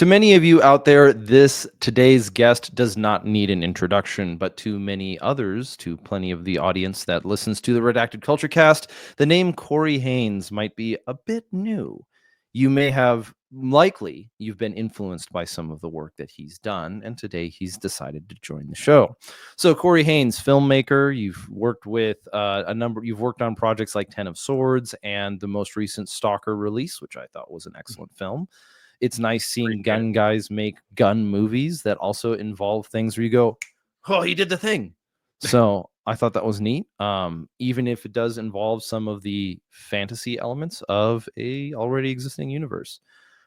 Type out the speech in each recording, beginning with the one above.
To many of you out there, today's guest does not need an introduction, but to many others, to plenty of the audience that listens to the Redacted Culture Cast, the name Cory Haynes might be a bit new. You may have you've been influenced by some of the work that he's done, and today he's decided to join the show. So Cory Haynes, filmmaker, you've worked with you've worked on projects like 10 of Swords and the most recent Stalker release, which I thought was an excellent film. It's nice seeing gun guys make gun movies that also involve things where you go, oh, he did the thing. So I thought that was neat. Even if it does involve some of the fantasy elements of a already existing universe.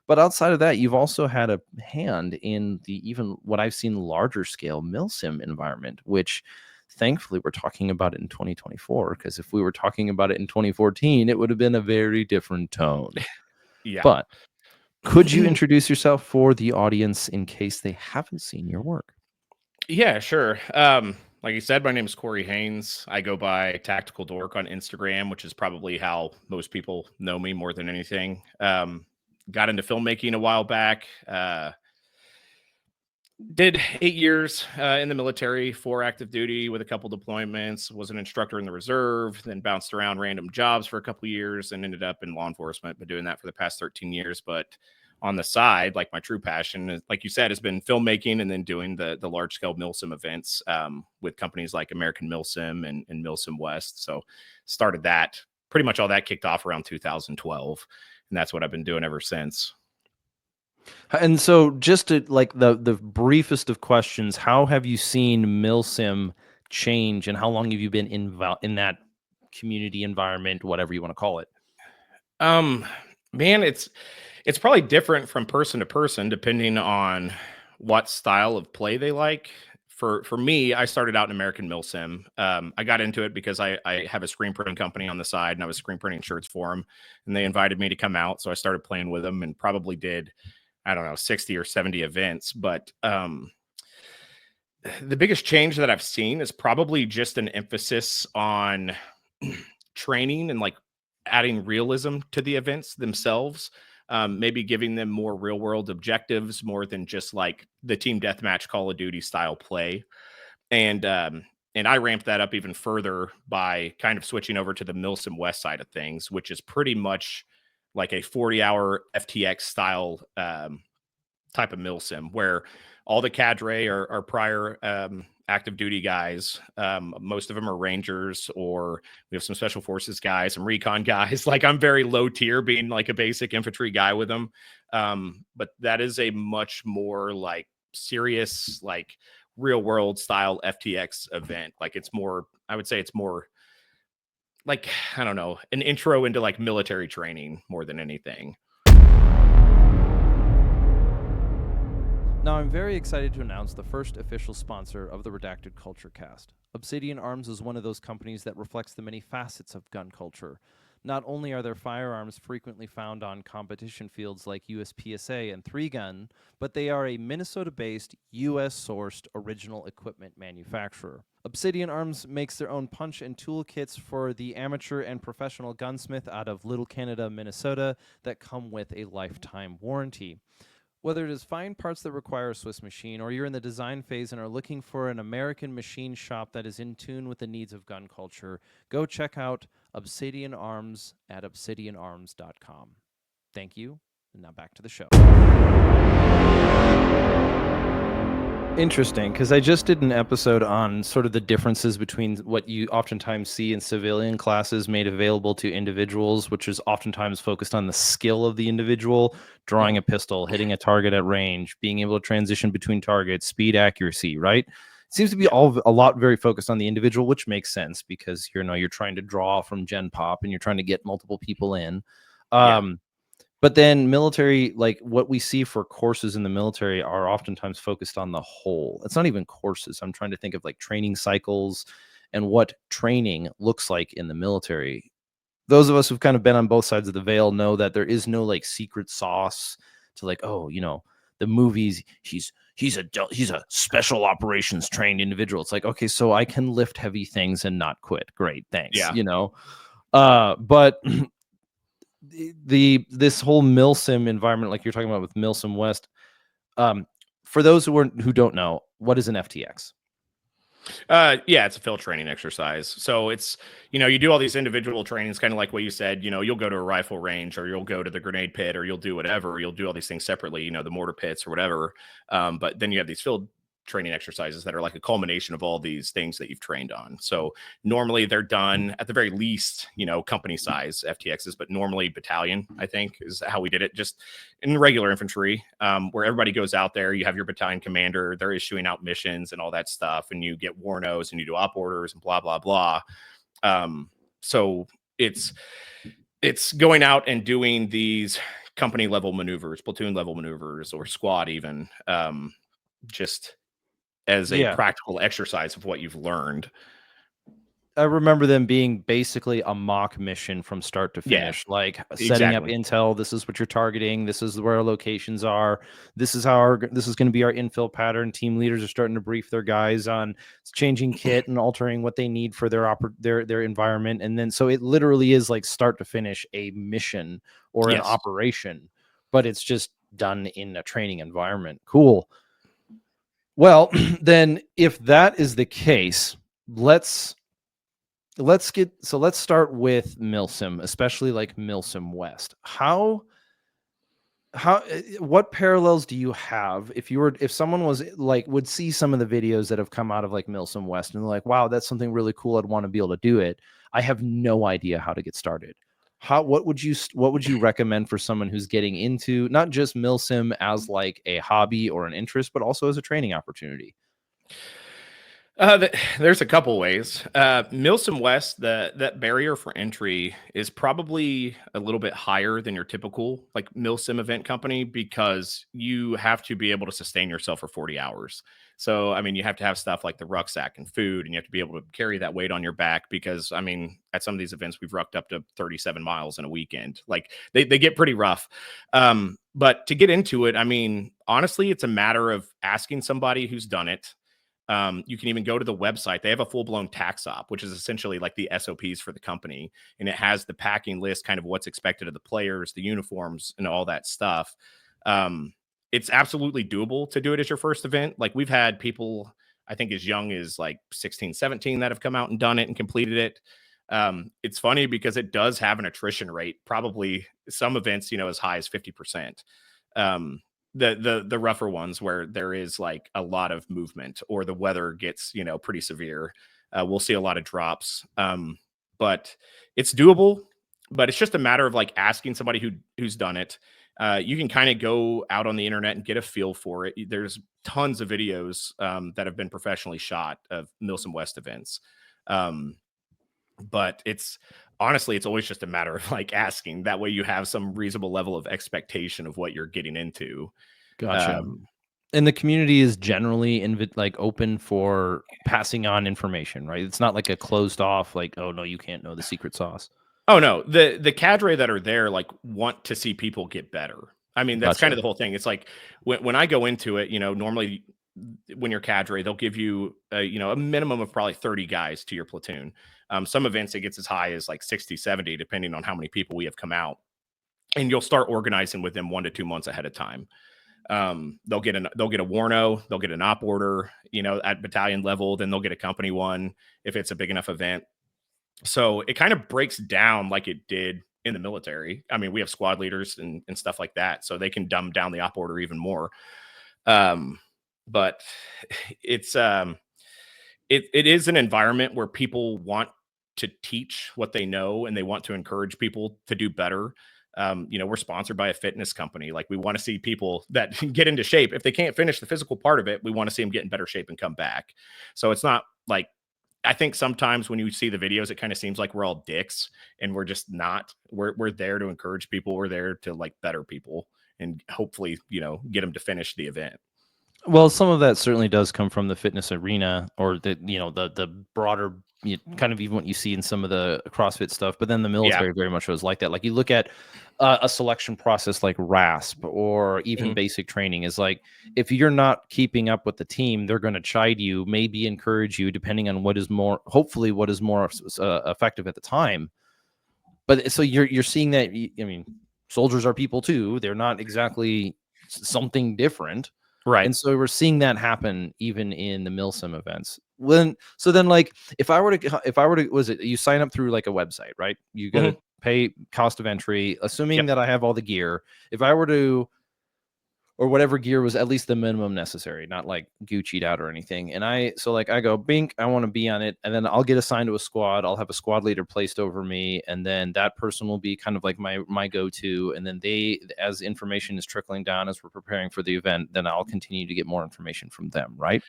But outside of that, you've also had a hand in the even what I've seen larger scale MilSim environment, which thankfully we're talking about it in 2024, because if we were talking about it in 2014, it would have been a very different tone. Yeah. But could you introduce yourself for the audience in case they haven't seen your work? Yeah, sure. Like you said, my name is Cory Haynes. I go by Tacticooldork on Instagram, which is probably how most people know me more than anything. Got into filmmaking a while back. Did 8 years in the military, 4 active duty with a couple deployments, was an instructor in the reserve, then bounced around random jobs for a couple years and ended up in law enforcement. Been doing that for the past 13 years. But on the side, like my true passion, like you said, has been filmmaking and then doing the large scale MilSim events with companies like American MilSim and MilSim West. So started that, pretty much all that kicked off around 2012. And that's what I've been doing ever since. And so just to like the briefest of questions, how have you seen MilSim change and how long have you been in that community environment, whatever you want to call it? Man, it's probably different from person to person depending on what style of play they like. For me, I started out in American MilSim. I got into it because I have a screen printing company on the side and I was screen printing shirts for them, and they invited me to come out. So I started playing with them and probably did, I don't know, 60 or 70 events. But the biggest change that I've seen is probably just an emphasis on training and like adding realism to the events themselves. Maybe giving them more real world objectives more than just like the team deathmatch Call of Duty style play. And I ramped that up even further by kind of switching over to the MilSim West side of things, which is pretty much like a 40-hour FTX style type of MilSim where all the cadre are prior active duty guys. Most of them are Rangers, or we have some special forces guys, some recon guys. Like I'm very low tier being like a basic infantry guy with them. But that is a much more like serious, like real world style FTX event. Like it's more, I would say it's more like, I don't know, an intro into like military training more than anything. Now, I'm very excited to announce the first official sponsor of the Redacted Culture Cast. Obsidian Arms is one of those companies that reflects the many facets of gun culture. Not only are their firearms frequently found on competition fields like USPSA and 3-Gun, but they are a Minnesota-based, US-sourced original equipment manufacturer. Obsidian Arms makes their own punch and tool kits for the amateur and professional gunsmith out of Little Canada, Minnesota, that come with a lifetime warranty. Whether it is fine parts that require a Swiss machine, or you're in the design phase and are looking for an American machine shop that is in tune with the needs of gun culture, go check out Obsidian Arms at obsidianarms.com. Thank you, and now back to the show. Interesting, because I just did an episode on sort of the differences between what you oftentimes see in civilian classes made available to individuals, which is oftentimes focused on the skill of the individual, drawing a pistol, hitting a target at range, being able to transition between targets, speed, accuracy, right? It seems to be a lot very focused on the individual, which makes sense because you're trying to draw from Gen Pop and you're trying to get multiple people in. But then military, like what we see for courses in the military are oftentimes focused on the whole. It's not even courses. I'm trying to think of like training cycles and what training looks like in the military. Those of us who've kind of been on both sides of the veil know that there is no like secret sauce to like, oh, the movies, he's a special operations trained individual. It's like, okay, so I can lift heavy things and not quit. Great, thanks. But this whole MilSim environment, like you're talking about with MilSim West, For those who don't know, what is an FTX? Yeah, it's a field training exercise. So it's, you do all these individual trainings, kind of like what you said, you'll go to a rifle range or you'll go to the grenade pit or you'll do whatever. You'll do all these things separately, the mortar pits or whatever. But then you have these field training exercises that are like a culmination of all these things that you've trained on. So normally they're done at the very least, company size FTXs, but normally battalion, I think, is how we did it, just in regular infantry, where everybody goes out there. You have your battalion commander, they're issuing out missions and all that stuff, and you get warnos and you do op orders and blah blah blah. So it's going out and doing these company level maneuvers, platoon level maneuvers, or squad even, just as a Yeah. practical exercise of what you've learned. I remember them being basically a mock mission from start to Yeah, finish, like setting up exactly. intel. This is what you're targeting. This is where our locations are. This is how this is going to be our infill pattern. Team leaders are starting to brief their guys on changing kit and altering what they need for their environment. And then so it literally is like start to finish a mission or an Yes. operation, but it's just done in a training environment. Cool. Well, then if that is the case, let's start with MilSim, especially like MilSim West. What parallels do you have if someone was like would see some of the videos that have come out of like MilSim West and they're like, wow, that's something really cool. I'd want to be able to do it. I have no idea how to get started. What would you recommend for someone who's getting into not just MilSim as like a hobby or an interest, but also as a training opportunity? There's a couple ways. MilSim West, that barrier for entry is probably a little bit higher than your typical like MilSim event company, because you have to be able to sustain yourself for 40 hours. So I mean, you have to have stuff like the rucksack and food, and you have to be able to carry that weight on your back, because I mean, at some of these events, we've rucked up to 37 miles in a weekend. Like they get pretty rough. But to get into it, I mean, honestly, it's a matter of asking somebody who's done it. You can even go to the website. They have a full-blown tax op, which is essentially like the SOPs for the company. And it has the packing list, kind of what's expected of the players, the uniforms, and all that stuff. It's absolutely doable to do it as your first event. Like we've had people, I think as young as like 16, 17 that have come out and done it and completed it. It's funny because it does have an attrition rate, probably some events, as high as 50%. Um, the rougher ones where there is like a lot of movement or the weather gets pretty severe, we'll see a lot of drops. But it's doable, but it's just a matter of like asking somebody who's done it. You can kind of go out on the internet and get a feel for it. There's tons of videos that have been professionally shot of MilSim West events. But it's honestly, it's always just a matter of like asking. That way you have some reasonable level of expectation of what you're getting into. Gotcha. Um, And the community is generally like open for passing on information, right? It's not like a closed off, like, oh no, you can't know the secret sauce. oh no, the cadre that are there like want to see people get better. I mean, that's kind Gotcha. of the whole thing. It's like when I go into it, normally when you're cadre, they'll give you a minimum of probably 30 guys to your platoon. Some events it gets as high as like 60, 70, depending on how many people we have come out. And you'll start organizing with them 1 to 2 months ahead of time. They'll get a warno, they'll get an op order, at battalion level, then they'll get a company one if it's a big enough event. So it kind of breaks down like it did in the military. I mean, we have squad leaders and stuff like that, so they can dumb down the op order even more. But it's it is an environment where people want to teach what they know and they want to encourage people to do better. We're sponsored by a fitness company. Like we want to see people that get into shape. If they can't finish the physical part of it, we want to see them get in better shape and come back. So it's not like, I think sometimes when you see the videos, it kind of seems like we're all dicks, and we're just not. We're there to encourage people. We're there to like better people and hopefully, get them to finish the event. Well, some of that certainly does come from the fitness arena or the broader kind of even what you see in some of the CrossFit stuff. But then the Yeah. military very much was like that. Like you look at a selection process like RASP or even Mhm. basic training is like if you're not keeping up with the team, they're going to chide you, maybe encourage you, depending on hopefully what is more effective at the time. But so you're seeing that. I mean, soldiers are people too. They're not exactly something different. Right. And so we're seeing that happen even in the MilSim events. Then like if I were to was it you sign up through like a website, right? You got to Mhm. pay cost of entry, assuming Yep. that I have all the gear. If I were to or whatever gear was at least the minimum necessary, not like Gucci'd out or anything. And I go, bink, I want to be on it. And then I'll get assigned to a squad. I'll have a squad leader placed over me. And then that person will be kind of like my go-to. And then as information is trickling down as we're preparing for the event, then I'll continue to get more information from them, right?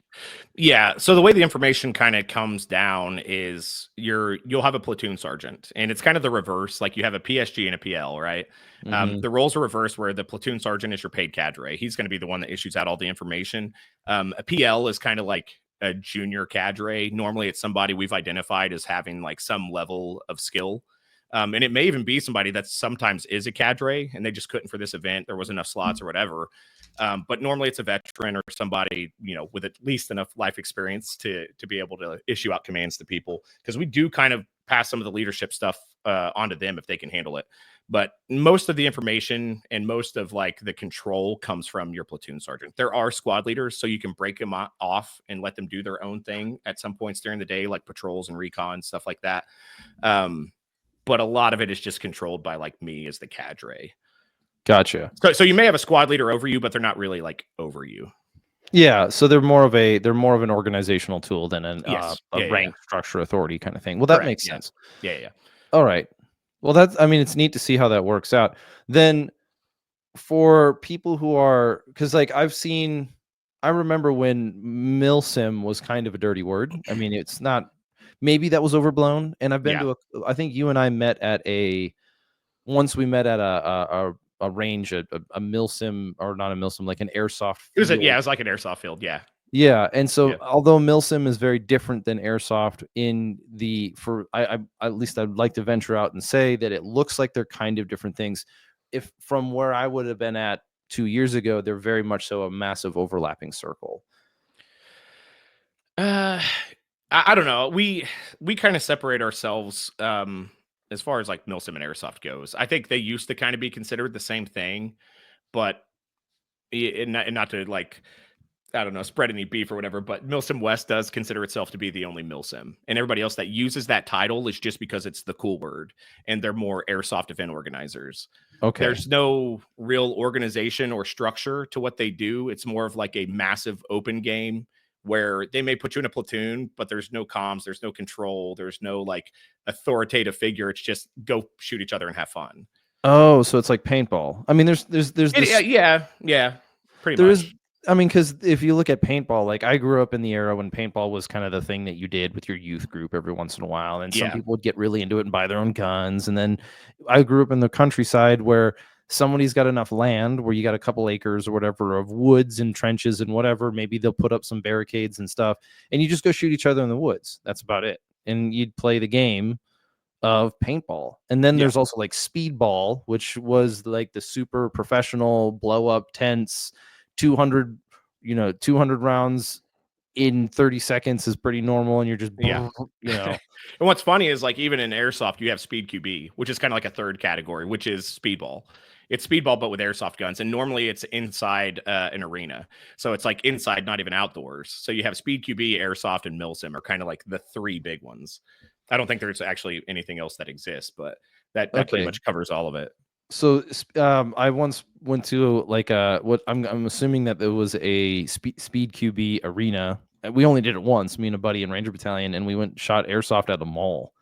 Yeah. So the way the information kind of comes down is you'll have a platoon sergeant, and it's kind of the reverse. Like you have a PSG and a PL, right? Mm-hmm. The roles are reversed, where the platoon sergeant is your paid cadre. He's going to be the one that issues out all the information. A PL is kind of like a junior cadre. Normally, it's somebody we've identified as having like some level of skill. And it may even be somebody that sometimes is a cadre and they just couldn't for this event. There was enough slots or whatever. But normally it's a veteran or somebody, with at least enough life experience to be able to issue out commands to people, because we do kind of pass some of the leadership stuff onto them if they can handle it. But most of the information and most of like the control comes from your platoon sergeant. There are squad leaders, so you can break them off and let them do their own thing at some points during the day, like patrols and recon, stuff like that. But a lot of it is just controlled by like me as the cadre. Gotcha. So you may have a squad leader over you, but they're not really like over you. Yeah, so they're more of an organizational tool than Yes. a Yeah. rank structure authority kind of thing. Well, that Correct. makes Yeah. sense. Yeah. All right. Well, I mean, it's neat to see how that works out. Then for people who are, because like I remember when MilSim was kind of a dirty word. I mean, it's not, maybe that was overblown. And I've been Yeah. to I think you and I met once we met at a range, a MilSim, or not a MilSim, like an airsoft It field. was like an airsoft field. Yeah. Yeah, and so Yeah. although MilSim is very different than airsoft in the for I at least I'd like to venture out and say that it looks like they're kind of different things. If from where I would have been at 2 years ago, they're very much so a massive overlapping circle. Uh, I don't know. We kind of separate ourselves as far as like Milsim and airsoft goes. I think they used to kind of be considered the same thing, but and not to like, I don't know, spread any beef or whatever, but Milsim West does consider itself to be the only Milsim. And everybody else that uses that title is just because it's the cool word and they're more airsoft event organizers. Okay. There's no real organization or structure to what they do. It's more of like a massive open game where they may put you in a platoon, but there's no comms, there's no control, there's no like authoritative figure. It's just go shoot each other and have fun. Oh, so it's like paintball. I mean, there's this Yeah, pretty There is, much. I mean, because if you look at paintball, like I grew up in the era when paintball was kind of the thing that you did with your youth group every once in a while, and some Yeah. people would get really into it and buy their own guns. And then I grew up in the countryside where somebody's got enough land where you got a couple acres or whatever of woods and trenches and whatever. Maybe they'll put up some barricades and stuff, and you just go shoot each other in the woods. That's about it. And you'd play the game of paintball. And then Yeah. there's also like speedball, which was like the super professional blow up tents, 200, 200 rounds in 30 seconds is pretty normal. And you're just, Yeah. you know, And what's funny is like even in airsoft, you have speed QB, which is kind of like a third category, which is speedball. It's speedball, but with airsoft guns. And normally it's inside an arena. So it's like inside, not even outdoors. So you have speed QB, airsoft, and MilSim are kind of like the three big ones. I don't think there's actually anything else that exists, but that pretty okay. much covers all of it. So I once went to like what I'm assuming that there was a speed QB arena. We only did it once, me and a buddy in Ranger Battalion, and we went shot airsoft at the mall.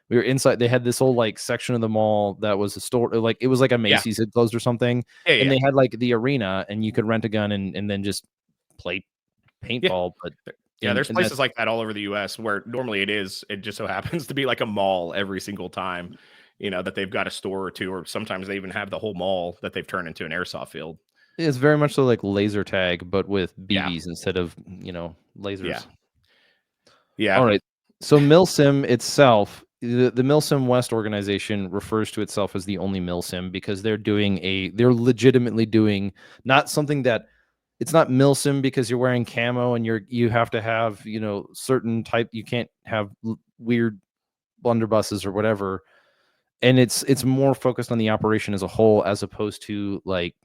We were inside. They had this whole like section of the mall that was a store, like it was like a Yeah. Macy's had closed or something, Yeah. and Yeah. they had like the arena, and you could rent a gun and then just play Yeah. paintball. But Yeah, there's and that places like that all over the US where normally it just so happens to be like a mall every single time, that they've got a store or two, or sometimes they even have the whole mall that they've turned into an airsoft field. is very much so like laser tag, but with Yeah. BBs instead of Yeah. lasers. Yeah. All right. So MilSim itself, the MilSim West organization refers to itself as the only MilSim because they're legitimately doing not something that it's not MilSim because you're wearing camo and you have to have, certain type, you can't have weird blunderbusses or whatever. And it's more focused on the operation as a whole as opposed to like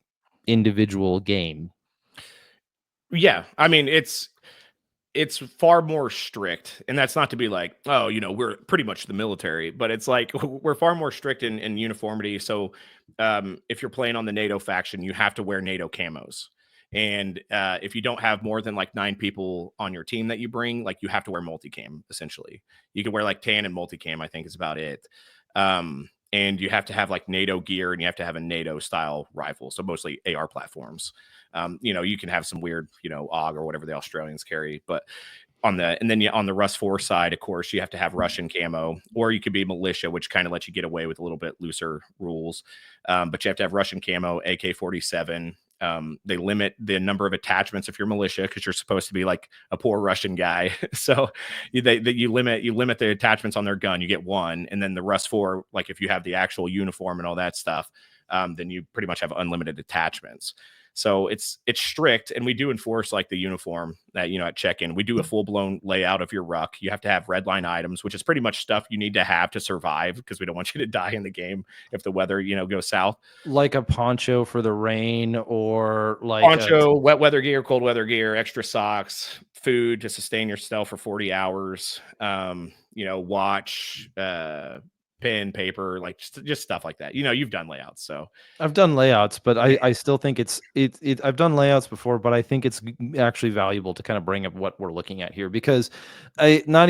individual game. Yeah, I mean, it's far more strict, and that's not to be like, oh, we're pretty much the military, but it's like we're far more strict in uniformity. So if you're playing on the NATO faction, you have to wear NATO camos, and if you don't have more than like 9 people on your team that you bring, like you have to wear multicam. Essentially, you can wear like tan and multicam, I think is about it. And you have to have like NATO gear, and you have to have a NATO style rifle, so mostly AR platforms. You can have some weird, AUG or whatever the Australians carry, but on the Rust 4 side, of course, you have to have Russian camo, or you could be militia, which kind of lets you get away with a little bit looser rules. But you have to have Russian camo, AK-47. They limit the number of attachments if you're militia, because you're supposed to be like a poor Russian guy. So you limit the attachments on their gun. You get one, and then the Rust 4, like if you have the actual uniform and all that stuff, then you pretty much have unlimited attachments. So it's strict, and we do enforce like the uniform that at check-in. We do a full-blown layout of your ruck. You have to have red line items, which is pretty much stuff you need to have to survive, because we don't want you to die in the game if the weather goes south. Like a poncho for the rain, or like Poncho, wet weather gear, cold weather gear, extra socks, food to sustain your stealth for 40 hours. Watch, pen, paper, like just stuff like that. You've done layouts, so I've done layouts, but I still think it's I've done layouts before, but I think it's actually valuable to kind of bring up what we're looking at here, because not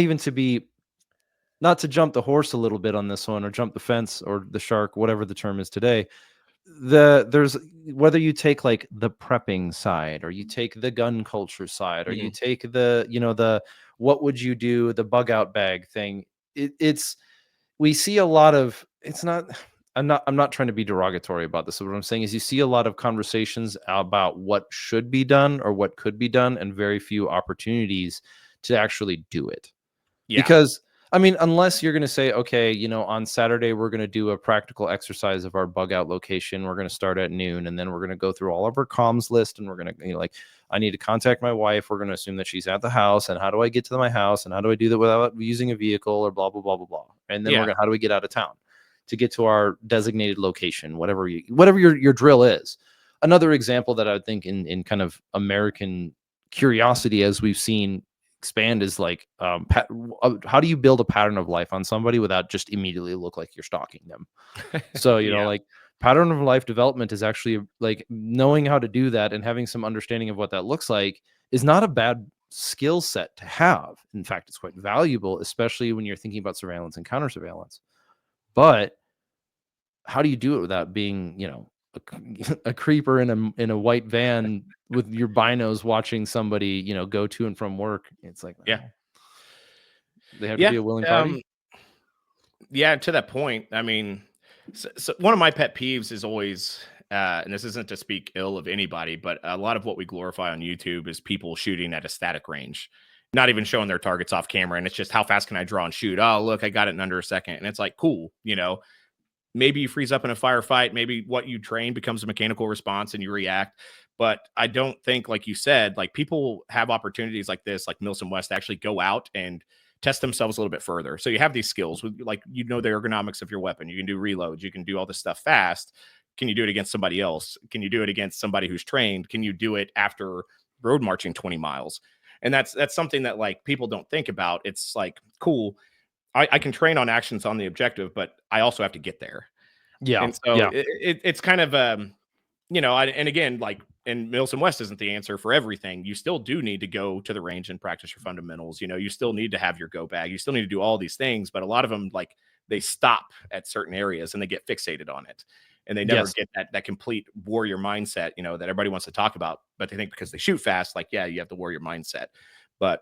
to jump the horse a little bit on this one, or jump the fence, or the shark, whatever the term is today. There's whether you take like the prepping side, or you take the gun culture side, or you take the what would you do, the bug out bag thing. It's we see a lot of it's not I'm not trying to be derogatory about this. So what I'm saying is, you see a lot of conversations about what should be done or what could be done, and very few opportunities to actually do it. yeah, Because I mean, unless you're going to say, okay, on Saturday we're going to do a practical exercise of our bug out location. We're going to start at noon, and then we're going to go through all of our comms list, and we're going to, like, I need to contact my wife. We're going to assume that she's at the house, and how do I get to my house, and how do I do that without using a vehicle, or blah blah blah blah blah. And then yeah, how do we get out of town to get to our designated location, whatever your drill is. Another example that I would think in kind of American curiosity, as we've seen expand, is like, how do you build a pattern of life on somebody without just immediately look like you're stalking them? So yeah, like, pattern of life development is actually like knowing how to do that, and having some understanding of what that looks like is not a bad skill set to have. In fact, it's quite valuable, especially when you're thinking about surveillance and counter surveillance. But how do you do it without being, a creeper in a white van with your binos, watching somebody, go to and from work? It's like, yeah, well, they have to yeah. be a willing party. Yeah, to that point, I mean, so one of my pet peeves is always, and this isn't to speak ill of anybody, but a lot of what we glorify on YouTube is people shooting at a static range, not even showing their targets off camera. And it's just, how fast can I draw and shoot? Oh, look, I got it in under a second. And it's like, cool, maybe you freeze up in a firefight. Maybe what you train becomes a mechanical response and you react. But I don't think, like you said, like people have opportunities like this, like MilSim West, to actually go out and test themselves a little bit further. So you have these skills with, like, the ergonomics of your weapon. You can do reloads. You can do all this stuff fast. Can you do it against somebody else? Can you do it against somebody who's trained? Can you do it after road marching 20 miles? And that's something that, like, people don't think about. It's like, cool, I can train on actions on the objective, but I also have to get there. Yeah, And so yeah, it's kind of, and again, like, and MilSim West isn't the answer for everything. You still do need to go to the range and practice your fundamentals. You still need to have your go bag. You still need to do all these things, but a lot of them, like, they stop at certain areas and they get fixated on it. And they never yes. get that complete warrior mindset, that everybody wants to talk about, but they think because they shoot fast, like, yeah, you have the warrior mindset. But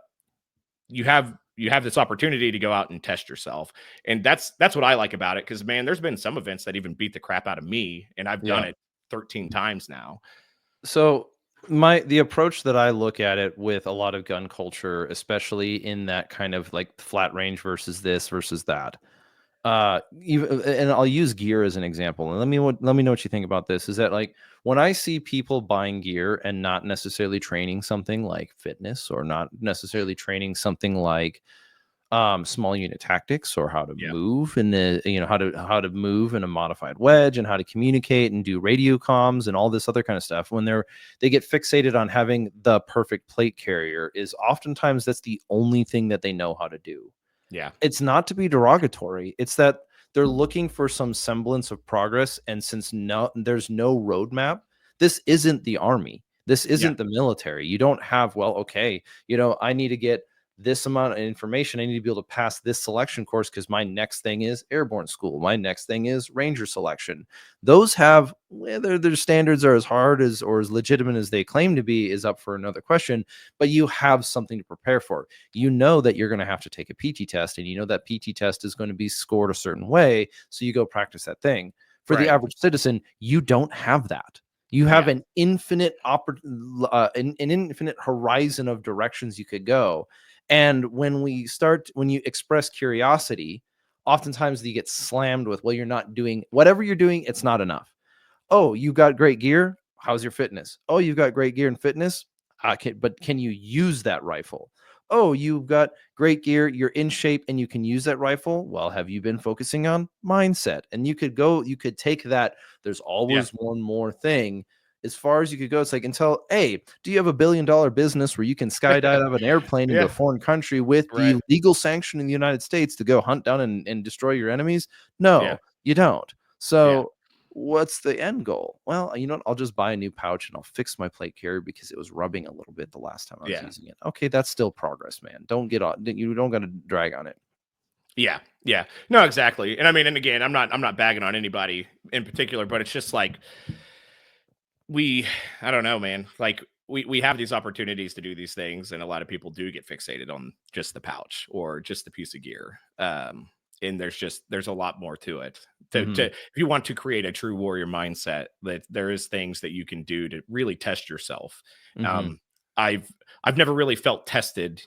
you have this opportunity to go out and test yourself. And that's what I like about it. Cause, man, there's been some events that even beat the crap out of me, and I've done Yeah. it 13 times now. So the approach that I look at it with a lot of gun culture, especially in that kind of like flat range versus this versus that. Even, and I'll use gear as an example. And let me know what you think about this. Is that, like, when I see people buying gear and not necessarily training something like fitness, or not necessarily training something like small unit tactics, or how to Yeah. move in the, how to move in a modified wedge, and how to communicate and do radio comms and all this other kind of stuff. When they get fixated on having the perfect plate carrier, is oftentimes that's the only thing that they know how to do. Yeah. It's not to be derogatory. It's that they're looking for some semblance of progress. And since there's no roadmap, this isn't the army. This Yeah. isn't the military. You don't have, well, okay, I need to get this amount of information. I need to be able to pass this selection course because my next thing is airborne school. My next thing is ranger selection. Those have, whether their standards are as hard as or as legitimate as they claim to be is up for another question, but you have something to prepare for. You know that you're going to have to take a PT test, and you know that PT test is going to be scored a certain way. So you go practice that thing. For the Right. average citizen, you don't have that. You have Yeah. an infinite an infinite horizon of directions you could go. And when you express curiosity, oftentimes you get slammed with, well, you're not doing whatever you're doing. It's not enough. Oh, you got great gear. How's your fitness? Oh, you've got great gear and fitness. But can you use that rifle? Oh, you've got great gear. You're in shape and you can use that rifle. Well, have you been focusing on mindset? And you could take that. There's Yeah. always one more thing. As far as you could go, it's like, until, hey, do you have $1 billion business where you can skydive out of an airplane into a Yeah. foreign country with the Right. legal sanction in the United States to go hunt down and destroy your enemies? Yeah. No, you don't. Yeah. So what's the end goal? Well, you know what? I'll just buy a new pouch and I'll fix my plate carrier because it was rubbing a little bit the last time I was Yeah. using it. Okay, that's still progress, man. Don't get on. You don't got to drag on it. Yeah. Yeah. No, exactly. And I mean, and again, I'm not bagging on anybody in particular, but it's just like I don't know, man. Like we have these opportunities to do these things, and a lot of people do get fixated on just the pouch or just the piece of gear. And there's a lot more to it. To Hmm. if you want to create a true warrior mindset, that there is things that you can do to really test yourself. Hmm. Um, I've never really felt tested,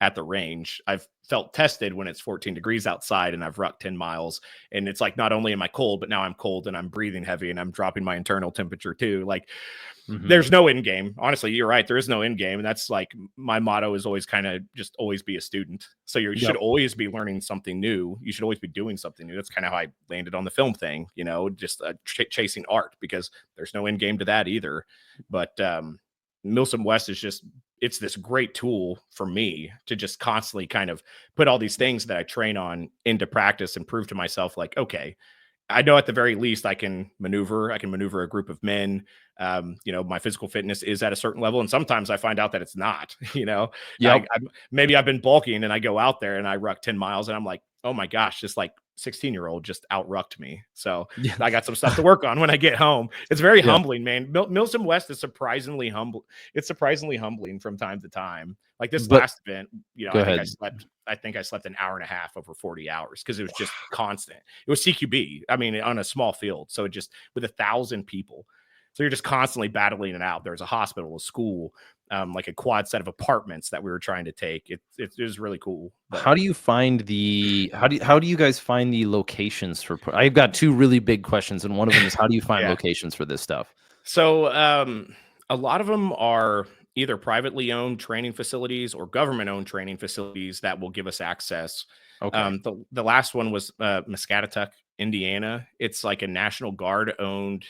at the range. I've felt tested when it's 14 degrees outside and I've rucked 10 miles, and it's like, not only am I cold, but now I'm cold and I'm breathing heavy and I'm dropping my internal temperature too. Like, Hmm. there's no end game. Honestly, you're right. There is no end game. And that's like my motto is always kind of just always be a student. So you should Yep. always be learning something new. You should always be doing something new. That's kind of how I landed on the film thing, just chasing art, because there's no end game to that either. But MilSim West is it's this great tool for me to just constantly kind of put all these things that I train on into practice and prove to myself, like, okay, I know at the very least I can maneuver. I can maneuver a group of men. My physical fitness is at a certain level, and sometimes I find out that it's not. Yep. Maybe I've been bulking, and I go out there and I ruck 10 miles, and I'm like, oh my gosh, this like 16-year-old just outrucked me. So Yeah. I got some stuff to work on when I get home. It's very Yeah. humbling, man. MilSim West is surprisingly humble. It's surprisingly humbling from time to time. Like this But last event, go I think I ahead. slept. I think I slept an hour and a half over 40 hours because it was just constant. It was CQB. I mean, on a small field. So it just with 1,000 people. So you're just constantly battling it out. There's a hospital, a school, like a quad set of apartments that we were trying to take. It was really cool. But How do you find the how do you guys find the locations for I've got two really big questions, and one of them is, how do you find yeah. locations for this stuff? So a lot of them are either privately owned training facilities or government owned training facilities that will give us access. Okay. The last one was Muscatatuck, Indiana. It's like a National Guard owned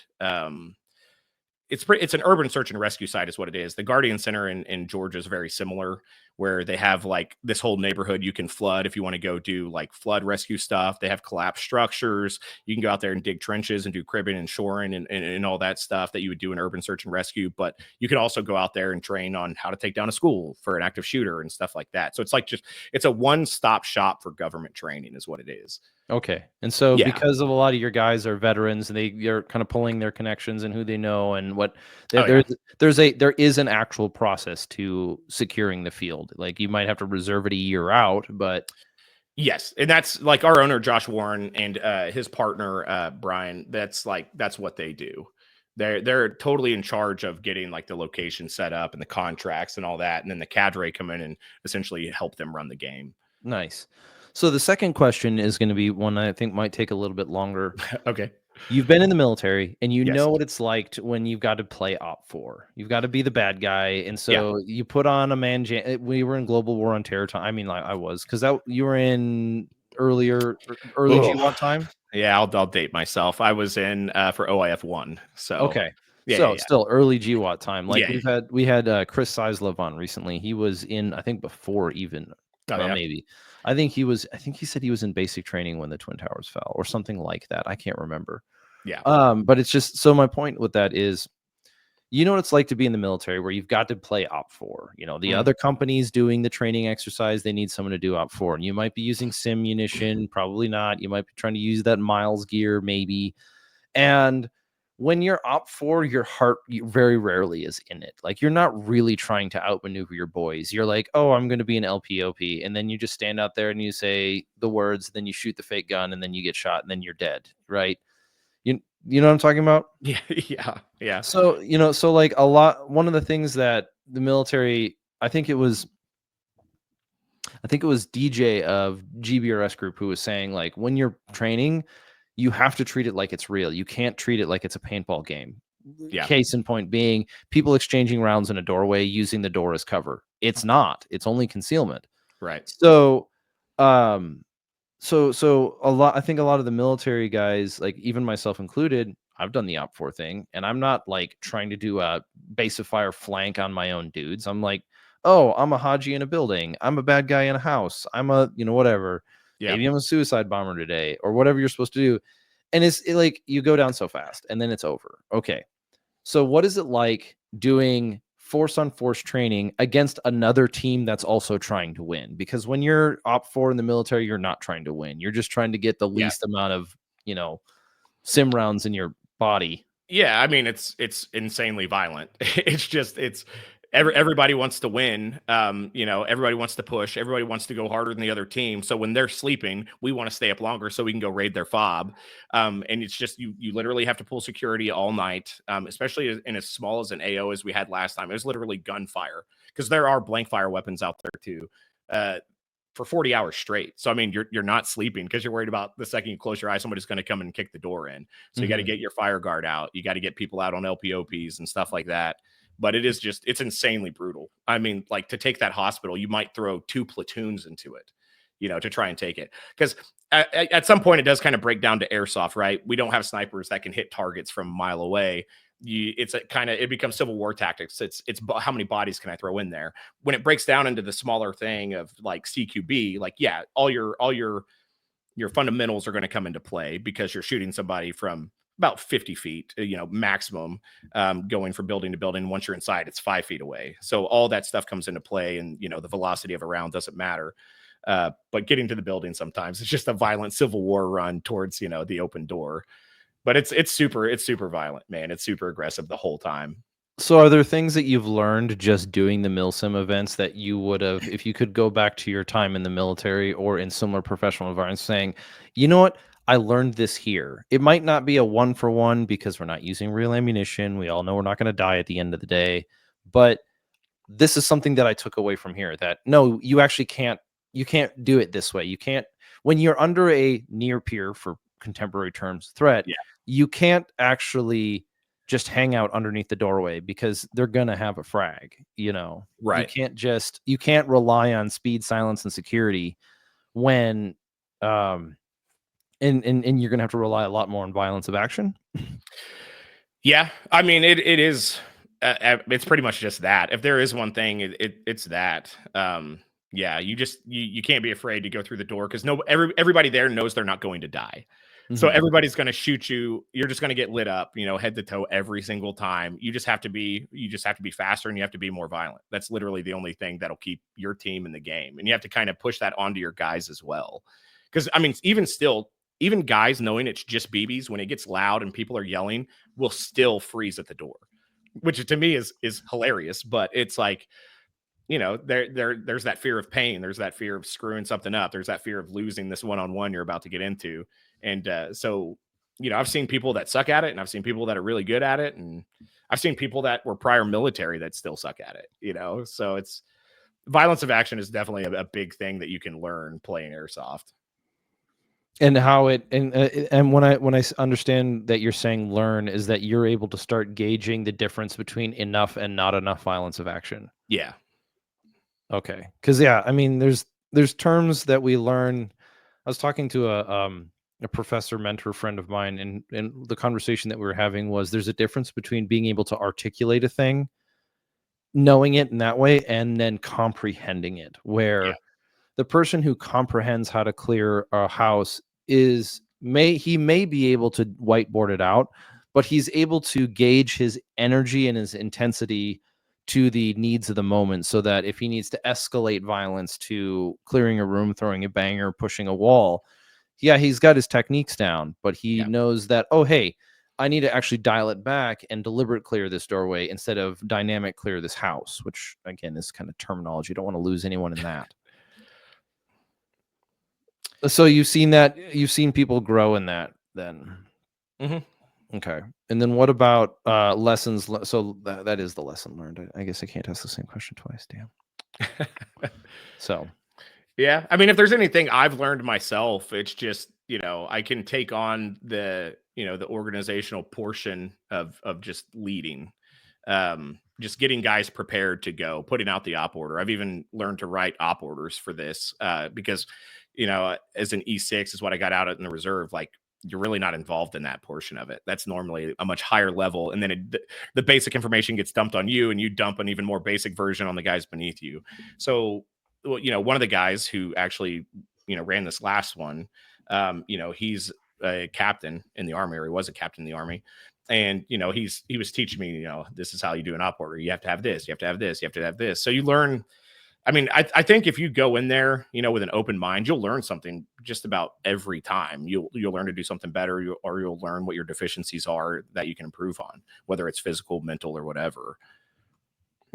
it's an urban search and rescue site is what it is. The Guardian Center in Georgia is very similar, where they have like this whole neighborhood you can flood if you want to go do like flood rescue stuff. They have collapsed structures. You can go out there and dig trenches and do cribbing and shoring and all that stuff that you would do in urban search and rescue. But you can also go out there and train on how to take down a school for an active shooter and stuff like that. So it's a one-stop shop for government training is what it is. Okay. And so, Yeah. because of a lot of your guys are veterans, and you're kind of pulling their connections and who they know and what, Oh yeah. there is an actual process to securing the field. Like, you might have to reserve it a year out, but Yes, and that's like our owner Josh Warren and his partner Brian. That's what they do. They're totally in charge of getting like the location set up and the contracts and all that, and then the cadre come in and essentially help them run the game. nice. So the second question is going to be one I think might take a little bit longer. Okay. You've been in the military, and you Yes. know what it's like when you've got to play Op 4. You've got to be the bad guy, and Yeah. so you put on a we were in Global War on Terror time. I mean, like I was, because that you were in early Oh, GWAT time. yeah. I'll date myself. I was in for OIF 1. So Okay. yeah, So still early GWAT time. Like yeah. we had Chris Sizlove on recently. He was in, I think, before even, Oh well, yeah. maybe. I think he said he was in basic training when the Twin Towers fell or something like that. I can't remember. Yeah. But it's just, so my point with that is, you know what it's like to be in the military where you've got to play Op 4. You know, the Mhm. other companies doing the training exercise, they need someone to do Op 4. And you might be using sim munition, probably not. You might be trying to use that miles gear, maybe. And when you're Op 4, your heart very rarely is in it. Like, you're not really trying to outmaneuver your boys. You're like, oh, I'm going to be an LPOP. And then you just stand out there and you say the words, then you shoot the fake gun, and then you get shot, and then you're dead. Right. You know what I'm talking about? Yeah. Yeah. Yeah. So, so like one of the things that the military, I think it was DJ of GBRS Group who was saying, like, when you're training, you have to treat it like it's real. You can't treat it like it's a paintball game. Yeah. Case in point being people exchanging rounds in a doorway using the door as cover. It's not. It's only concealment. Right. So, um, so I think a lot of the military guys, like even myself included, I've done the Op 4 thing, and I'm not like trying to do a base of fire flank on my own dudes. I'm like, oh, I'm a Haji in a building. I'm a bad guy in a house. I'm a, whatever. Yeah. Maybe I'm a suicide bomber today or whatever you're supposed to do. And like you go down so fast and then it's over. Okay. So what is it like doing force on force training against another team that's also trying to win? Because when you're Op 4 in the military, you're not trying to win. You're just trying to get the Yeah. least amount of, sim rounds in your body. Yeah, I mean, it's insanely violent. Everybody wants to win. Everybody wants to push. Everybody wants to go harder than the other team. So when they're sleeping, we want to stay up longer so we can go raid their fob. And it's just you literally have to pull security all night, especially in as small as an AO as we had last time. It was literally gunfire because there are blank fire weapons out there too. For 40 hours straight. So I mean, you're not sleeping because you're worried about the second you close your eyes, somebody's going to come and kick the door in. So you got to get your fire guard out. You got to get people out on LPOPs and stuff like that. But it's insanely brutal. I mean, like to take that hospital, you might throw 2 platoons into it, to try and take it. Because at some point it does kind of break down to airsoft, right? We don't have snipers that can hit targets from a mile away. It becomes Civil War tactics. It's how many bodies can I throw in there? When it breaks down into the smaller thing of like CQB, like yeah, all your fundamentals are going to come into play because you're shooting somebody from about 50 feet, maximum, going from building to building. Once you're inside, it's 5 feet away. So all that stuff comes into play, and the velocity of a round doesn't matter. But getting to the building sometimes it's just a violent Civil War run towards the open door. But it's super violent, man. It's super aggressive the whole time. So are there things that you've learned just doing the MilSim events that you would have, if you could go back to your time in the military or in similar professional environments, saying, you know what, I learned this here. It might not be a 1-for-1 because we're not using real ammunition. We all know we're not going to die at the end of the day, but this is something that I took away from here, that no, you can't do it this way. You can't, when you're under a near peer, for contemporary terms, threat, Yeah. you can't actually just hang out underneath the doorway because they're going to have a frag, you Right. can't rely on speed, silence, and security when, and you're going to have to rely a lot more on violence of action. Yeah, I mean it is. It's pretty much just that. If there is one thing, it's that. Yeah, you can't be afraid to go through the door because everybody there knows they're not going to die. So Mhm. everybody's going to shoot you. You're just going to get lit up, head to toe every single time. You just have to be faster, and you have to be more violent. That's literally the only thing that'll keep your team in the game, and you have to kind of push that onto your guys as well. Because I mean, even still, even guys knowing it's just BBs, when it gets loud and people are yelling, will still freeze at the door, which to me is hilarious. But it's like, there's that fear of pain, there's that fear of screwing something up, there's that fear of losing this one-on-one you're about to get into. And so I've seen people that suck at it, and I've seen people that are really good at it, and I've seen people that were prior military that still suck at it. So it's violence of action is definitely a big thing that you can learn playing airsoft. And how it and when I understand that you're saying learn is that you're able to start gauging the difference between enough and not enough violence of action. Yeah. Okay, because yeah, I mean, there's terms that we learn. I was talking to a professor mentor friend of mine, and the conversation that we were having was there's a difference between being able to articulate a thing, knowing it in that way, and then comprehending it. Yeah. Where the person who comprehends how to clear a house may be able to whiteboard it out, but he's able to gauge his energy and his intensity to the needs of the moment, so that if he needs to escalate violence to clearing a room, throwing a banger, pushing a wall, yeah, he's got his techniques down, but he Yeah. knows that, oh, hey, I need to actually dial it back and deliberate clear this doorway instead of dynamic clear this house, which again is kind of terminology. You don't want to lose anyone in that. So you've seen people grow in that then. Mhm. Okay. And then what about lessons so that is the lesson learned. I guess I can't ask the same question twice, damn. So, Yeah. I mean, if there's anything I've learned myself, it's just, I can take on the organizational portion of just leading. Just getting guys prepared to go, putting out the op order. I've even learned to write op orders for this because, as an E6 is what I got out in the reserve. Like, you're really not involved in that portion of it. That's normally a much higher level. And then the basic information gets dumped on you, and you dump an even more basic version on the guys beneath you. So, well, one of the guys who actually, ran this last one, he's a captain in the army, or he was a captain in the army. And he was teaching me, this is how you do an op order. You have to have this, you have to have this, you have to have this. So you learn. I mean, I think if you go in there, with an open mind, you'll learn something just about every time. You'll learn to do something better, or you'll learn what your deficiencies are that you can improve on, whether it's physical, mental, or whatever.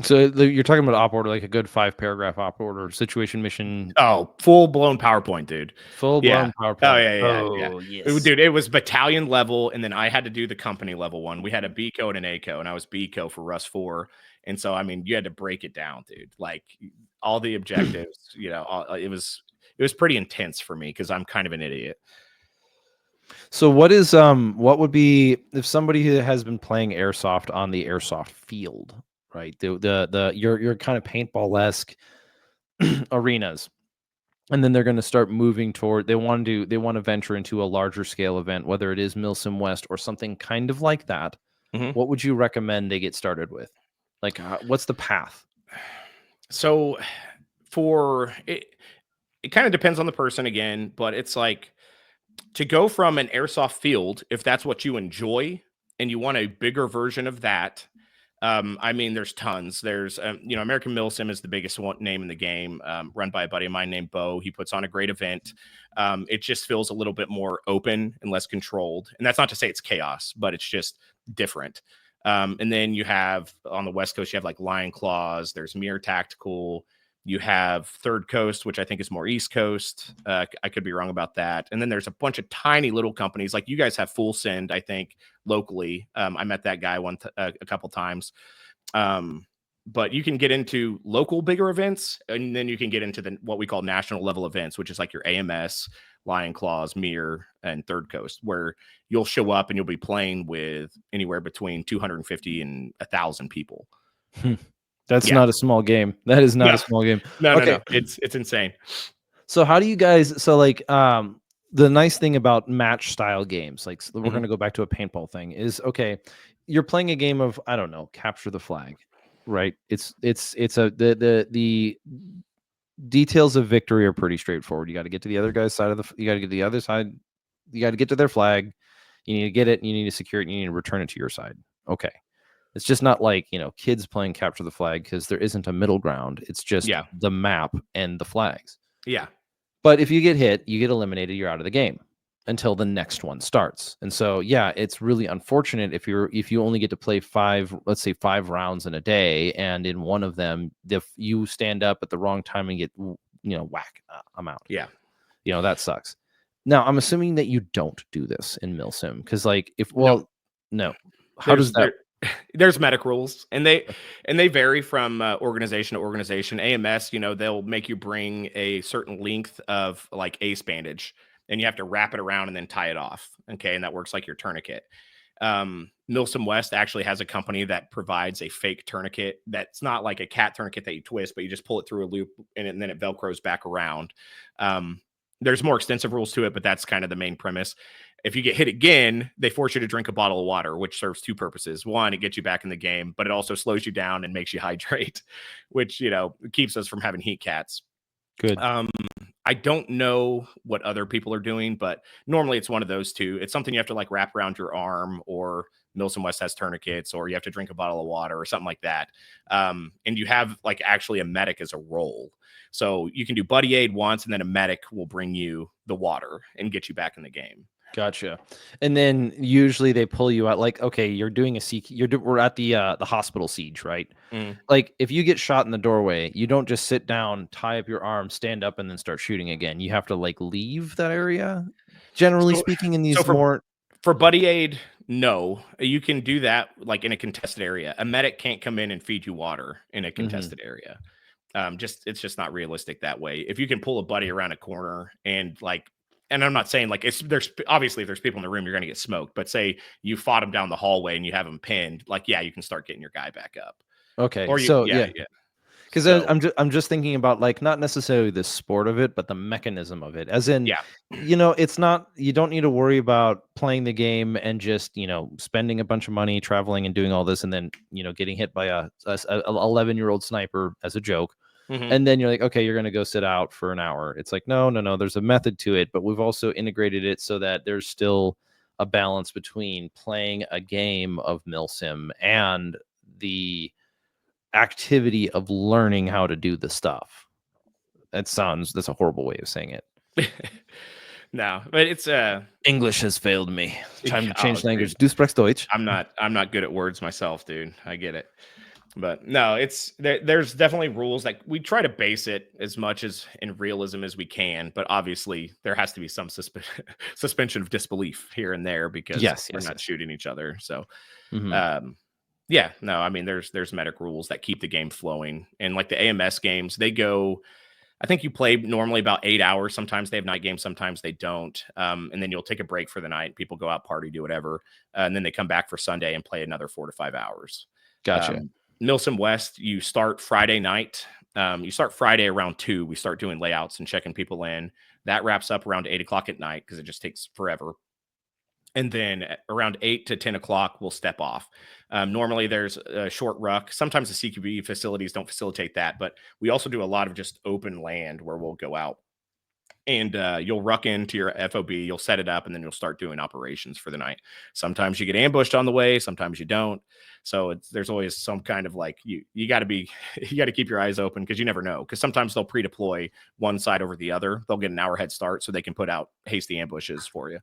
you're talking about op order, like a good 5-paragraph op order, situation, mission, Oh, full blown PowerPoint, dude. full Yeah. blown Oh, PowerPoint. yeah, yeah, yeah. Oh, yes. Dude, it was battalion level, and then I had to do the company level one. We had a B code and A code, and I was B code for Rust 4. And so, I mean, you had to break it down, dude. Like, all the objectives, it was pretty intense for me because I'm kind of an idiot. So what would be if somebody who has been playing airsoft on the airsoft field, right? The your kind of paintball-esque arenas. And then they're going to start moving toward they want to venture into a larger scale event, whether it is MilSim West or something kind of like that. Mhm. What would you recommend they get started with? Like, what's the path? So, for it kind of depends on the person again, but it's like to go from an airsoft field, if that's what you enjoy and you want a bigger version of that. I mean, there's tons. There's, American MilSim is the biggest one name in the game, run by a buddy of mine named Bo. He puts on a great event. It just feels a little bit more open and less controlled. And that's not to say it's chaos, but it's just different. And then you have on the West Coast, you have like Lion Claws, there's Mere Tactical, you have Third Coast, which I think is more East Coast. I could be wrong about that. And then there's a bunch of tiny little companies like you guys have Full Send, I think, locally. I met that guy a couple times. But you can get into local bigger events, and then you can get into what we call national level events, which is like your AMS, Lion Claws, Mere, and Third Coast, where you'll show up and you'll be playing with anywhere between 250 and 1,000 people. That's Yeah. not a small game. That is not a No, small game. no, no, Okay. no. It's insane. So how do you guys like the nice thing about match style games, like we're Mhm. going to go back to a paintball thing, is okay, you're playing a game of, I don't know, capture the flag, right? It's a the details of victory are pretty straightforward. You got to get to the other guy's side of you got to get to the other side, you got to get to their flag, you need to get it, and you need to secure it, and you need to return it to your side. Okay. It's just not like, kids playing capture the flag, because there isn't a middle ground. It's just Yeah. the map and the flags. Yeah. But if you get hit, you get eliminated, you're out of the game until the next one starts. And so, yeah, it's really unfortunate if you only get to play let's say 5 rounds in a day, and in one of them, if you stand up at the wrong time and get, whack, I'm out. Yeah. That sucks. Now, I'm assuming that you don't do this in MilSim, because like No. no. How does There's that? there there's medic rules, and they vary from organization to organization. AMS, they'll make you bring a certain length of like ace bandage. and you have to wrap it around and then tie it off. Okay, and that works like your tourniquet. MilSim West actually has a company that provides a fake tourniquet that's not like a cat tourniquet that you twist, but you just pull it through a loop and then it velcros back around. There's more extensive rules to it, but that's kind of the main premise. If you get hit again, they force you to drink a bottle of water, which serves two purposes. One, it gets you back in the game, but it also slows you down and makes you hydrate, which, keeps us from having heat cats. Good. I don't know what other people are doing, but normally it's one of those two. It's something you have to like wrap around your arm, or MilSim West has tourniquets, or you have to drink a bottle of water or something like that. And you have like actually a medic as a role. So you can do buddy aid once, and then a medic will bring you the water and get you back in the game. Gotcha. And then usually they pull you out like, okay, you're doing a we're at the hospital siege, right? Mm. Like if you get shot in the doorway, you don't just sit down, tie up your arm, stand up, and then start shooting again. You have to like leave that area. Generally So, speaking, in so these for more for buddy aid, no, you can do that like in a contested area. A medic can't come in and feed you water in a contested area. It's just not realistic that way. If you can pull a buddy around a corner and I'm not saying like there's obviously if there's people in the room, you're gonna get smoked. But say you fought him down the hallway and you have him pinned, like yeah, you can start getting your guy back up. okay, Or so yeah. because So I'm just thinking about like not necessarily the sport of it, but the mechanism of it. As in, yeah. it's not you don't need to worry about playing the game and just spending a bunch of money traveling and doing all this, and then getting hit by a 11-year-old sniper as a joke. Mhm. And then you're like, okay, you're going to go sit out for an hour. It's like, no, no, no. There's a method to it, but we've also integrated it so that there's still a balance between playing a game of MilSim and the activity of learning how to do the stuff. That's a horrible way of saying it. No, but it's English has failed me. Time to oh, change dude, language. Du sprichst Deutsch. I'm not good at words myself, dude. I get it. But no, there's definitely rules. Like we try to base it as much as in realism as we can, but obviously there has to be some suspension of disbelief here and there because Yes, we're yes, not yes. shooting each other. So Mhm. um yeah, no, I mean there's medic rules that keep the game flowing. And like the AMS games, they go I think you play normally about 8 hours. Sometimes they have night games, sometimes they don't. And then you'll take a break for the night. People go out, party, do whatever. And then they come back for Sunday and play another 4 to 5 hours. Gotcha. MilSim West, you start Friday night. You start Friday around 2. We start doing layouts and checking people in. That wraps up around 8 o'clock at night because it just takes forever. And then around 8 to 10 o'clock, we'll step off. Normally, there's a short ruck. Sometimes the CQB facilities don't facilitate that, but we also do a lot of just open land where we'll go out and you'll ruck into your FOB, you'll set it up, and then you'll start doing operations for the night. Sometimes you get ambushed on the way, sometimes you don't. So there's always some kind of like you got to be you got to keep your eyes open because you never know. Because sometimes they'll pre-deploy one side over the other. They'll get an hour head start so they can put out hasty ambushes for you.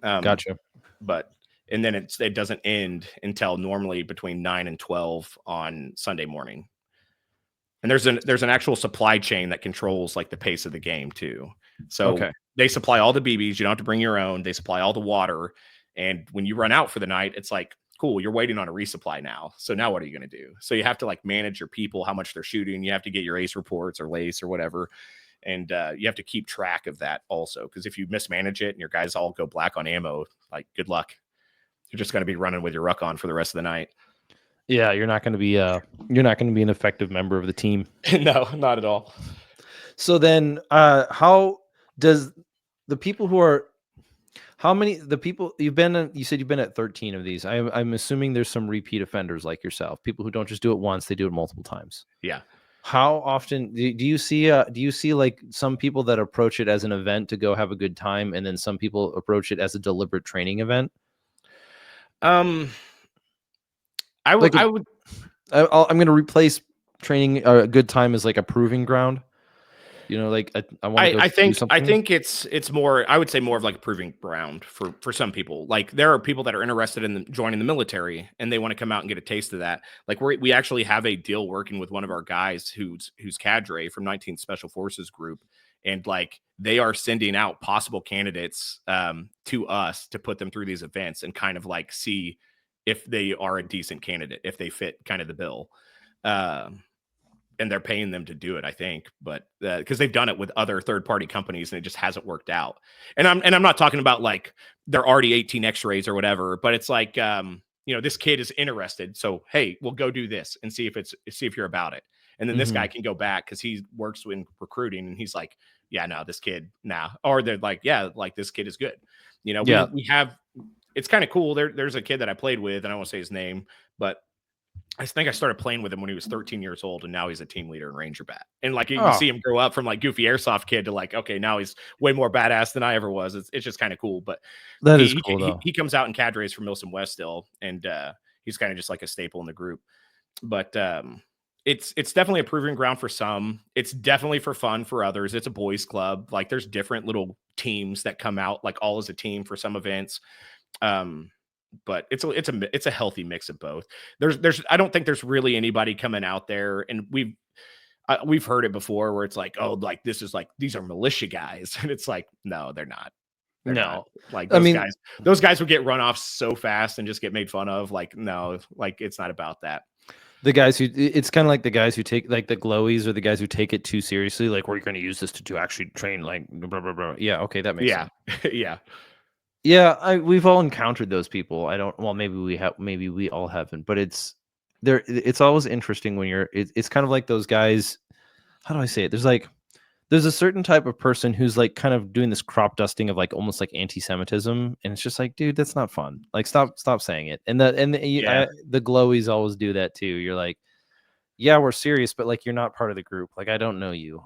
Gotcha. But and then it doesn't end until normally between 9 and 12 on Sunday morning. And there's an actual supply chain that controls like the pace of the game too. So Okay. they supply all the BBs. You don't have to bring your own. They supply all the water. And when you run out for the night, it's like, cool, you're waiting on a resupply now. So now what are you going to do? So you have to like manage your people, how much they're shooting. You have to get your ace reports or lace or whatever. And you have to keep track of that also. Because if you mismanage it and your guys all go black on ammo, like good luck. You're just going to be running with your ruck on for the rest of the night. Yeah, you're not going to be an effective member of the team. No, not at all. So then, how does the people who are how many the people you've been you said you've been at 13 of these. I'm assuming there's some repeat offenders like yourself, people who don't just do it once, they do it multiple times. Yeah. How often do you see like some people that approach it as an event to go have a good time, and then some people approach it as a deliberate training event? Um, Like I would I'm going to replace training a good time as like a proving ground. Like I want to go do I something. think it's more I would say more of like a proving ground for some people. Like there are people that are interested in joining the military and they want to come out and get a taste of that. Like we actually have a deal working with one of our guys who's cadre from 19th Special Forces Group, and like they are sending out possible candidates to us to put them through these events and kind of like see if they are a decent candidate, if they fit kind of the bill. Um and they're paying them to do it, I think, but because they've done it with other third-party companies and it just hasn't worked out. And I'm not talking about like they're already 18 X-rays or whatever, but it's like this kid is interested, so hey, we'll go do this and see if you're about it. And then this guy can go back because he works in recruiting, and he's like, yeah, no, this kid, nah. Or they're like, yeah, like this kid is good. Yeah. We have. It's kind of cool. There's a kid that I played with, and I won't say his name, but I think I started playing with him when he was 13 years old, and now he's a team leader in Ranger Bat. And like you Oh, see him grow up from like goofy airsoft kid to like, okay, now he's way more badass than I ever was. It's just kind of cool. But that is he, cool he though. he comes out in cadres from MilSim West still, and he's kind of just like a staple in the group. But it's definitely a proving ground for some. It's definitely for fun for others. It's a boys club. Like there's different little teams that come out like all as a team for some events. But it's a healthy mix of both. I don't think there's really anybody coming out there, and we've heard it before where it's like, oh, like this is like these are militia guys, and it's like, no, they're not. They're not. No. Like I mean, those guys would get run off so fast and just get made fun of. Like, no, like it's not about that. the guys who it's kind of like the guys who take like the glowies or the guys who take it too seriously, like we're going to use this to actually train like blah, blah, blah. Yeah, okay, that makes Yeah. sense. Yeah. Yeah, we've all encountered those people. I don't well maybe we have maybe we all haven't, but it's always interesting when it's kind of like those guys, how do I say it? There's a certain type of person who's like kind of doing this crop dusting of like almost like anti-Semitism, and it's just like, dude, that's not fun. Like, stop saying it. And Yeah. the glowies always do that too. You're like, yeah, we're serious, but like you're not part of the group. Like I don't know you.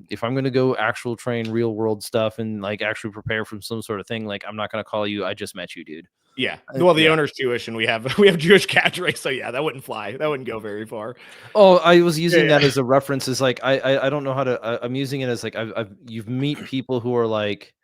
If I'm gonna go actual train real world stuff and like actually prepare from some sort of thing, like I'm not gonna call you. I just met you, dude. Yeah. Well, the Yeah. owner's Jewish, and we have we have Jewish cadres, so yeah, that wouldn't fly. That wouldn't go very far. Oh, I was using Yeah. that as a reference. As like I don't know how to. I'm using it as like you've meet people who are like,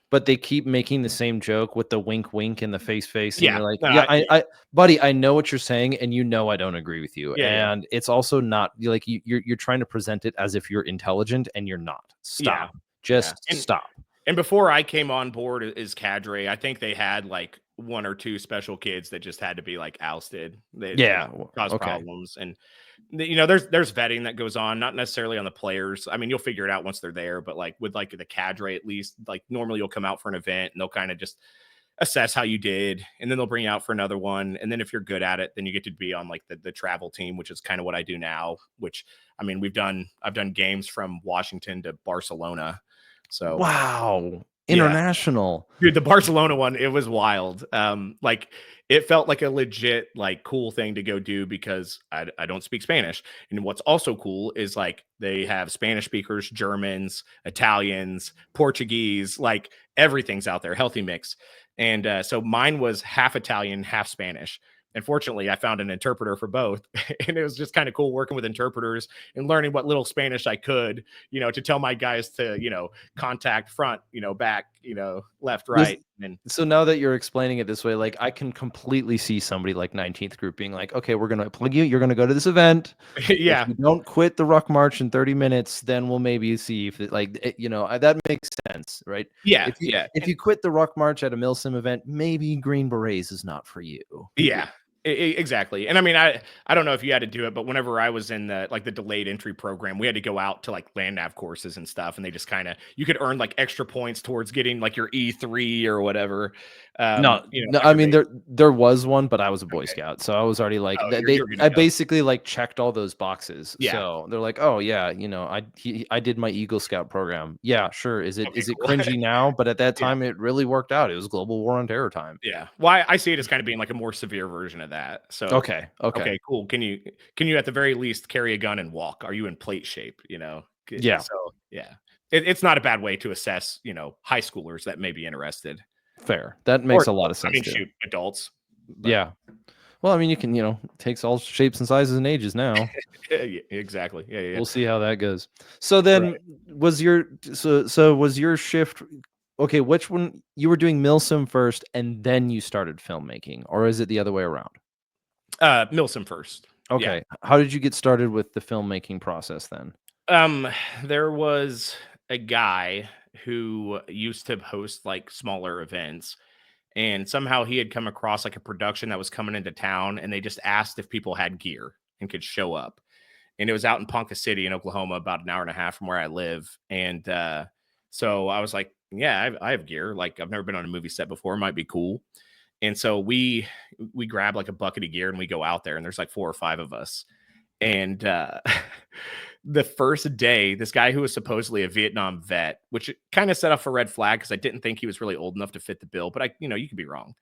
but they keep making the same joke with the wink wink and the face, and Yeah. you're like, No, yeah, buddy, I know what you're saying, and you know I don't agree with you. yeah, yeah. And it's also not like you're trying to present it as if you're intelligent, and you're not. Yeah. Stop. Yeah. Just stop. And before I came on board as cadre, I think they had like one or two special kids that just had to be like ousted. They Yeah. cause Okay. problems, and there's vetting that goes on, not necessarily on the players. I mean, you'll figure it out once they're there, but like with like the cadre, at least like normally you'll come out for an event and they'll kind of just assess how you did, and then they'll bring you out for another one. And then if you're good at it, then you get to be on like the travel team, which is kind of what I do now. Which I mean, I've done games from Washington to Barcelona. So Wow. yeah, International. dude, the Barcelona one, it was wild. Like it felt like a legit, like cool thing to go do because I don't speak Spanish. And what's also cool is like they have Spanish speakers, Germans, Italians, Portuguese, like everything's out there, healthy mix. And so mine was half Italian, half Spanish. And fortunately, I found an interpreter for both. And it was just kind of cool working with interpreters and learning what little Spanish I could, to tell my guys to, contact front, back, left, This right. And So now that you're explaining it this way, like I can completely see somebody like 19th group being like, okay, we're gonna plug you. You're gonna go to this event. If yeah, you don't quit the ruck march in 30 minutes, then we'll maybe see if that makes sense, right? yeah, If you yeah. if you quit the ruck march at a MilSim event, maybe Green Berets is not for you. Yeah, exactly. And I mean, I don't know if you had to do it, but whenever I was in the delayed entry program, we had to go out to like land nav courses and stuff, and they just kind of you could earn like extra points towards getting like your E3 or whatever. No, I After mean they there was one, but I was a Boy okay, Scout, so I was already like oh, you're good to I go. basically like checked all those boxes. Yeah. So they're like, oh yeah, I did my Eagle Scout program. Yeah, sure. Is it Okay, is it cool. cringy now? But at that Yeah. time, it really worked out. It was global war on terror time. Yeah. Well, I see it as kind of being like a more severe version of that. So, Okay, okay, okay, cool. Can you at the very least carry a gun and walk? Are you in plate shape? yeah, So yeah, it's not a bad way to assess high schoolers that may be interested, fair. That or makes a lot of I sense mean, too. shoot, adults, but Yeah. Well, I mean, you can, it takes all shapes and sizes and ages now. yeah, exactly. Yeah, yeah, yeah. We'll see how that goes. So Right. then was your shift okay, which one you were doing MilSim first and then you started filmmaking, or is it the other way around? MilSim first. Yeah. Okay. How did you get started with the filmmaking process then? Um, there was a guy who used to host like smaller events, and somehow he had come across like a production that was coming into town, and they just asked if people had gear and could show up. and it was out in Ponca City in Oklahoma, about an hour and a half from where I live. And so I was like, yeah, I have gear. Like, I've never been on a movie set before. It might be cool. And so we grab like a bucket of gear and we go out there, and there's like 4 or 5 of us. And the first day, this guy who was supposedly a Vietnam vet, which kind of set off a red flag because I didn't think he was really old enough to fit the bill, but you could be wrong.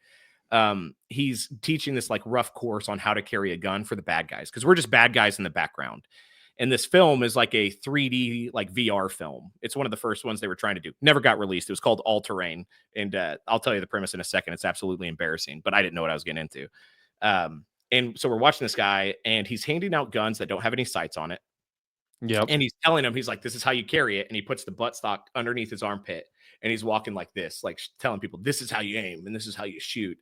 He's teaching this like rough course on how to carry a gun for the bad guys, because we're just bad guys in the background. And this film is like a 3D like VR film. It's one of the first ones they were trying to do. Never got released. It was called All Terrain, and I'll tell you the premise in a second. It's absolutely embarrassing, but I didn't know what I was getting into. And so we're watching this guy, and he's handing out guns that don't have any sights on it. Yep. And he's telling him, he's like, this is how you carry it. And he puts the buttstock underneath his armpit, and he's walking like this, like telling people, this is how you aim and this is how you shoot.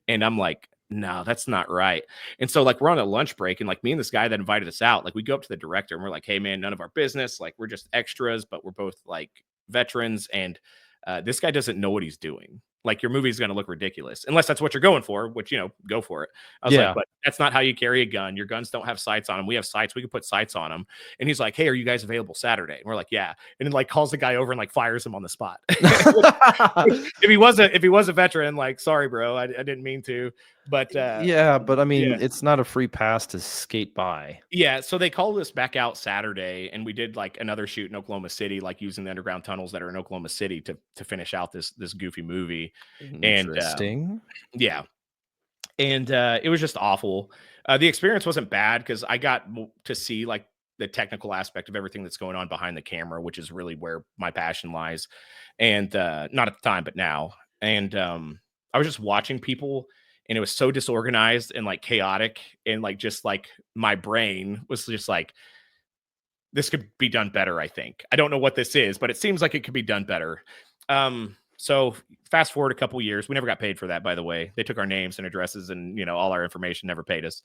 And I'm like, no, that's not right. And so like we're on a lunch break, and like me and this guy that invited us out, like we go up to the director and we're like, hey man, none of our business. Like, we're just extras, but we're both like veterans. And this guy doesn't know what he's doing. Like, your movie's going to look ridiculous unless that's what you're going for, which, go for it. I was like, but that's not how you carry a gun. Your guns don't have sights on them. We have sights. We can put sights on them. And he's like, hey, are you guys available Saturday? And we're like, yeah. And then like calls the guy over and like fires him on the spot. if he was a veteran, like, sorry, bro, I didn't mean to. But yeah, but I mean, it's not a free pass to skate by. Yeah, so they called us back out Saturday, and we did like another shoot in Oklahoma City, like using the underground tunnels that are in Oklahoma City to finish out this goofy movie. Interesting. And yeah, and it was just awful. The experience wasn't bad because I got to see like the technical aspect of everything that's going on behind the camera, which is really where my passion lies. And not at the time, but now. And I was just watching people, and it was so disorganized and like chaotic, and like just like my brain was just like, this could be done better. I think, I don't know what this is, but it seems like it could be done better. So fast forward a couple years, we never got paid for that, by the way. They took our names and addresses and all our information, never paid us.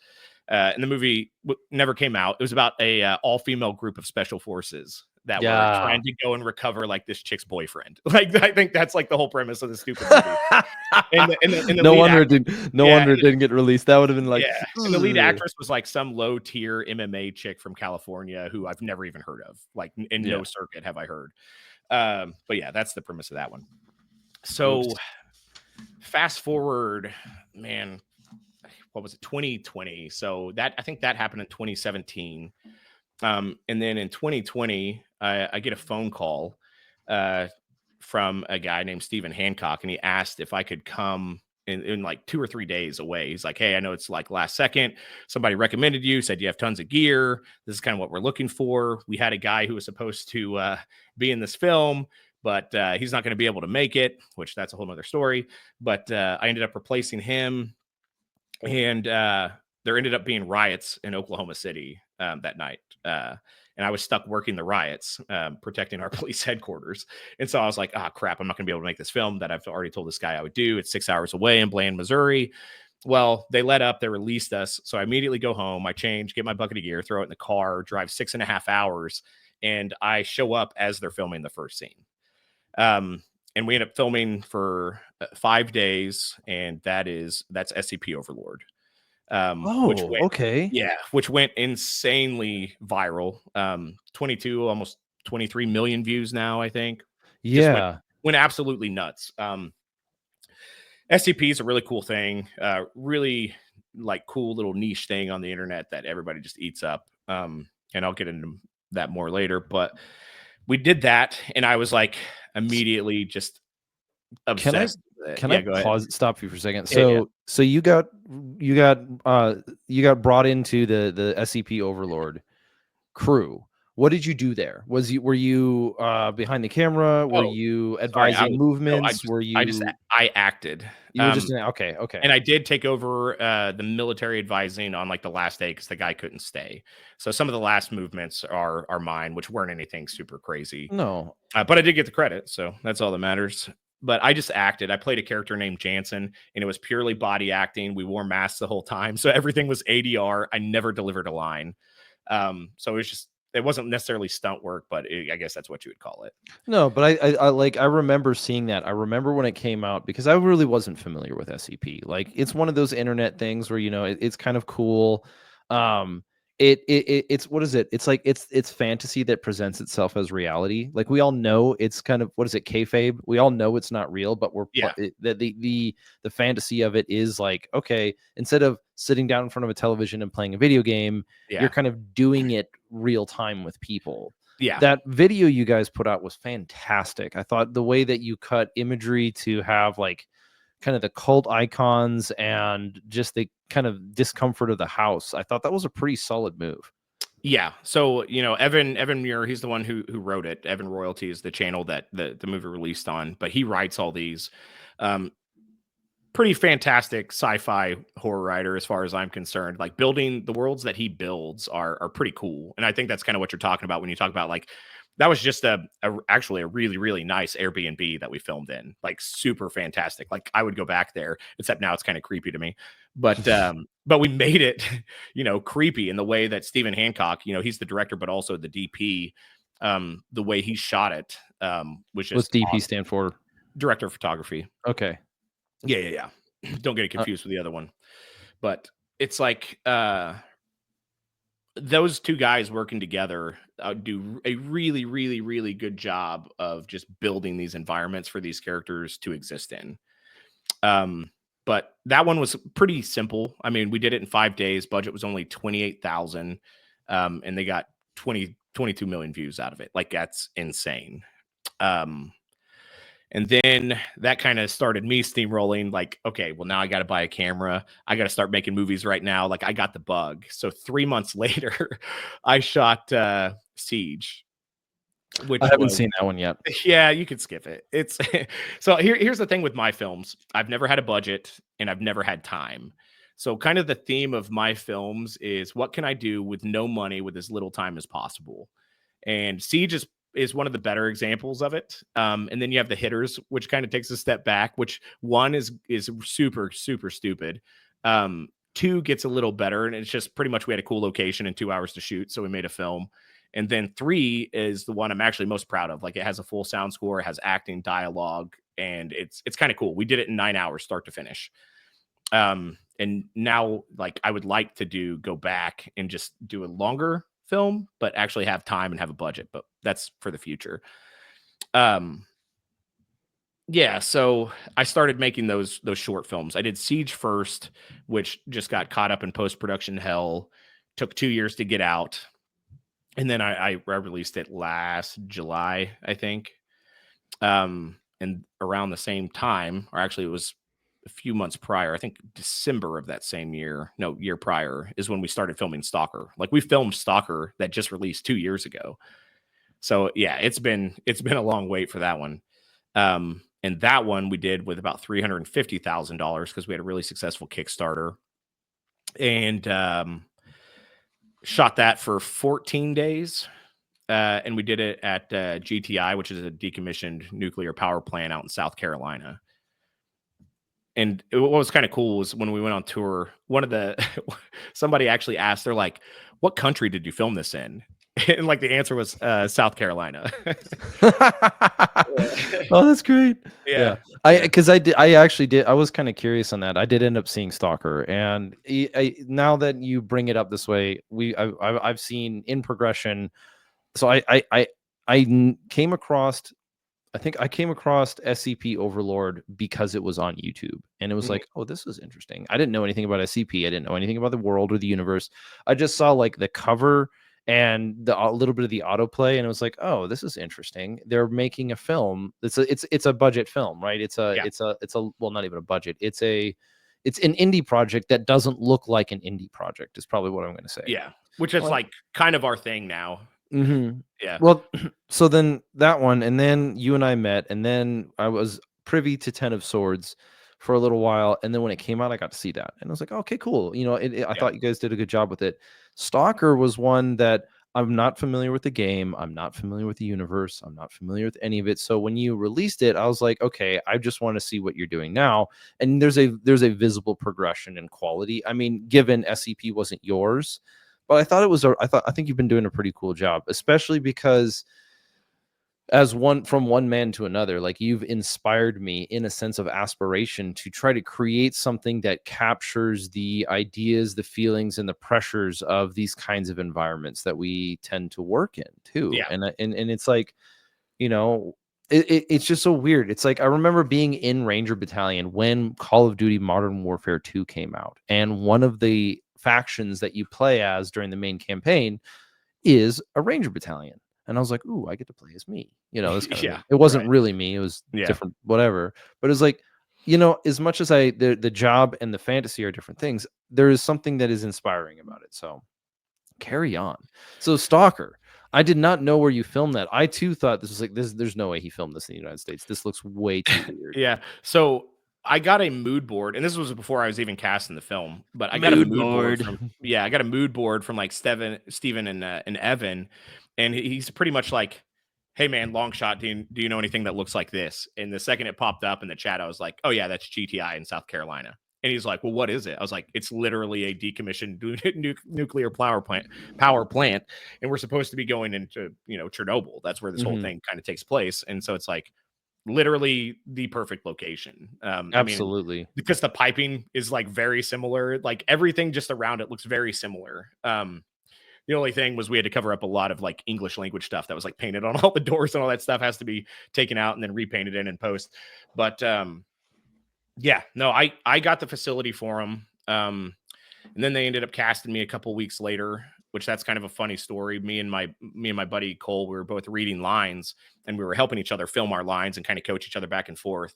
And the movie never came out. It was about a all-female group of special forces that were trying to go and recover like this chick's boyfriend. Like, I think that's like the whole premise of the stupid movie. and no wonder it didn't get released. That would have been like, yeah. And the lead actress was like some low tier MMA chick from California who I've never even heard of. Like, in no circuit have I heard. But yeah, that's the premise of that one. So fast forward, man, what was it? 2020. So I think that happened in 2017. And then in 2020, I get a phone call from a guy named Stephen Hancock, and he asked if I could come in like 2 or 3 days away. He's like, hey, I know it's like last second. Somebody recommended you, said you have tons of gear. This is kind of what we're looking for. We had a guy who was supposed to be in this film, but he's not going to be able to make it, which that's a whole nother story. But I ended up replacing him. And there ended up being riots in Oklahoma City that night. And I was stuck working the riots, protecting our police headquarters. And so I was like, crap, I'm not going to be able to make this film that I've already told this guy I would do. It's 6 hours away in Bland, Missouri. Well, they let up, they released us. So I immediately go home, I change, get my bucket of gear, throw it in the car, drive 6.5 hours. And I show up as they're filming the first scene. And we end up filming for 5 days. And that's SCP Overlord. Which went insanely viral. 22, almost 23 million views now, I think. Yeah. Just went absolutely nuts. SCP is a really cool thing. Really like cool little niche thing on the internet that everybody just eats up. And I'll get into that more later, but we did that, and I was like immediately just obsessed. Can I stop you for a second? So you got brought into the SCP Overlord crew. What did you do there? Were you behind the camera? Were you advising movements? I acted. You were just okay. And I did take over the military advising on like the last day because the guy couldn't stay. So some of the last movements are mine, which weren't anything super crazy. No, but I did get the credit, so that's all that matters. But I just acted. I played a character named Jansen, and it was purely body acting. We wore masks the whole time, so everything was ADR. I never delivered a line. So it wasn't necessarily stunt work, but I guess that's what you would call it. No, but I remember seeing that. I remember when it came out because I really wasn't familiar with SCP. Like, it's one of those internet things where, it's kind of cool. And it's what is it? It's like it's fantasy that presents itself as reality. Like we all know it's kind of, what is it, kayfabe? We all know it's not real, but Yeah. the fantasy of it is like, okay, instead of sitting down in front of a television and playing a video game, you're Yeah. kind of doing it real time with people. Yeah. That video you guys put out was fantastic. I thought the way that you cut imagery to have like kind of the cult icons and just the kind of discomfort of the house, I thought that was a pretty solid move. Yeah. So, Evan Muir, he's the one who wrote it. Evan Royalty is the channel that the movie released on, but he writes all these. Um, Pretty fantastic sci-fi horror writer as far as I'm concerned. Like building the worlds that he builds are pretty cool. And I think that's kind of what you're talking about when you talk about like that was just actually a really, really nice Airbnb that we filmed in. Like super fantastic. Like I would go back there, except now it's kind of creepy to me. But we made it, creepy in the way that Stephen Hancock, he's the director, but also the DP. The way he shot it was What's just DP awesome. stand for? Director of photography. Okay. Yeah. Don't get it confused with the other one. But it's like those two guys working together do a really, really, really good job of just building these environments for these characters to exist in. But that one was pretty simple. I mean, we did it in 5 days. Budget was only 28,000, and they got 22 million views out of it. Like that's insane. And then that kind of started me steamrolling like, okay, well, now I got to buy a camera. I got to start making movies right now. Like I got the bug. So 3 months later, I shot Seige, I which haven't was, seen that one yet. yeah, you could skip it. It's so here's the thing with my films. I've never had a budget and I've never had time. So kind of the theme of my films is what can I do with no money with as little time as possible? And Siege is one of the better examples of it. And then you have the hitters, which kind of takes a step back, which one is super, super stupid. Two gets a little better, and it's just pretty much we had a cool location and 2 hours to shoot, so we made a film. And then three is the one I'm actually most proud of. Like it has a full sound score, it has acting, dialogue, and it's kind of cool. We did it in 9 hours, start to finish. And now like I would like to go back and just do a longer film, but actually have time and have a budget, but that's for the future. Yeah, so I started making those short films. I did Siege first, which just got caught up in post-production hell, took 2 years to get out. And then I released it last July, I think. And around the same time, or actually it was a few months prior, I think December of that same year, no, year prior, is when we started filming Stalker. Like we filmed Stalker that just released 2 years ago. So yeah, it's been a long wait for that one. And that one we did with about $350,000 because we had a really successful Kickstarter. And shot that for 14 days. And we did it at GTI, which is a decommissioned nuclear power plant out in South Carolina. And what was kind of cool was when we went on tour, somebody actually asked, they're like, what country did you film this in? And like the answer was South Carolina. Oh, that's great. Yeah. I actually did. I was kind of curious on that. I did end up seeing Stalker, and now that you bring it up this way, I've seen in progression. So I came across. I think I came across SCP Overlord because it was on YouTube, and it was like, oh, this is interesting. I didn't know anything about SCP. I didn't know anything about the world or the universe. I just saw like the cover and a little bit of the autoplay, and it was like, oh, this is interesting. They're making a film. It's a budget film, right? It's a well, not even a budget. It's an indie project that doesn't look like an indie project. Is probably what I'm going to say. Yeah, which is like kind of our thing now. Yeah. Well, so then that one, and then you and I met, and then I was privy to Ten of Swords for a little while, and then when it came out, I got to see that, and I was like, okay, cool. I thought you guys did a good job with it. Stalker was one that I'm not familiar with the game. I'm not familiar with the universe. I'm not familiar with any of it. So when you released it, I was like, okay, I just want to see what you're doing now. And there's a visible progression in quality. I mean, given SCP wasn't yours, but I thought it was. I think you've been doing a pretty cool job, especially because as one from one man to another, like you've inspired me in a sense of aspiration to try to create something that captures the ideas, the feelings, and the pressures of these kinds of environments that we tend to work in too. Yeah. And it's like, you know, it's just so weird. It's like I remember being in Ranger Battalion when Call of Duty Modern Warfare 2 came out, and one of the factions that you play as during the main campaign is a Ranger Battalion. And I was like, "Ooh, I get to play as me." You know, this kind of Yeah. thing. It wasn't Right. really me, it was Yeah. different, whatever. But it was like, you know, as much as the job and the fantasy are different things, there is something that is inspiring about it. So carry on. So Stalker, I did not know where you filmed that. I too thought this was like this. There's no way he filmed this in the United States. This looks way too weird. Yeah. So I got a mood board, and this was before I was even cast in the film. But I got a Mood mood board board. from I got a mood board from like Steven, and Evan, and he's pretty much like, "Hey man, long shot. Do you know anything that looks like this?" And the second it popped up in the chat, I was like, "Oh yeah, that's GTI in South Carolina." And he's like, "Well, what is it?" I was like, "It's literally a decommissioned nuclear power plant, and we're supposed to be going into Chernobyl. That's where this whole Mhm. thing kind of takes place." And so it's like literally the perfect location. I mean, Absolutely. because the piping is like very similar, like everything just around it looks very similar. The only thing was we had to cover up a lot of like English language stuff that was like painted on all the doors, and all that stuff has to be taken out and then repainted in post. But yeah, no, I got the facility for them. And then they ended up casting me a couple weeks later, which that's kind of a funny story. Me and my buddy Cole, we were both reading lines, and we were helping each other film our lines and kind of coach each other back and forth.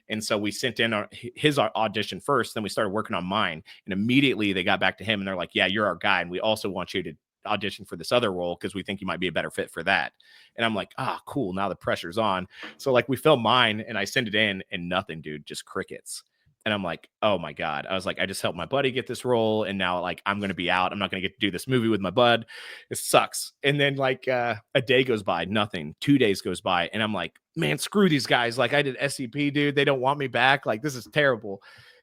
And so we sent in his audition first, then we started working on mine, and immediately they got back to him and they're like, "Yeah, you're our guy, and we also want you to audition for this other role because we think you might be a better fit for that." And I'm like, "Ah, cool. Now the pressure's on." So like we filmed mine, and I send it in, and nothing, dude, just crickets. And I'm like, "Oh my God." I was like, "I just helped my buddy get this role, and now like I'm gonna be out. I'm not gonna get to do this movie with my bud. It sucks." And then like a day goes by, nothing. 2 days goes by, and I'm like, "Man, screw these guys. Like I did SCP, dude. They don't want me back. Like this is terrible."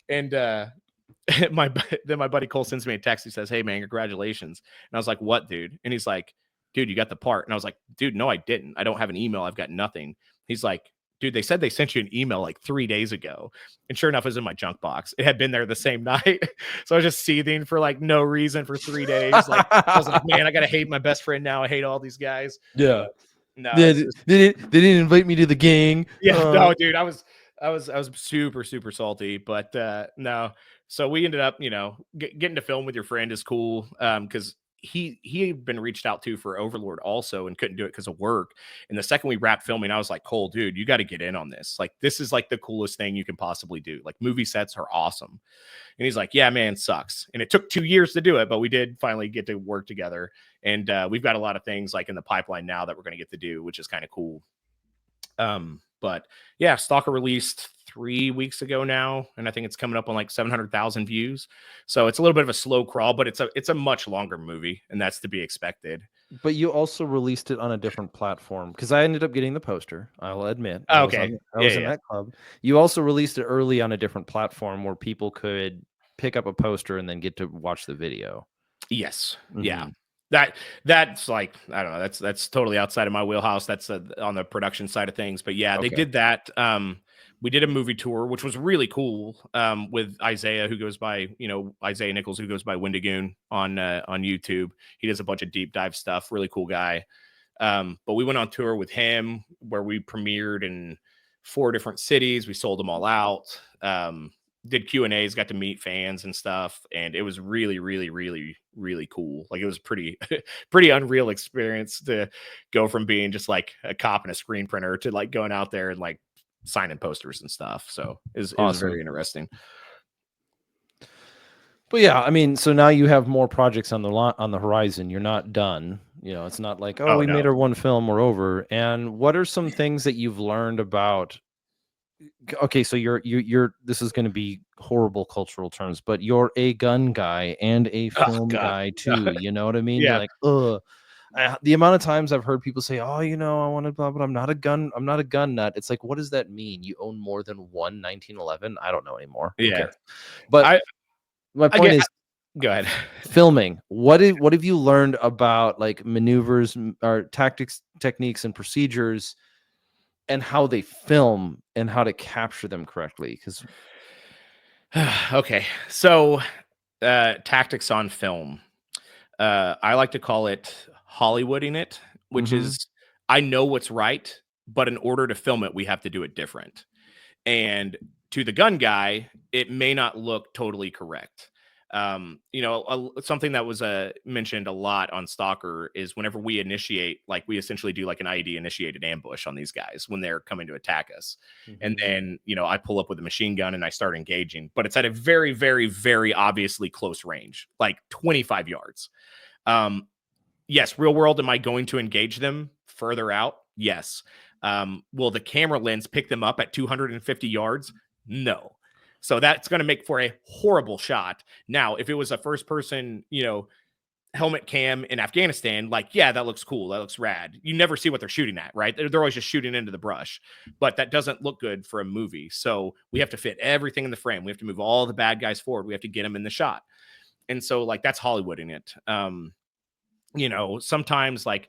And then my buddy Cole sends me a text. He says, "Hey man, congratulations." And I was like, "What, dude?" And he's like, "Dude, you got the part." And I was like, "Dude, no, I didn't. I don't have an email. I've got nothing." He's like, "Dude, they said they sent you an email like 3 days ago." And sure enough, it was in my junk box. It had been there the same night. So I was just seething for like no reason for 3 days. Like I was like, "Man, I gotta hate my best friend now. I hate all these guys." Yeah. But no, Yeah, it's just they didn't invite me to the gang. yeah, no, dude, I was super, super salty, but no. So we ended up, getting to film with your friend is cool. Because he had been reached out to for Overlord also and couldn't do it because of work. And the second we wrapped filming, I was like, "Cole, dude, you got to get in on this. Like, this is like the coolest thing you can possibly do. Like, movie sets are awesome." And he's like, "Yeah, man, sucks." And it took 2 years to do it, but we did finally get to work together. And we've got a lot of things like in the pipeline now that we're going to get to do, which is kind of cool. But yeah, Stalker released 3 weeks ago now, and I think it's coming up on like 700,000 views. So it's a little bit of a slow crawl, but it's a much longer movie, and that's to be expected. But you also released it on a different platform because I ended up getting the poster. I'll admit Oh, okay. I Yeah, was in yeah. that club. You also released it early on a different platform where people could pick up a poster and then get to watch the video. Yes. Yeah. Mhm. That's like, I don't know. That's totally outside of my wheelhouse. That's on the production side of things. But yeah, they Okay. did that. We did a movie tour, which was really cool. With Isaiah, who goes by, Isaiah Nichols, who goes by Wendigoon on YouTube. He does a bunch of deep dive stuff. Really cool guy. But we went on tour with him where we premiered in 4 different cities. We sold them all out. Did Q&As, got to meet fans and stuff, and it was really, really, really, really cool. Like it was pretty pretty unreal experience to go from being just like a cop and a screen printer to like going out there and like signing posters and stuff. So it was very Awesome. interesting. But yeah, I mean, so now you have more projects on on the horizon. You're not done. It's not like, oh, Oh we no. made our one film, we're over. And what are some things that you've learned about okay, so you're this is going to be horrible cultural terms, but you're a gun guy and a Oh film god. guy too. You know what I mean? You're Yeah. like, ugh. The amount of times I've heard people say, "Oh, I want to blah, but I'm not a gun nut." It's like, what does that mean? You own more than one 1911? I don't know anymore. Who Yeah. cares? But I my I point get is go ahead. filming. What have you learned about like maneuvers or tactics, techniques, and procedures and how they film and how to capture them correctly. Because Okay, so tactics on film. I like to call it Hollywooding it, which is I know what's right, but in order to film it, we have to do it different. And to the gun guy, it may not look totally correct. Something that was mentioned a lot on Stalker is whenever we initiate, like we essentially do like an IED initiated ambush on these guys when they're coming to attack us. And then, I pull up with a machine gun and I start engaging, but it's at a very, very, very obviously close range, like 25 yards. Yes, real world, am I going to engage them further out? Yes. Will the camera lens pick them up at 250 yards? No. So that's going to make for a horrible shot. Now, if it was a first person, helmet cam in Afghanistan, like, yeah, that looks cool. That looks rad. You never see what they're shooting at, right? They're always just shooting into the brush, but that doesn't look good for a movie. So we have to fit everything in the frame. We have to move all the bad guys forward. We have to get them in the shot. And so, like, that's Hollywooding it. Sometimes like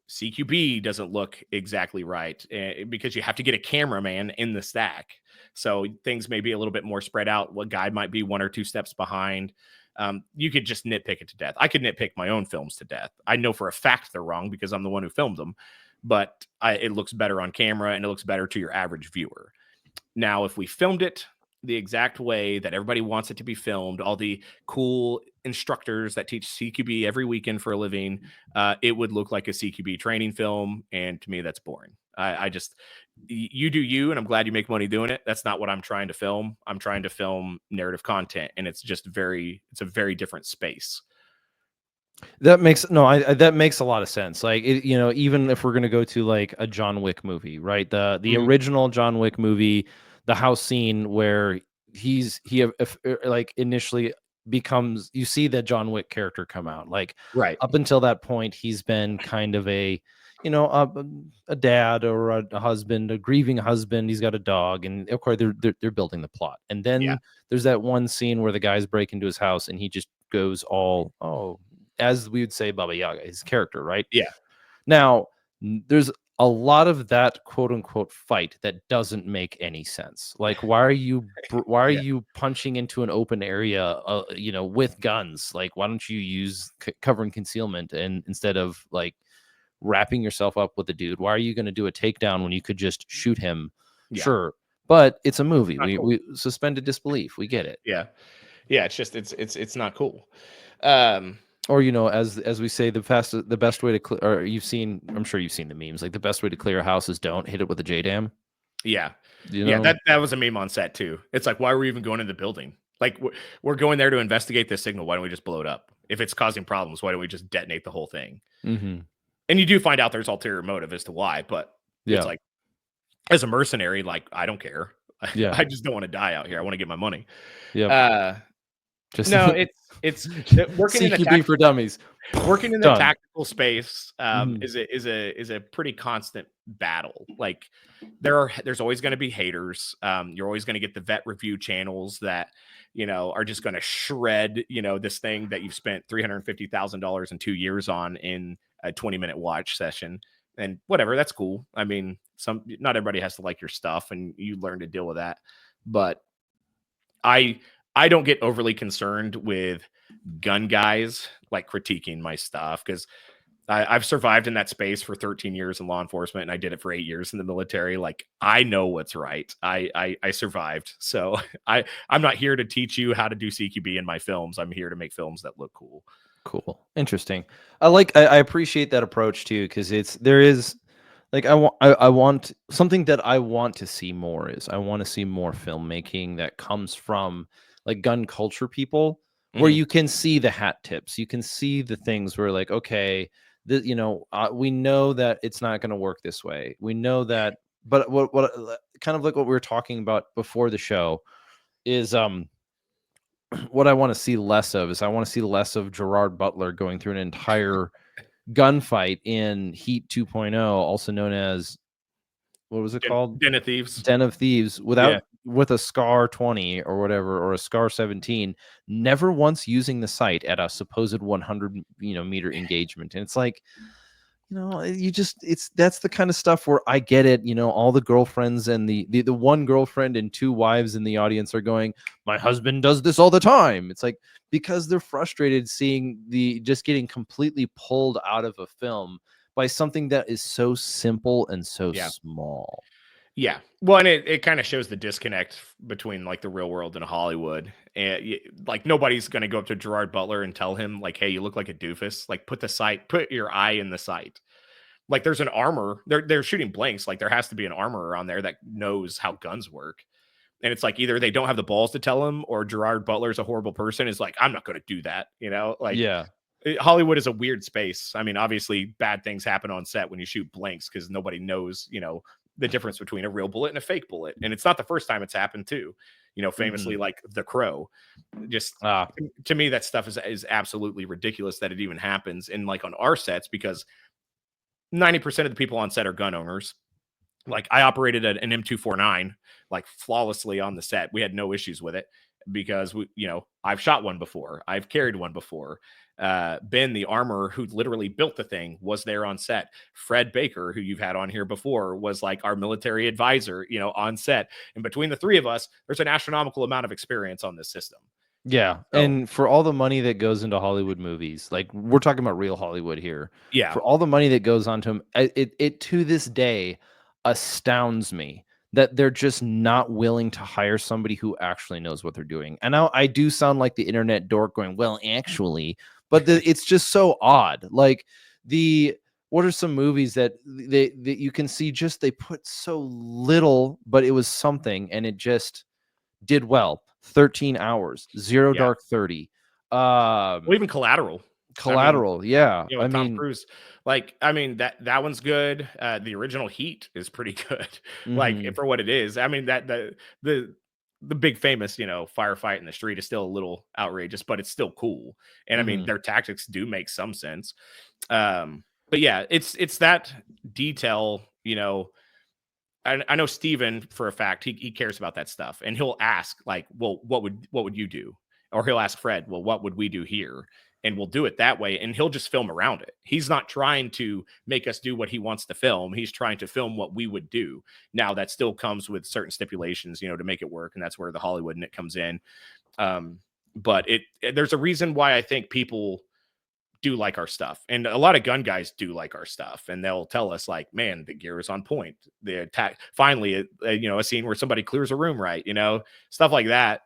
CQB doesn't look exactly right because you have to get a cameraman in the stack. So things may be a little bit more spread out. What guy might be 1 or 2 steps behind. You could just nitpick it to death. I could nitpick my own films to death. I know for a fact they're wrong because I'm the one who filmed them, but it looks better on camera and it looks better to your average viewer. Now, if we filmed it the exact way that everybody wants it to be filmed, all the cool instructors that teach CQB every weekend for a living, it would look like a CQB training film. And to me, that's boring. I just, you do you, and I'm glad you make money doing it. That's not what I'm trying to film. I'm trying to film narrative content, and it's just it's a very different space. that makes that makes a lot of sense. Like, even if we're gonna go to like a John Wick movie, right? The original John Wick movie, the house scene where like initially becomes, you see the John Wick character come out. Like, Right. up until that point, he's been kind of a a dad or a husband, a grieving husband. He's got a dog, and of course they're building the plot. And then Yeah. there's that one scene where the guys break into his house and he just goes all, oh, as we would say, Baba Yaga, his character, right? Yeah. Now, there's a lot of that quote unquote fight that doesn't make any sense. Like, why are you Yeah. punching into an open area, with guns? Like, why don't you use cover and concealment and instead of like wrapping yourself up with the dude? Why are you going to do a takedown when you could just shoot him? Yeah. Sure, but it's a movie. Not cool. We suspended disbelief. We get it. Yeah. Yeah. It's just it's not cool. Or as we say, the best way to clear, or I'm sure you've seen the memes, like the best way to clear a house is don't hit it with a J-dam. Yeah. Yeah, that was a meme on set too. It's like, why are we even going in the building? Like, we're going there to investigate this signal. Why don't we just blow it up? If it's causing problems, why don't we just detonate the whole thing? And you do find out there's ulterior motive as to why, but it's like, as a mercenary, like, I don't care. I just don't want to die out here. I want to get my money. Just No, it's working in CQB for dummies. Working in the tactical space is a pretty constant battle. Like, there's always going to be haters. You're always going to get the vet review channels that are just going to shred this thing that you've spent $350,000 in 2 years on in a 20-minute watch session. And whatever, that's cool. I mean, not everybody has to like your stuff, and you learn to deal with that. But I don't get overly concerned with gun guys like critiquing my stuff, because I've survived in that space for 13 years in law enforcement, and I did it for 8 years in the military. Like, I know what's right. I survived. So I'm not here to teach you how to do CQB in my films. I'm here to make films that look cool. Cool. Interesting. I appreciate that approach too, because there is like, I want something that I want to see more is I want to see more filmmaking that comes from like gun culture people, where you can see the hat tips, you can see the things where like, okay, we know that it's not going to work this way. We know that, but what kind of like what we were talking about before the show is what I want to see less of is I want to see less of Gerard Butler going through an entire gunfight in Heat 2.0, also known as, what was it called? Den of Thieves. Den of Thieves, with a SCAR 20 or whatever, or a SCAR 17, never once using the sight at a supposed 100 meter engagement. And it's like, you just that's the kind of stuff where I get it. All the girlfriends and the one girlfriend and two wives in the audience are going, my husband does this all the time. It's like, because they're frustrated seeing just getting completely pulled out of a film by something that is so simple and so Yeah. small. Yeah. Well, and it kind of shows the disconnect between like the real world and Hollywood. And like nobody's going to go up to Gerard Butler and tell him like, "Hey, you look like a doofus. Like put your eye in the sight." Like there's an armor. They're shooting blanks. Like there has to be an armorer on there that knows how guns work. And it's like either they don't have the balls to tell him, or Gerard Butler's a horrible person. Is like, I'm not going to do that. Like Yeah. Hollywood is a weird space. I mean, obviously, bad things happen on set when you shoot blanks because nobody knows, the difference between a real bullet and a fake bullet. And it's not the first time it's happened too. Famously, Mhm. like The Crow. Just Ah. to me, that stuff is absolutely ridiculous that it even happens. And like on our sets, because 90% of the people on set are gun owners. Like I operated an M249 like flawlessly on the set. We had no issues with it because I've shot one before. I've carried one before. Ben, the armorer who literally built the thing, was there on set. Fred Baker, who you've had on here before, was like our military advisor, on set. And between the three of us, there's an astronomical amount of experience on this system. Yeah, So and for all the money that goes into Hollywood movies, like we're talking about real Hollywood here. yeah, For all the money that goes onto them, it to this day astounds me that they're just not willing to hire somebody who actually knows what they're doing. And now I do sound like the internet dork going, well, actually, but it's just so odd. Like what are some movies that that you can see just they put so little, but it was something, and it just did well. 13 hours, Zero yeah. Dark 30. Well, even Collateral. I mean, Collateral, yeah. I with Tom mean, Cruise, like, I mean, that one's good. The original Heat is pretty good, like, mhm, for what it is. I mean, that the the big famous, firefight in the street is still a little outrageous, but it's still cool. And I mean, mhm. their tactics do make some sense. But yeah, it's that detail, I know Steven for a fact, he cares about that stuff, and he'll ask like, "Well, what would you do?" Or he'll ask Fred, "Well, what would we do here?" And we'll do it that way, and he'll just film around it. He's not trying to make us do what he wants to film. He's trying to film what we would do. Now, that still comes with certain stipulations, to make it work, and that's where the Hollywood in it comes in. But there's a reason why I think people do like our stuff, and a lot of gun guys do like our stuff, and they'll tell us like, man, the gear is on point, the attack finally, a scene where somebody clears a room, right, stuff like that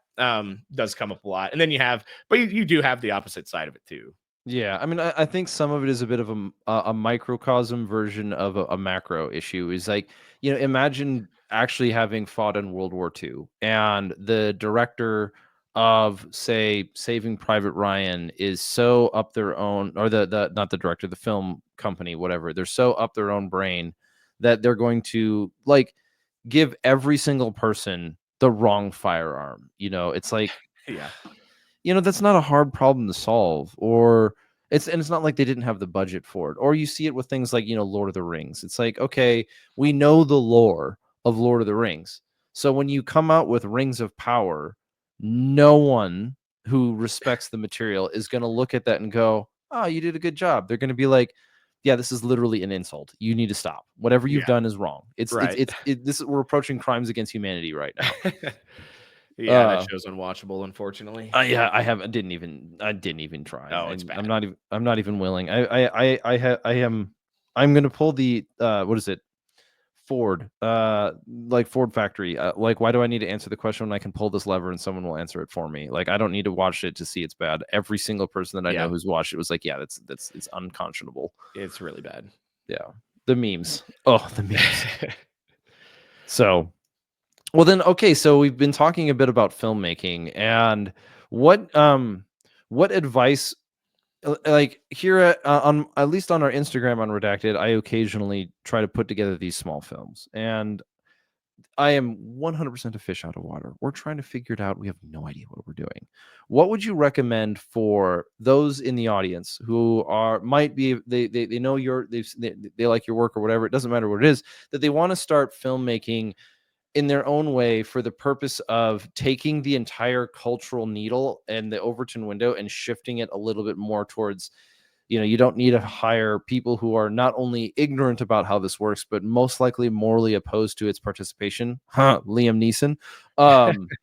does come up a lot. And then you do have the opposite side of it too. Yeah, I mean, I think some of it is a bit of a microcosm version of a macro issue. Is like, imagine actually having fought in World War II, and the director of, say, Saving Private Ryan is so up their own, or the not the director, the film company, whatever. They're so up their own brain that they're going to like give every single person the wrong firearm. It's like, Yeah, that's not a hard problem to solve. Or it's not like they didn't have the budget for it. Or you see it with things like, Lord of the Rings. It's like, okay, we know the lore of Lord of the Rings. So when you come out with Rings of Power, no one who respects the material is going to look at that and go, "Oh, you did a good job." They're going to be like, "Yeah, this is literally an insult. You need to stop. Whatever you've yeah, done is wrong." right. We're approaching crimes against humanity right now. Yeah, that Uh show's unwatchable, unfortunately. yeah, I didn't even try. Oh, it's bad. I'm not even willing. I'm gonna pull the what is it? Ford. Like Ford Factory. Like, why do I need to answer the question when I can pull this lever and someone will answer it for me? Like, I don't need to watch it to see it's bad. Every single person that I know Yeah, who's watched it was like, yeah, that's it's unconscionable. it's really bad. Yeah. The memes. Oh, the memes. So well then, okay, so we've been talking a bit about filmmaking, and what advice, like here on at least on our Instagram on Redacted, I occasionally try to put together these small films, and I am 100% a fish out of water. We're trying to figure it out. We have no idea what we're doing. What would you recommend for those in the audience who might be they know they like your work or whatever, it doesn't matter what it is, that they want to start filmmaking in their own way for the purpose of taking the entire cultural needle and the Overton window and shifting it a little bit more towards You know, you don't need to hire people who are not only ignorant about how this works, but most likely morally opposed to its participation. Huh, Liam Neeson.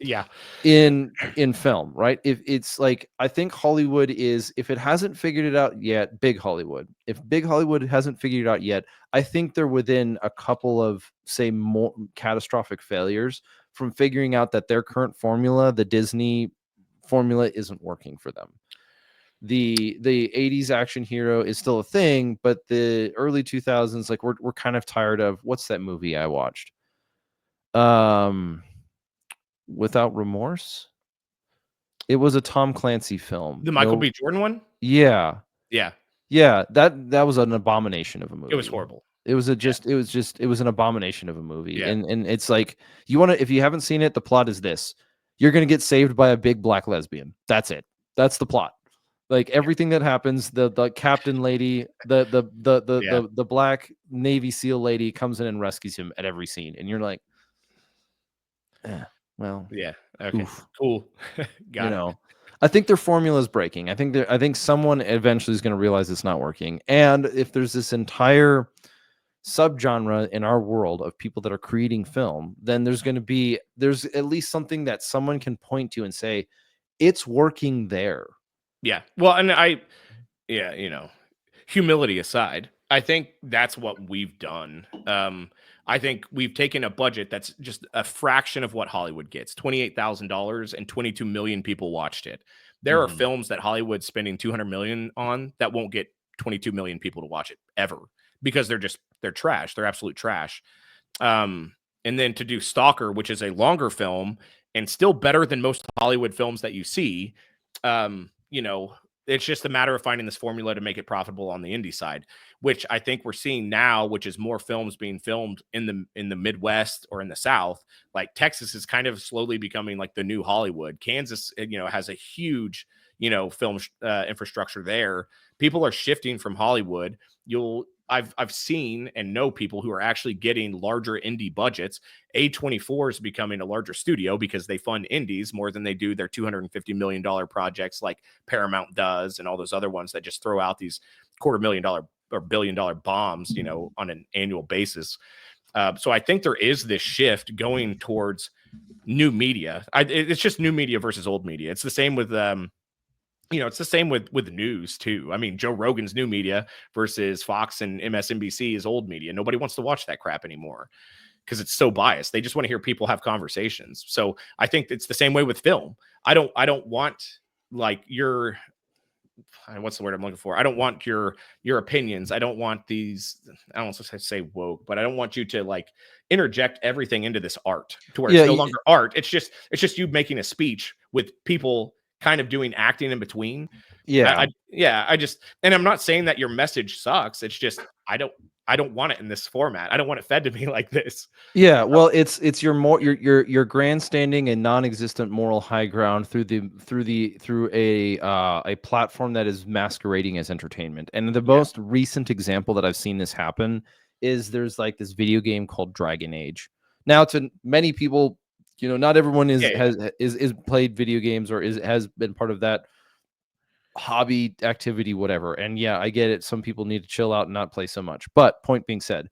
Yeah. In film, right? If it's like, I think Hollywood is, if it hasn't figured it out yet, big Hollywood, if big Hollywood hasn't figured it out yet, I think they're within a couple of, say, more catastrophic failures from figuring out that their current formula, the Disney formula, isn't working for them. The 80s action hero is still a thing, but the early 2000s, like, we're kind of tired of, what's that movie I watched? Without Remorse. It was a Tom Clancy film. The Michael No, B. Jordan one? yeah. Yeah. Yeah, that was an abomination of a It was movie. horrible. It was a Yeah. just it was an abomination of a movie, Yeah. and it's like, you wanna, if you haven't seen it, the plot is this: you're gonna get saved by a big black lesbian. That's it. That's the plot. Like, Yeah. everything that happens, the captain lady, Yeah. the black Navy SEAL lady comes in and rescues him at every scene, and you're like, "Eh, well, Yeah. Okay. oof." Cool. You Got it. know, I think their formula is breaking. I think someone eventually is going to realize it's not working. And if there's this entire subgenre in our world of people that are creating film, then there's at least something that someone can point to and say it's working there. Yeah. Well, and yeah, humility aside, I think that's what we've done. I think we've taken a budget that's just a fraction of what Hollywood gets, $28,000, and 22 million people watched it. There are Mhm. films that Hollywood's spending 200 million on that won't get 22 million people to watch it ever, because they're trash. They're absolute trash. And then to do Stalker, which is a longer film and still better than most Hollywood films that you see, it's just a matter of finding this formula to make it profitable on the indie side, which I think we're seeing now, which is more films being filmed in the Midwest or in the South. Like, Texas is kind of slowly becoming like the new Hollywood. Kansas, has a huge, film infrastructure there. People are shifting from Hollywood. I've seen and know people who are actually getting larger indie budgets. A24 is becoming a larger studio because they fund indies more than they do their $250 million projects like Paramount does, and all those other ones that just throw out these $250,000 or $1 billion bombs, on an annual basis. So I think there is this shift going towards new media. It's just new media versus old media. It's the same with it's the same with news too. I mean, Joe Rogan's new media versus Fox and MSNBC is old media. Nobody wants to watch that crap anymore because it's so biased. They just want to hear people have conversations. So I think it's the same way with film. I don't want, like, your, what's the word I'm looking for? I don't want your opinions. I don't want these, I don't want to say woke, but I don't want you to, like, interject everything into this art to where it's Yeah, no longer art. It's just you making a speech with people kind of doing acting in between. yeah. Yeah, and I'm not saying that your message sucks. It's just I don't want it in this format. I don't want it fed to me like this. Yeah, well, it's your more your grandstanding and non-existent moral high ground through a platform that is masquerading as entertainment. And the Yeah. most recent example that I've seen this happen is, there's like this video game called Dragon Age. Now, to many people, not everyone Yeah, yeah. is played video games or has been part of that hobby activity, whatever. And yeah, I get it. Some people need to chill out and not play so much. But point being said,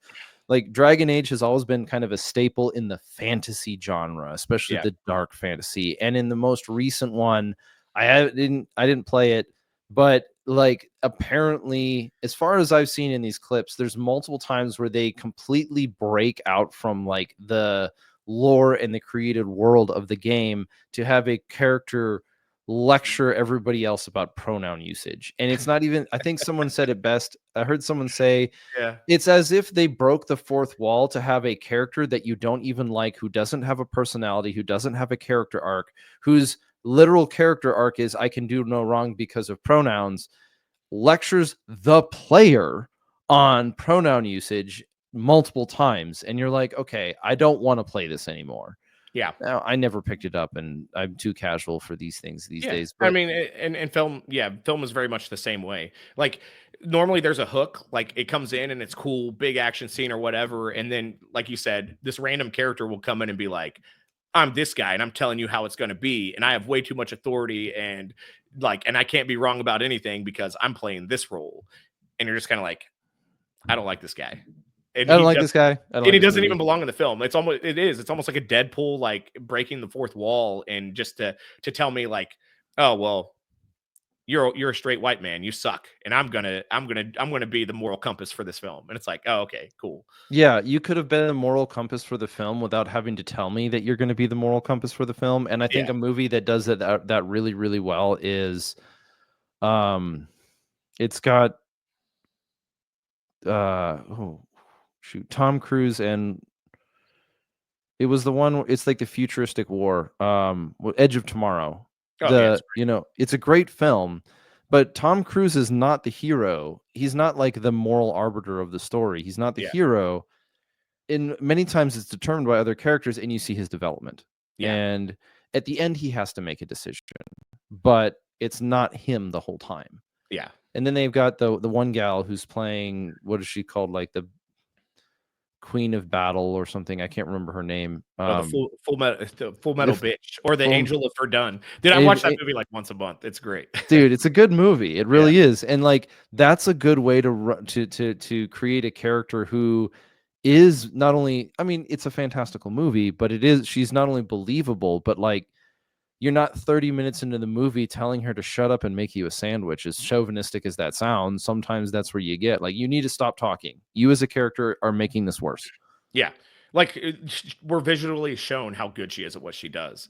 like, Dragon Age has always been kind of a staple in the fantasy genre, especially Yeah. the dark fantasy. And in the most recent one, I didn't play it, but, like, apparently, as far as I've seen in these clips, there's multiple times where they completely break out from, like, the lore and the created world of the game to have a character lecture everybody else about pronoun usage. And it's not even, I think someone said it best. I heard someone say Yeah. it's as if they broke the fourth wall to have a character that you don't even like, who doesn't have a personality, who doesn't have a character arc, whose literal character arc is, I can do no wrong because of pronouns, lectures the player on pronoun usage multiple times. And you're like, okay, I don't want to play this anymore. Yeah. Now, I never picked it up, and I'm too casual for these things these Yeah. days. I But mean, and film, yeah, film is very much the same way. Like, normally there's a hook, like, it comes in and it's cool, big action scene or whatever, and then, like you said, this random character will come in and be like, I'm this guy and I'm telling you how it's going to be, and I have way too much authority, and and I can't be wrong about anything because I'm playing this role. And you're just kind of like, I don't like this guy. And I don't like this guy. I don't like he this doesn't even movie. belong in the film. It's almost like a Deadpool, like breaking the fourth wall, and just to tell me like, oh well, you're a straight white man, you suck, and I'm gonna be the moral compass for this film. And it's like, oh, okay, cool. Yeah, you could have been the moral compass for the film without having to tell me that you're going to be the moral compass for the film. And I think Yeah. a movie that does that really really well is, um, it's got oh shoot, Tom Cruise, and it was the one. It's like the futuristic war, Edge of Tomorrow. Oh yeah, it's great. It's a great film, but Tom Cruise is not the hero. He's not like the moral arbiter of the story. He's not the Yeah. hero. In many times it's determined by other characters, and you see his development. Yeah. And at the end he has to make a decision, but it's not him the whole time. Yeah. And then they've got the one gal who's playing, what is she called, like the Queen of Battle or something. I can't remember her name. Oh, the Full The Metal Bitch, or the full Angel of Verdun. Dude, I it, watch that it, movie like once a month. It's great. dude, it's a good movie. It Yeah. really is. And like that's a good way to create a character who is not only, I mean, it's a fantastical movie, but she's not only believable, but like you're not 30 minutes into the movie telling her to shut up and make you a sandwich. As chauvinistic as that sounds, sometimes that's where you get like, you need to stop talking. You as a character are making this worse. Yeah. We're visually shown how good she is at what she does.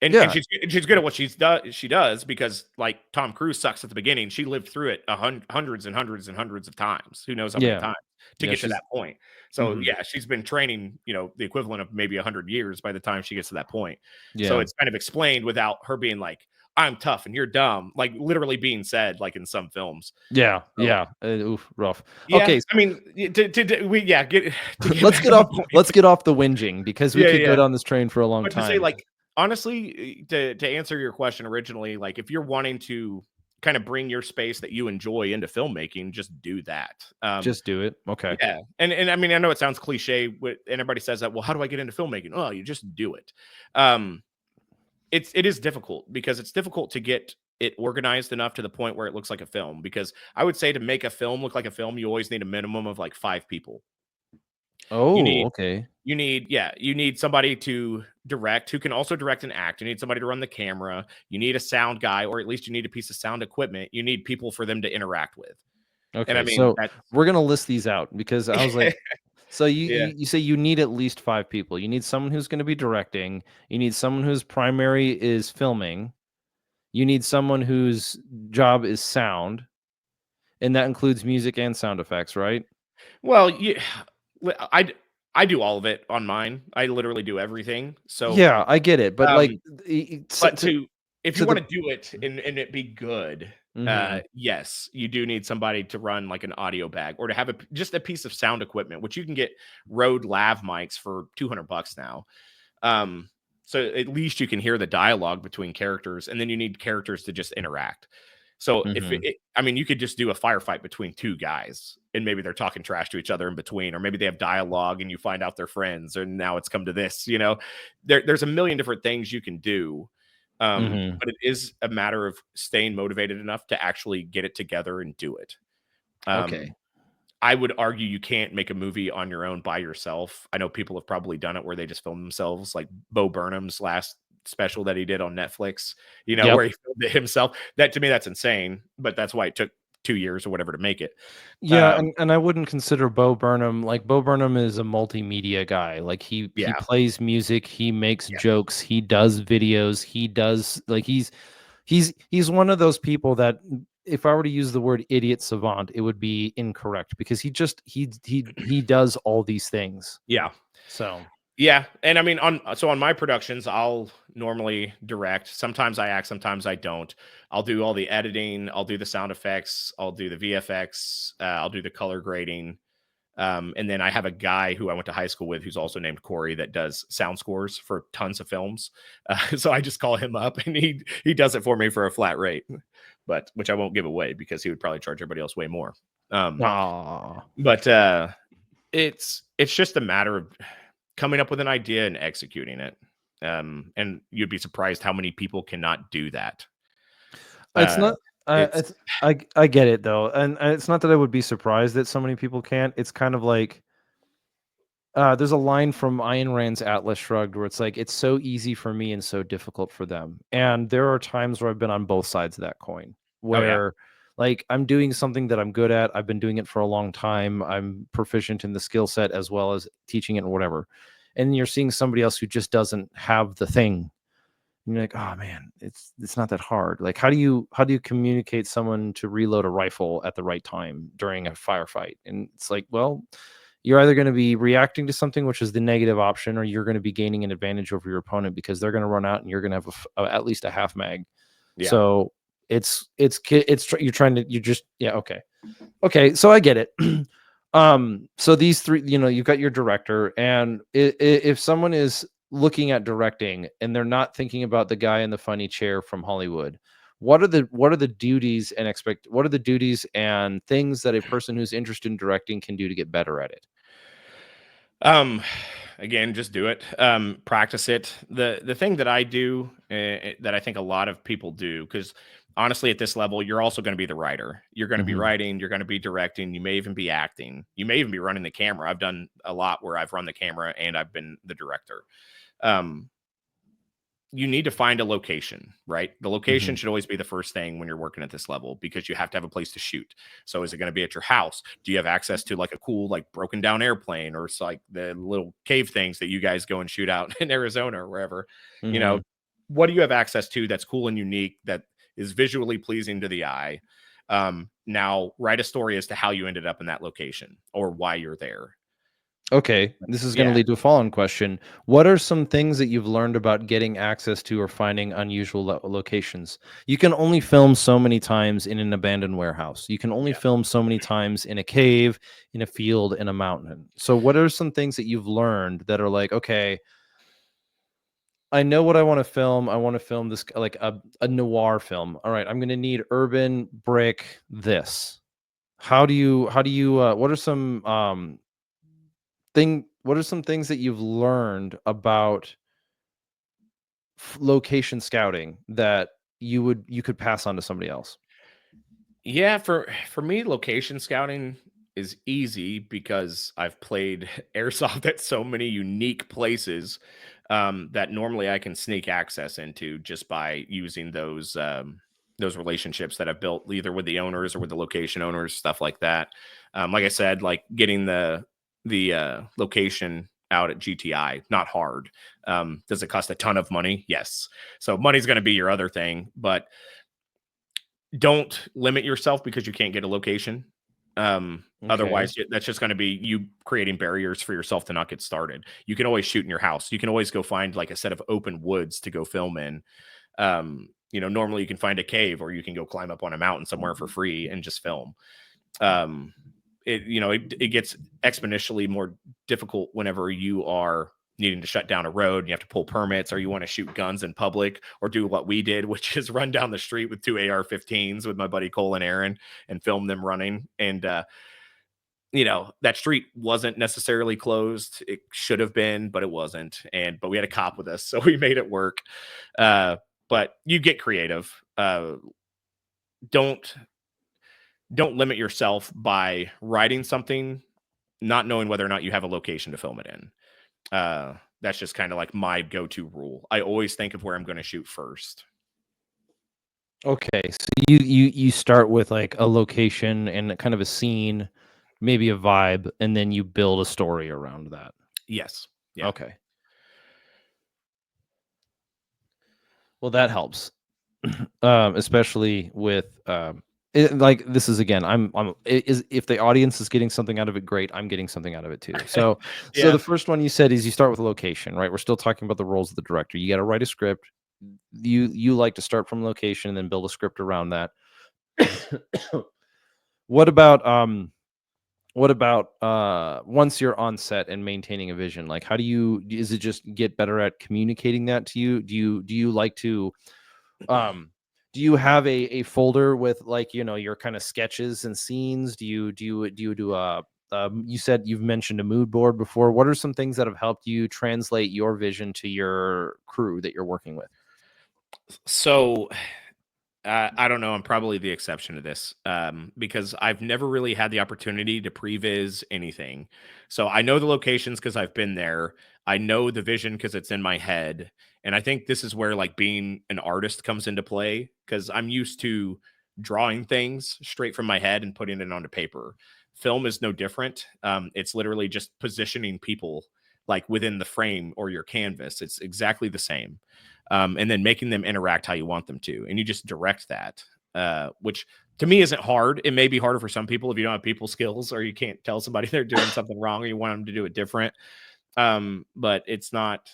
And Yeah. she's good at what she does because, like, Tom Cruise sucks at the beginning. She lived through it hundreds and hundreds and hundreds of times. Who knows how many Yeah. times to Yeah. get to She's, that point. So, mhm. yeah, she's been training, the equivalent of maybe 100 years by the time she gets to that point. So Yeah. it's kind of explained without her being like, "I'm tough and you're dumb," like, literally being said, like, in some films. Yeah. So, Yeah. Oof, rough. yeah, Okay. I mean, y to we yeah, get to get let's back get on the off point. let's get off the whinging because we Yeah, could go yeah. down this train for a long But to say, time. like, honestly, to answer your question originally, like, if you're wanting to kind of bring your space that you enjoy into filmmaking, just do that. Just do it. Okay. Yeah, and I mean, I know it sounds cliche, and everybody says that. Well, how do I get into filmmaking? Oh, you just do it. Um, it is difficult because it's difficult to get it organized enough to the point where it looks like a film. Because I would say to make a film look like a film, you always need a minimum of like 5 people. You Oh, need okay. you need somebody to direct who can also direct and act. You need somebody to run the camera. You need a sound guy, or at least you need a piece of sound equipment. You need people for them to interact with. And I Okay. mean, So we're gonna list these out because I was like, so yeah. you say you need at least 5 people. You need someone who's gonna be directing. You need someone whose primary is filming. You need someone whose job is sound, and that includes music and sound effects, right? Well, I do all of it on mine. I literally do everything. So, Yeah, I get it, but like, um, but if you to want the to do it and it be good, mhm, yes, you do need somebody to run like an audio bag or to have just a piece of sound equipment, which you can get Rode Lav mics for $200 now. Um, so at least you can hear the dialogue between characters, and then you need characters to just interact. So mhm, I mean, you could just do a firefight between two guys, and maybe they're talking trash to each other in between, or maybe they have dialogue, and you find out they're friends, and now it's come to this. There's a million different things you can do, mhm. but it is a matter of staying motivated enough to actually get it together and do it. Um, Okay. I would argue you can't make a movie on your own by yourself. I know people have probably done it where they just film themselves, like Bo Burnham's last special that he did on Netflix, Yep. where he filmed it himself. That to me, that's insane, but that's why it took 2 years or whatever to make it. Yeah, Um, and I wouldn't consider Bo Burnham, like, Bo Burnham is a multimedia guy. Like, he yeah, plays music, he makes yeah, jokes, he does videos, he does like he's one of those people that, if I were to use the word idiot savant, it would be incorrect because he does all these things. yeah. So, Yeah, and I mean, on my productions, I'll normally direct. Sometimes I act, sometimes I don't. I'll do all the editing, I'll do the sound effects, I'll do the VFX, I'll do the color grading. And then I have a guy who I went to high school with who's also named Cory that does sound scores for tons of films. So I just call him up and he does it for me for a flat rate, but which I won't give away because he would probably charge everybody else way more. Um, ah, but it's just a matter of coming up with an idea and executing it. And you'd be surprised how many people cannot do that. It's not. It's It's I get it though, and it's not that I would be surprised that so many people can't. It's kind of like there's a line from Ayn Rand's Atlas Shrugged where it's like it's so easy for me and so difficult for them. And there are times where I've been on both sides of that coin, oh yeah, where like I'm doing something that I'm good at. I've been doing it for a long time. I'm proficient in the skill set as well as teaching it or whatever. And you're seeing somebody else who just doesn't have the thing. And you're like, oh man, it's not that hard. Like how do you communicate someone to reload a rifle at the right time during a firefight? And it's like, well, you're either going to be reacting to something, which is the negative option, or you're going to be gaining an advantage over your opponent because they're going to run out and you're going to have at least a half mag. yeah. So you're trying to, you just, yeah. Okay. So I get it. So these three, you've got your director, and if someone is looking at directing and they're not thinking about the guy in the funny chair from Hollywood, what are the duties and what are the duties and things that a person who's interested in directing can do to get better at it? Um, Again, just do it. Practice it. The thing that I do that I think a lot of people do, because honestly, at this level, you're also going to be the writer. You're going to be Mhm. writing. You're going to be directing. You may even be acting. You may even be running the camera. I've done a lot where I've run the camera and I've been the director. Um, you need to find a location, right? The location Mhm. should always be the first thing when you're working at this level because you have to have a place to shoot. So is it going to be at your house? Do you have access to like a cool, like broken down airplane, or it's like the little cave things that you guys go and shoot out in Arizona or wherever? You know, Mhm. what do you have access to that's cool and unique that is visually pleasing to the eye? Now write a story as to how you ended up in that location or why you're there. Okay, this is going to Yeah. lead to a follow-on question. What are some things that you've learned about getting access to or finding unusual locations? You can only film so many times in an abandoned warehouse. You can only Yeah. film so many times in a cave, in a field, in a mountain. So what are some things that you've learned that are like, okay, I know what I want to film. I want to film this like a noir film. All right, I'm going to need urban brick this. What are some what are some things that you've learned about location scouting that you could pass on to somebody else? Yeah, for me, location scouting is easy because I've played airsoft at so many unique places that normally I can sneak access into just by using those relationships that I've built either with the owners or with the location owners, stuff like that. Like I said, like getting the location out at GTI, not hard. Does it cost a ton of money? Yes. So money's going to be your other thing, but don't limit yourself because you can't get a location. Okay. Otherwise, that's just going to be you creating barriers for yourself to not get started. You can always shoot in your house. You can always go find like a set of open woods to go film in. Normally you can find a cave or you can go climb up on a mountain somewhere for free and just film. Um, it gets exponentially more difficult whenever you are needing to shut down a road and you have to pull permits, or you want to shoot guns in public, or do what we did, which is run down the street with two AR-15s with my buddy Cole and Aaron and film them running. And that street wasn't necessarily closed. It should have been, but it wasn't. But we had a cop with us, so we made it work. But you get creative. Don't don't limit yourself by writing something not knowing whether or not you have a location to film it in. That's just kind of like my go-to rule. I always think of where I'm going to shoot first. Okay. So you start with like a location and kind of a scene, maybe a vibe, and then you build a story around that. Yes. Yeah. Okay. Well, that helps. Especially with like this is again, is if the audience is getting something out of it, great. I'm getting something out of it too. So Yeah. the first one you said is you start with a location, right? We're still talking about the roles of the director. You got to write a script. You like to start from location and then build a script around that. What about once you're on set and maintaining a vision? Like how is it just get better at communicating that to you? Do you like to um do you have a folder with like your kind of sketches and scenes? Do you do You said you've mentioned a mood board before. What are some things that have helped you translate your vision to your crew that you're working with? So I don't know. I'm probably the exception to this because I've never really had the opportunity to previs anything. So I know the locations because I've been there. I know the vision because it's in my head. And I think this is where like being an artist comes into play because I'm used to drawing things straight from my head and putting it onto paper. Film is no different. It's literally just positioning people like within the frame or your canvas. It's exactly the same, and then making them interact how you want them to. And you just direct that, which to me isn't hard. It may be harder for some people if you don't have people skills or you can't tell somebody they're doing something wrong or you want them to do it different. But it's not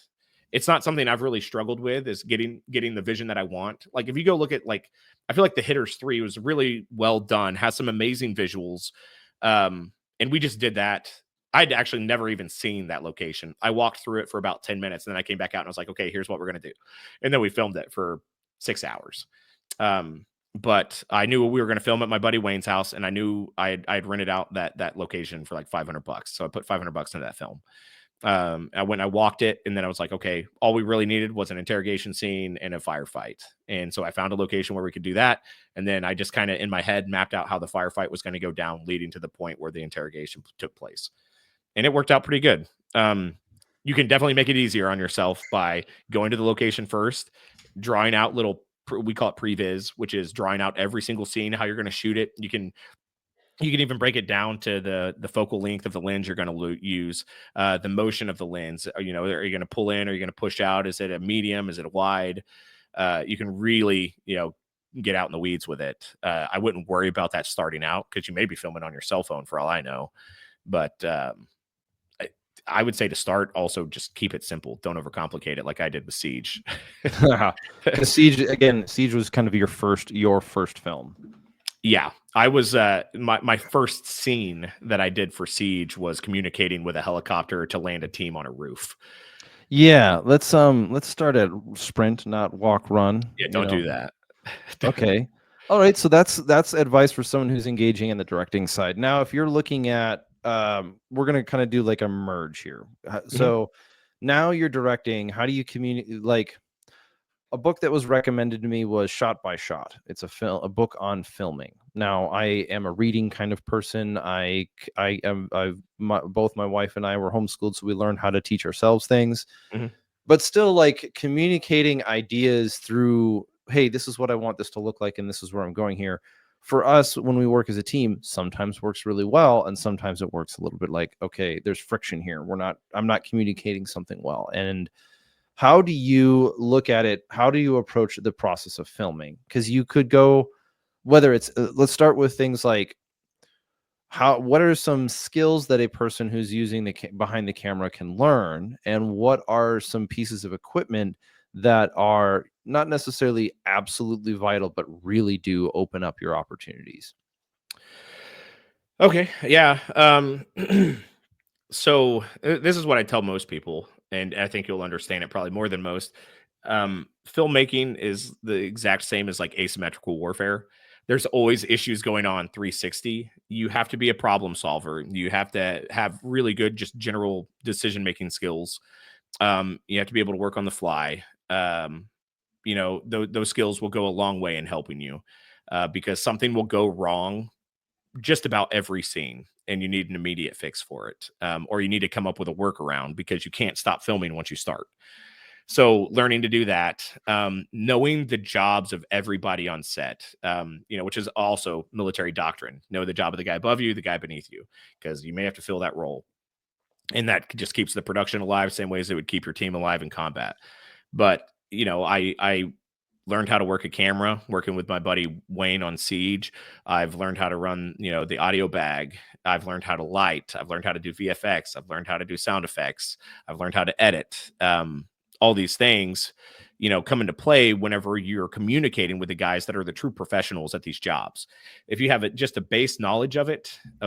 something I've really struggled with is getting the vision that I want. Like if you go look at like I feel like the Hitters 3 was really well done, has some amazing visuals. And we just did that. I'd actually never even seen that location. I walked through it for about 10 minutes and then I came back out and I was like, okay, here's what we're gonna do. And then we filmed it for 6 hours. But I knew we were going to film at my buddy Wayne's house, and I knew I'd rented out that location for like $500. So I put $500 into that film. I went, I walked it, and then I was like, okay, all we really needed was an interrogation scene and a firefight. And so I found a location where we could do that. And then I just kind of in my head mapped out how the firefight was going to go down, leading to the point where the interrogation took place. And it worked out pretty good. You can definitely make it easier on yourself by going to the location first, drawing out little, we call it previs, which is drawing out every single scene, how you're going to shoot it. You can even break it down to the focal length of the lens you're going to use, the motion of the lens. You know, are you going to pull in? Are you going to push out? Is it a medium? Is it a wide? You can really, get out in the weeds with it. I wouldn't worry about that starting out because you may be filming on your cell phone for all I know. But I would say to start, also just keep it simple. Don't overcomplicate it like I did with Seige. Because Siege was kind of your first film. Yeah, I was my first scene that I did for Seige was communicating with a helicopter to land a team on a roof. Yeah, let's start at sprint, not walk, run. Yeah, don't do that. Okay. All right, so that's advice for someone who's engaging in the directing side. Now, if you're looking at we're going to kind of do like a merge here. So now you're directing, how do you communicate? Like a book that was recommended to me was Shot by Shot. It's a book on filming. Now, I am a reading kind of person. Both my wife and I were homeschooled, so we learned how to teach ourselves things. But still, like communicating ideas through, hey, this is what I want this to look like, and this is where I'm going here. For us, when we work as a team, sometimes works really well, and sometimes it works a little bit like, okay, there's friction here. I'm not communicating something well. And how do you look at it? How do you approach the process of filming? Because you could go, whether it's let's start with things like what are some skills that a person who's using behind the camera can learn, and what are some pieces of equipment that are not necessarily absolutely vital but really do open up your opportunities? Okay, yeah. So this is what I tell most people, and I think you'll understand it probably more than most. Filmmaking is the exact same as like asymmetrical warfare. There's always issues going on 360. You have to be a problem solver. You have to have really good, just general decision making skills. You have to be able to work on the fly. Those skills will go a long way in helping you because something will go wrong just about every scene and you need an immediate fix for it, or you need to come up with a workaround because you can't stop filming once you start. So learning to do that, knowing the jobs of everybody on set, which is also military doctrine. Know the job of the guy above you, the guy beneath you, because you may have to fill that role. And that just keeps the production alive, same way as it would keep your team alive in combat. But, I learned how to work a camera working with my buddy Wayne on Seige. I've learned how to run, the audio bag. I've learned how to light. I've learned how to do VFX. I've learned how to do sound effects. I've learned how to edit. All these things, come into play whenever you're communicating with the guys that are the true professionals at these jobs. If you have just a base knowledge of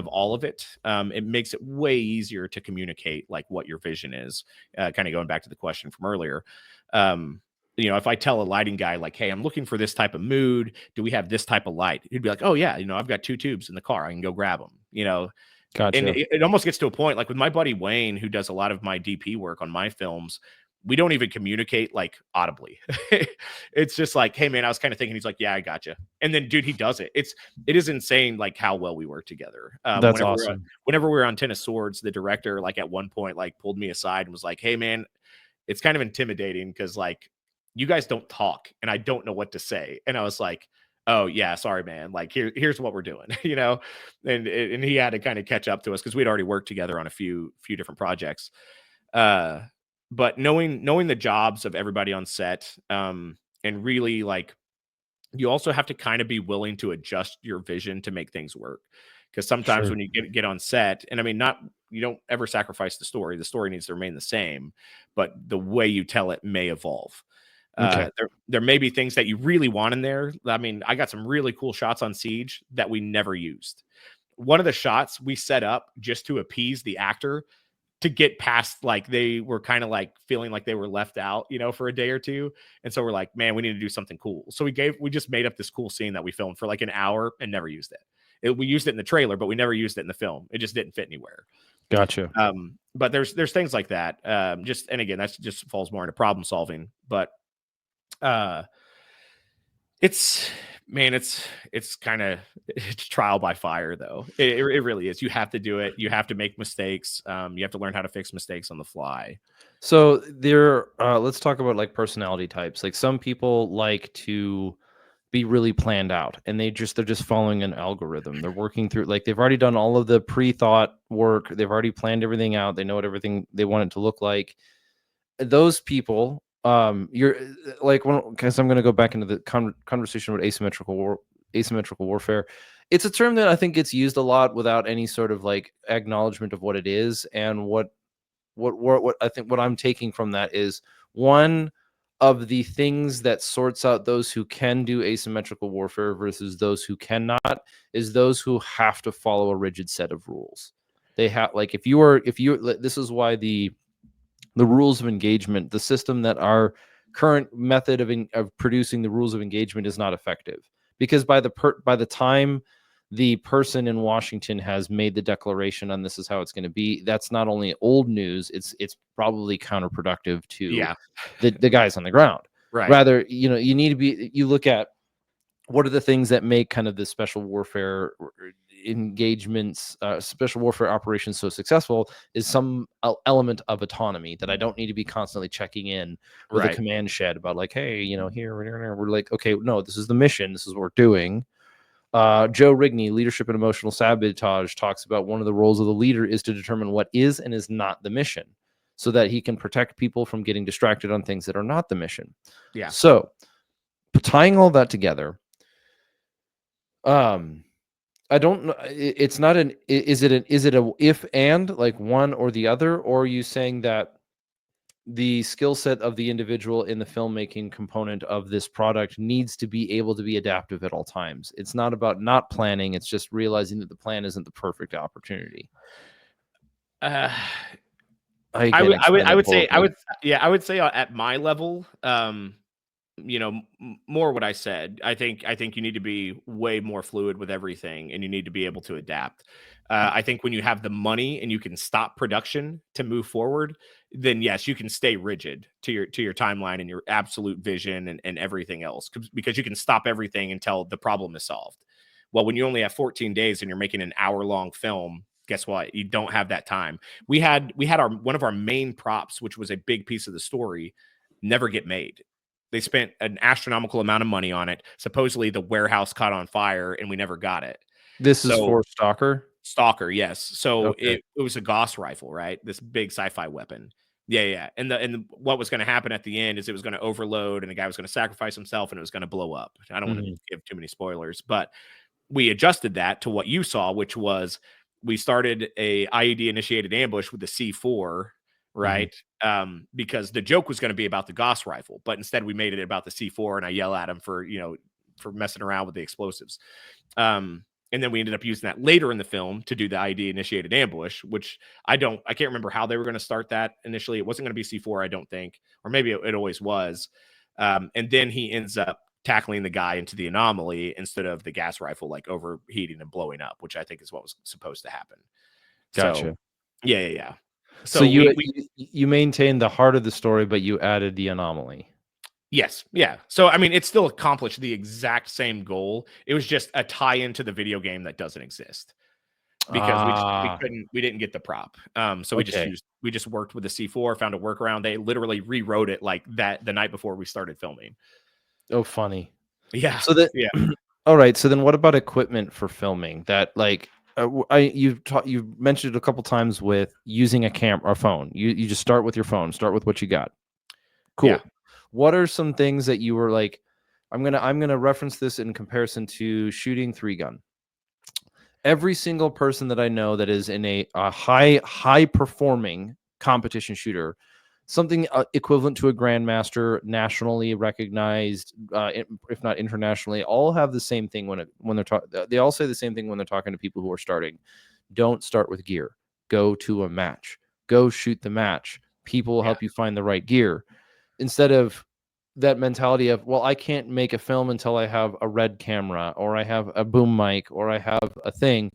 all of it, it makes it way easier to communicate like what your vision is. Kind of going back to the question from earlier. If I tell a lighting guy like, hey, I'm looking for this type of mood, do we have this type of light? He'd be like, oh yeah, I've got 2 tubes in the car, I can go grab them. And Gotcha. it almost gets to a point, like with my buddy Wayne, who does a lot of my DP work on my films, we don't even communicate like audibly. It's just like, hey man, I was kind of thinking. He's like, yeah, I gotcha. And then, dude, he does it. It is insane, like how well we work together. That's awesome. Whenever we were on Tennis Swords, the director, like at one point, like pulled me aside and was like, hey man, it's kind of intimidating because like you guys don't talk and I don't know what to say. And I was like, oh yeah, sorry, man. Like here's what we're doing, you know? And he had to kind of catch up to us because we'd already worked together on a few different projects. Uh but knowing the jobs of everybody on set, and really like you also have to kind of be willing to adjust your vision to make things work. Because sometimes Sure. when you get on set, and I mean, not you don't ever sacrifice the story. The story needs to remain the same, but the way you tell it may evolve. Okay. There may be things that you really want in there. I mean, I got some really cool shots on Siege that we never used. One of the shots we set up just to appease the actor to get past, like they were kind of like feeling like they were left out, you know, for a day or two. And so we're like, man, we need to do something cool. So we just made up this cool scene that we filmed for like an hour and never used it. We used it in the trailer, but we never used it in the film. It just didn't fit anywhere. Gotcha. But there's things like that. Just, and again, that's just falls more into problem solving. But uh, it's man, it's kind of it's trial by fire though. It really is. You have to do it. You have to make mistakes. You have to learn how to fix mistakes on the fly. So let's talk about like personality types. Like some people like to be really planned out and they're just following an algorithm. They're working through, like they've already done all of the pre-thought work. They've already planned everything out. They know what everything they want it to look like. Those people, you're like, because I'm going to go back into the conversation about asymmetrical warfare. It's a term that I think gets used a lot without any sort of like acknowledgement of what it is. And what I think what I'm taking from that is one of the things that sorts out those who can do asymmetrical warfare versus those who cannot is those who have to follow a rigid set of rules. They have, like, if you this is why the rules of engagement, the system that our current method of producing the rules of engagement is not effective, because by the time the person in Washington has made the declaration on this is how it's going to be, that's not only old news, it's probably counterproductive to Yeah. the guys on the ground. Right. Rather, you need to be, you look at what are the things that make kind of the special warfare engagements, special warfare operations so successful is some element of autonomy that I don't need to be constantly checking in with a Right. command shed about, like, hey, here we're like, okay, no, this is the mission, this is what we're doing. Joe Rigney, Leadership and Emotional Sabotage, talks about one of the roles of the leader is to determine what is and is not the mission so that he can protect people from getting distracted on things that are not the mission. Yeah. So tying all that together, I don't know. It's not an. Is it a if and, like, one or the other, or are you saying that the skill set of the individual in the filmmaking component of this product needs to be able to be adaptive at all times? It's not about not planning. It's just realizing that the plan isn't the perfect opportunity. Uh, I can't explain I that would say horribly. I would say at my level, you know, more what I said. I think you need to be way more fluid with everything, and you need to be able to adapt. I think when you have the money and you can stop production to move forward, then yes, you can stay rigid to your timeline and your absolute vision and everything else, because you can stop everything until the problem is solved. Well, when you only have 14 days and you're making an hour-long film, guess what? You don't have that time. We had our one of our main props, which was a big piece of the story, never get made. They spent an astronomical amount of money on it. Supposedly the warehouse caught on fire and we never got it. This is So for Stalker. Stalker, yes. So Okay. it was a Gauss rifle, right? This big sci-fi weapon. Yeah, yeah. What was going to happen at the end is it was going to overload and the guy was going to sacrifice himself and it was going to blow up. I don't want to Mhm. give too many spoilers, but we adjusted that to what you saw, which was we started a IED initiated ambush with the C4, Mhm. right? Because the joke was going to be about the Gauss rifle, but instead we made it about the C4, and I yell at him for for messing around with the explosives. And then we ended up using that later in the film to do the ID initiated ambush, which I can't remember how they were going to start that initially. It wasn't going to be C4, I don't think, or maybe it always was. And then he ends up tackling the guy into the anomaly instead of the gas rifle like overheating and blowing up, which I think is what was supposed to happen. So Gotcha. yeah. So So we you maintain the heart of the story, but you added the anomaly. yes, yeah. So I mean, it still accomplished the exact same goal. It was just a tie into the video game that doesn't exist because Ah, we didn't get the prop. So okay. we just worked with the C4, found a workaround. They literally rewrote it like that the night before we started filming. Oh, funny. Yeah, So that yeah, all right. So then, what about equipment for filming? That like, you've mentioned it a couple times with using a camera or phone. You just start with your phone. Start with what you got. yeah. Cool. What are some things that you were like? I'm gonna reference this in comparison to shooting 3 gun. Every single person that I know that is in a high performing competition shooter, something equivalent to a grandmaster, nationally recognized, if not internationally, all have the same thing when they're talking. They all say the same thing when they're talking to people who are starting. Don't start with gear. Go to a match. Go shoot the match. People will Yeah. help you find the right gear instead of that mentality of, well, I can't make a film until I have a red camera or I have a boom mic or I have a thing.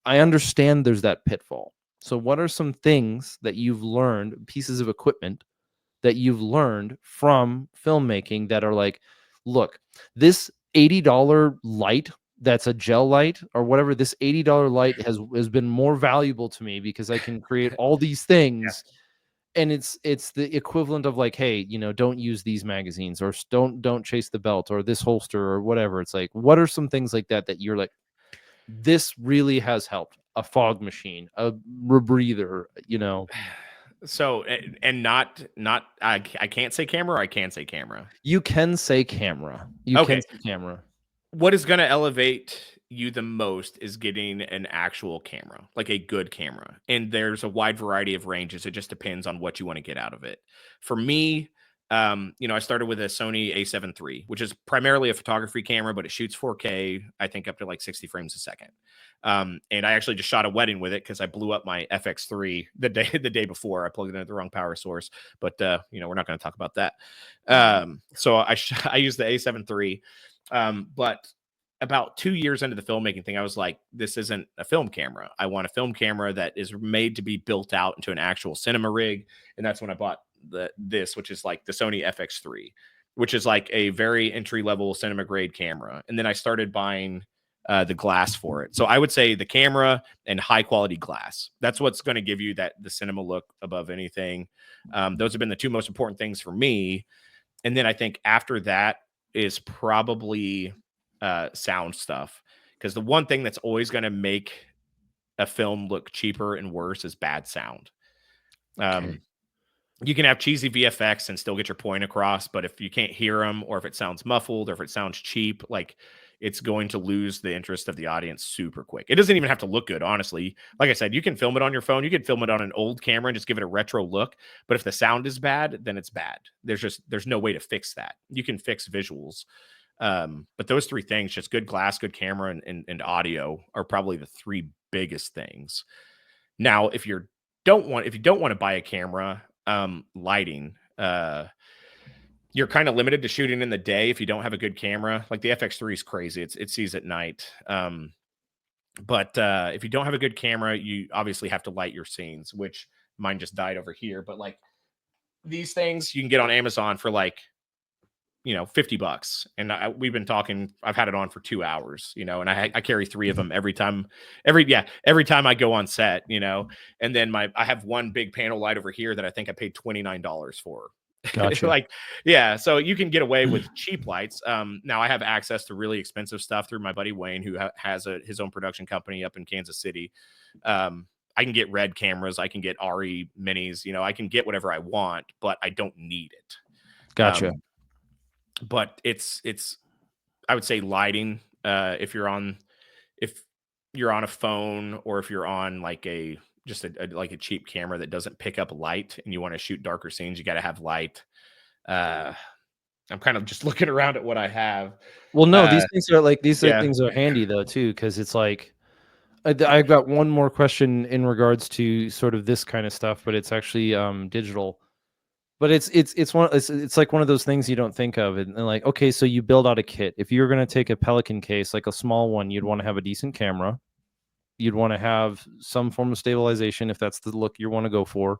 I understand there's that pitfall. So what are some things that you've learned, pieces of equipment that you've learned from filmmaking that are like, look, this $80 light that's a gel light or whatever, this $80 light has been more valuable to me because I can create all these things, and it's the equivalent of like, hey, don't use these magazines or don't chase the belt or this holster or whatever. It's like, what are some things like that that you're like, this really has helped? A fog machine, a rebreather. So and not I can't say camera. Or I can say camera. You can say camera. You can Okay. say camera. What is going to elevate you the most is getting an actual camera, like a good camera. And there's a wide variety of ranges. It just depends on what you want to get out of it. For me, I started with a Sony A7 III, which is primarily a photography camera, but it shoots 4K, I think up to like 60 frames a second. And I actually just shot a wedding with it because I blew up my FX3 the day before. I plugged it into the wrong power source, but we're not going to talk about that. So I used the A7 III. But about 2 years into the filmmaking thing, I was like, this isn't a film camera. I want a film camera that is made to be built out into an actual cinema rig. And that's when I bought this, which is like the Sony FX3, which is like a very entry level cinema grade camera. And then I started buying the glass for it. So I would say the camera and high quality glass. That's what's going to give you the cinema look above anything. Those have been the two most important things for me. And then I think after that is probably sound stuff, because the one thing that's always going to make a film look cheaper and worse is bad sound. Okay. You can have cheesy VFX and still get your point across, but if you can't hear them, or if it sounds muffled, or if it sounds cheap, like, it's going to lose the interest of the audience super quick. It doesn't even have to look good, honestly. Like I said, you can film it on your phone, you can film it on an old camera and just give it a retro look, but if the sound is bad, then it's bad. There's no way to fix that. You can fix visuals, but those three things, just good glass, good camera, and audio, are probably the three biggest things. Now, if you don't want to buy a camera, lighting, you're kind of limited to shooting in the day if you don't have a good camera. Like the FX3 is crazy; it sees at night. But if you don't have a good camera, you obviously have to light your scenes. Which mine just died over here, but like these things you can get on Amazon for like $50. And we've been talking, I've had it on for 2 hours, and I carry three of them every time, every time I go on set, and then I have one big panel light over here that I think I paid $29 for. Gotcha. Like, yeah, so you can get away with cheap lights. Now I have access to really expensive stuff through my buddy Wayne, who has his own production company up in Kansas City. I can get red cameras, I can get RE minis, I can get whatever I want, but I don't need it. Gotcha. But it's I would say lighting, if you're on a phone, or if you're on like just like a cheap camera that doesn't pick up light and you want to shoot darker scenes, you got to have light. I'm kind of just looking around at what I have. Well, no, uh these things are like yeah. things are handy though too, because it's like I've got one more question in regards to sort of this kind of stuff, but it's actually digital. But it's like one of those things you don't think of, and like, okay, so you build out a kit. If you're gonna take a Pelican case, like a small one, you'd want to have a decent camera. You'd want to have some form of stabilization if that's the look you want to go for,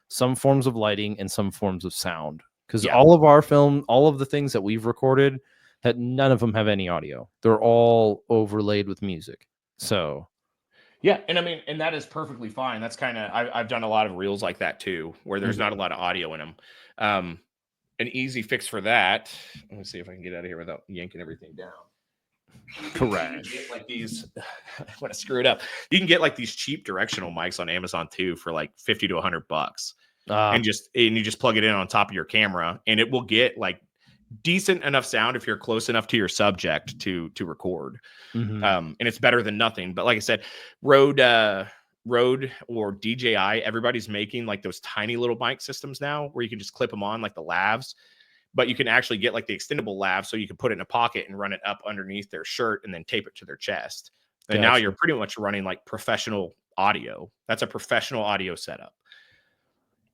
some forms of lighting, and some forms of sound. Because all of our film, all of the things that we've recorded, that none of them have any audio. They're all overlaid with music. So yeah, and I mean, and that is perfectly fine. That's kind of I've done a lot of reels like that too, where there's not a lot of audio in them. An easy fix for that. Let me see if I can get out of here without yanking everything down. correct. You get like these. I want to screw it up. You can get like these cheap directional mics on Amazon too for like $50 to $100, and you just plug it in on top of your camera, and it will get like decent enough sound if you're close enough to your subject to record. And it's better than nothing. But like I said, Rode or DJI, everybody's making like those tiny little mic systems now where you can just clip them on like the lavs, but you can actually get like the extendable lav so you can put it in a pocket and run it up underneath their shirt and then tape it to their chest. And now you're pretty much running like professional audio. That's a professional audio setup.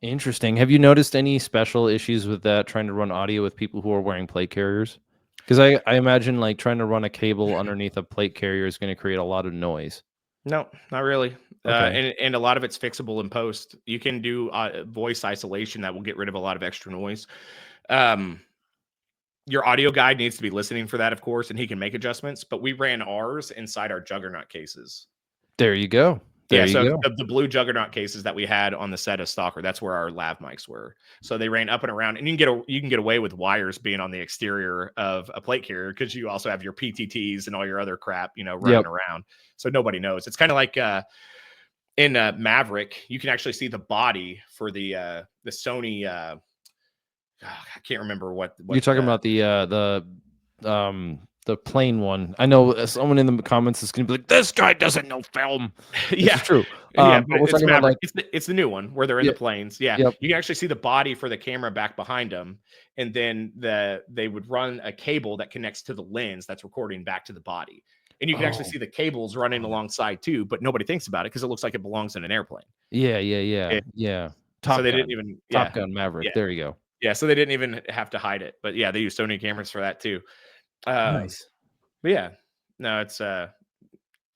Interesting. Have you noticed any special issues with that, trying to run audio with people who are wearing plate carriers? Because I imagine like trying to run a cable underneath a plate carrier is going to create a lot of noise. No, not really. Okay. And a lot of it's fixable in post. You can do voice isolation that will get rid of a lot of extra noise. Your audio guide needs to be listening for that, of course, and he can make adjustments. But we ran ours inside our Juggernaut cases. There you go. So the blue Juggernaut cases that we had on the set of STALKER, that's where our lav mics were. So they ran up and around, and you can get away with wires being on the exterior of a plate carrier because you also have your PTTs and all your other crap, running around. So nobody knows. It's kind of like in Maverick, you can actually see the body for the Sony. I can't remember what you're talking about the plain one. I know someone in the comments is going to be like, "This guy doesn't know film." Yeah, true. But we're it's talking Maverick. about like It's the new one where they're in the planes. Yeah, Yep. you can actually see the body for the camera back behind them, and then they would run a cable that connects to the lens that's recording back to the body, and you can actually see the cables running alongside too. But nobody thinks about it because it looks like it belongs in an airplane. Yeah. So they didn't even Top Gun Maverick. There you go. Yeah, so they didn't even have to hide it. But yeah, they use Sony cameras for that too. Nice. But yeah, no, it's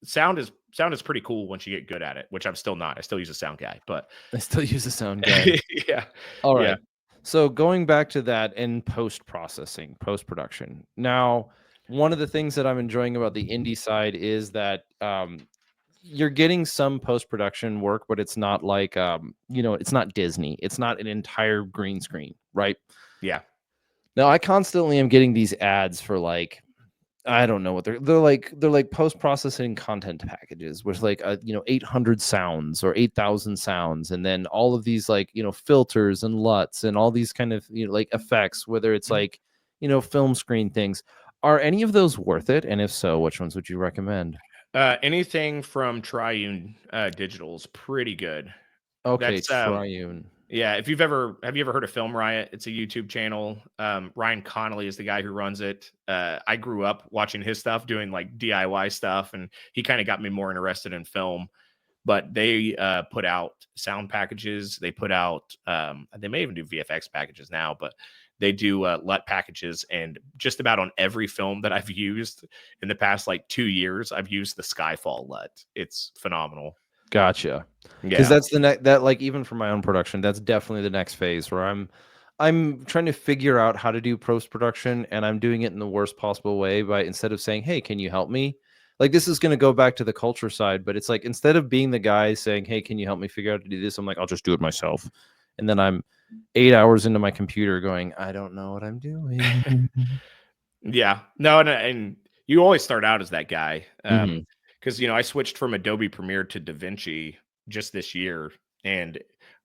sound is pretty cool once you get good at it, which I'm still not. I still use a sound guy, but I still use a sound guy. Yeah. All right. Yeah. So going back to that in post-processing, post-production. Now, one of the things that I'm enjoying about the indie side is that you're getting some post-production work, but it's not like it's not Disney. It's not an entire green screen, right? Yeah. Now I constantly am getting these ads for like, I don't know what they're like post-processing content packages with like 800 sounds or 8,000 sounds, and then all of these like filters and LUTs and all these kind of like effects, whether it's like film screen things. Are any of those worth it? And if so, which ones would you recommend? Anything from Triune Digital is pretty good. Okay, That's Triune. Yeah, have you ever heard of Film Riot? It's a YouTube channel. Ryan Connolly is the guy who runs it. I grew up watching his stuff, doing like DIY stuff, and he kind of got me more interested in film. But they put out sound packages. They put out they may even do VFX packages now, but they do LUT packages. And just about on every film that I've used in the past like 2 years, I've used the Skyfall LUT. It's phenomenal. Gotcha. Because that's the next, that like even for my own production, that's definitely the next phase where I'm trying to figure out how to do post-production, and I'm doing it in the worst possible way by, instead of saying, "Hey, can you help me?" Like, this is going to go back to the culture side, but it's like, instead of being the guy saying, "Hey, can you help me figure out how to do this?" I'm like, "I'll just do it myself." And then I'm 8 hours into my computer going, "I don't know what I'm doing." Yeah. No, and you always start out as that guy. Mhm. Because I switched from Adobe Premiere to DaVinci just this year, and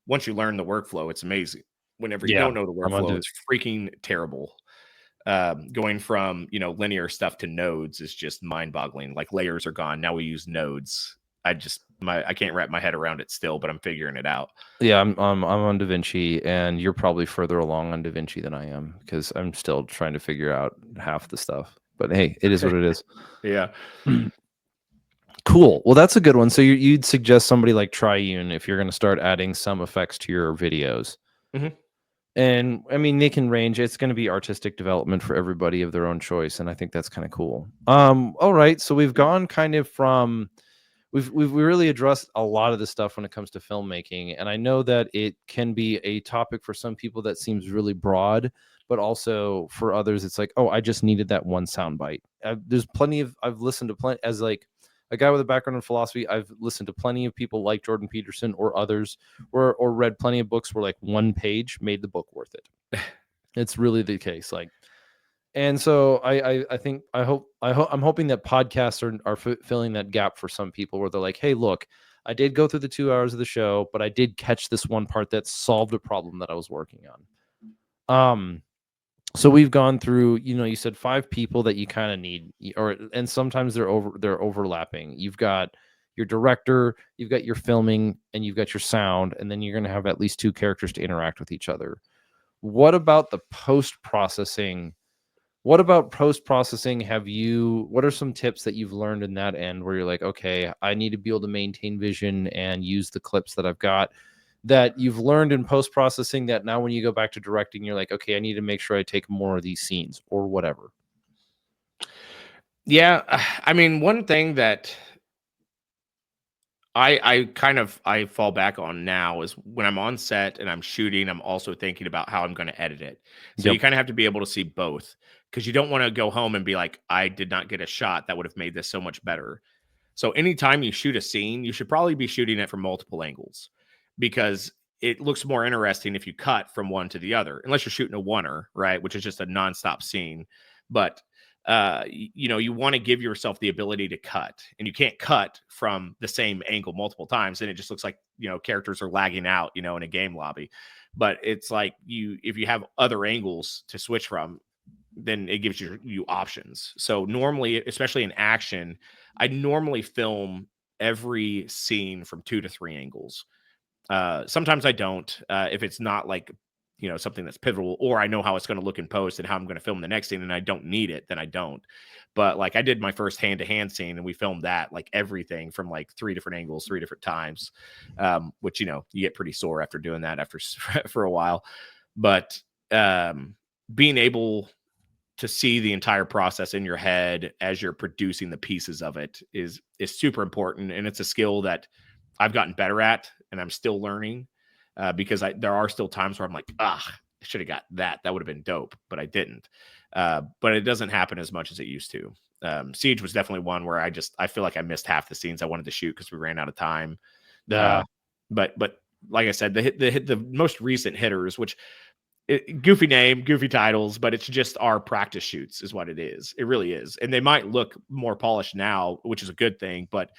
once you learn the workflow, it's amazing. Whenever you Yeah, don't know the I'm workflow, onto it's freaking terrible. Going from linear stuff to nodes is just mind-boggling. Like layers are gone. Now we use nodes. I can't wrap my head around it still, but I'm figuring it out. Yeah, I'm on DaVinci, and you're probably further along on DaVinci than I am because I'm still trying to figure out half the stuff. But hey, it is what it is. Yeah. Cool. Well, that's a good one. So you'd suggest somebody like Triune if you're going to start adding some effects to your videos. Mhm. And I mean, they can range. It's going to be artistic development for everybody of their own choice, and I think that's kind of cool. All right. So we've gone kind of from we've really addressed a lot of this stuff when it comes to filmmaking, and I know that it can be a topic for some people that seems really broad, but also for others it's like, oh, I just needed that one sound bite. There's plenty of I've listened to plenty as like a guy with a background in philosophy. I've listened to plenty of people like Jordan Peterson or others, or read plenty of books where like one page made the book worth it. It's really the case. Like, and so I think I'm hoping that podcasts are filling that gap for some people where they're like, hey, look, I did go through the 2 hours of the show, but I did catch this one part that solved a problem that I was working on. So we've gone through, you said 5 people that you kind of need, and sometimes they're overlapping. You've got your director, you've got your filming, and you've got your sound, and then you're going to have at least 2 characters to interact with each other. What about the post processing? What about post processing? What are some tips that you've learned in that end where you're like, okay, I need to be able to maintain vision and use the clips that I've got that you've learned in post processing that now when you go back to directing, you're like, okay, I need to make sure I take more of these scenes or whatever. Yeah, I mean, one thing that I fall back on now is when I'm on set and I'm shooting, I'm also thinking about how I'm going to edit it. So you Yep. kind of have to be able to see both, because you don't want to go home and be like, I did not get a shot that would have made this so much better. So anytime you shoot a scene, you should probably be shooting it from multiple angles, because it looks more interesting if you cut from one to the other, unless you're shooting a oneer, right? Which is just a nonstop scene. But you want to give yourself the ability to cut, and you can't cut from the same angle multiple times. And it just looks like, characters are lagging out, in a game lobby. But it's like, if you have other angles to switch from, then it gives you options. So normally, especially in action, I normally film every scene from 2 to 3 angles. Sometimes I don't, if it's not like, something that's pivotal, or I know how it's going to look in post and how I'm going to film the next scene and I don't need it, then I don't. But like, I did my first hand-to-hand scene and we filmed that, like everything from like 3 different angles, 3 different times, which, you get pretty sore after doing that for a while. But being able to see the entire process in your head as you're producing the pieces of it is super important, and it's a skill that I've gotten better at, and I'm still learning, because there are still times where I'm like, I should have got that. That would have been dope, but I didn't. But it doesn't happen as much as it used to. Seige was definitely one where I feel like I missed half the scenes I wanted to shoot because we ran out of time. Yeah. But like I said, the most recent hitters, which goofy name, goofy titles, but it's just our practice shoots is what it is. It really is. And they might look more polished now, which is a good thing, but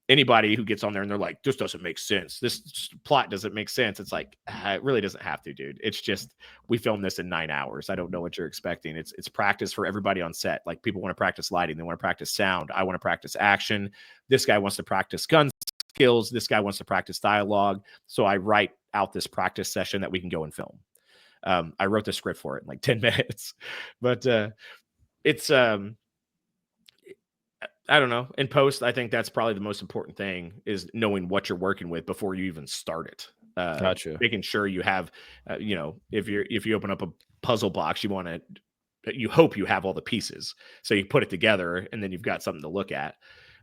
anybody who gets on there and they're like, this doesn't make sense, this plot doesn't make sense, it's like, it really doesn't have to, dude. It's just, we filmed this in 9 hours. I don't know what you're expecting. It's practice for everybody on set. Like, people want to practice lighting, they want to practice sound, I want to practice action, this guy wants to practice gun skills, this guy wants to practice dialogue. So I write out this practice session that we can go and film. I wrote the script for it in like 10 minutes, but it's I don't know. In post, I think that's probably the most important thing, is knowing what you're working with before you even start it. Gotcha. Making sure you have, if you open up a puzzle box, you hope you have all the pieces, so you put it together and then you've got something to look at.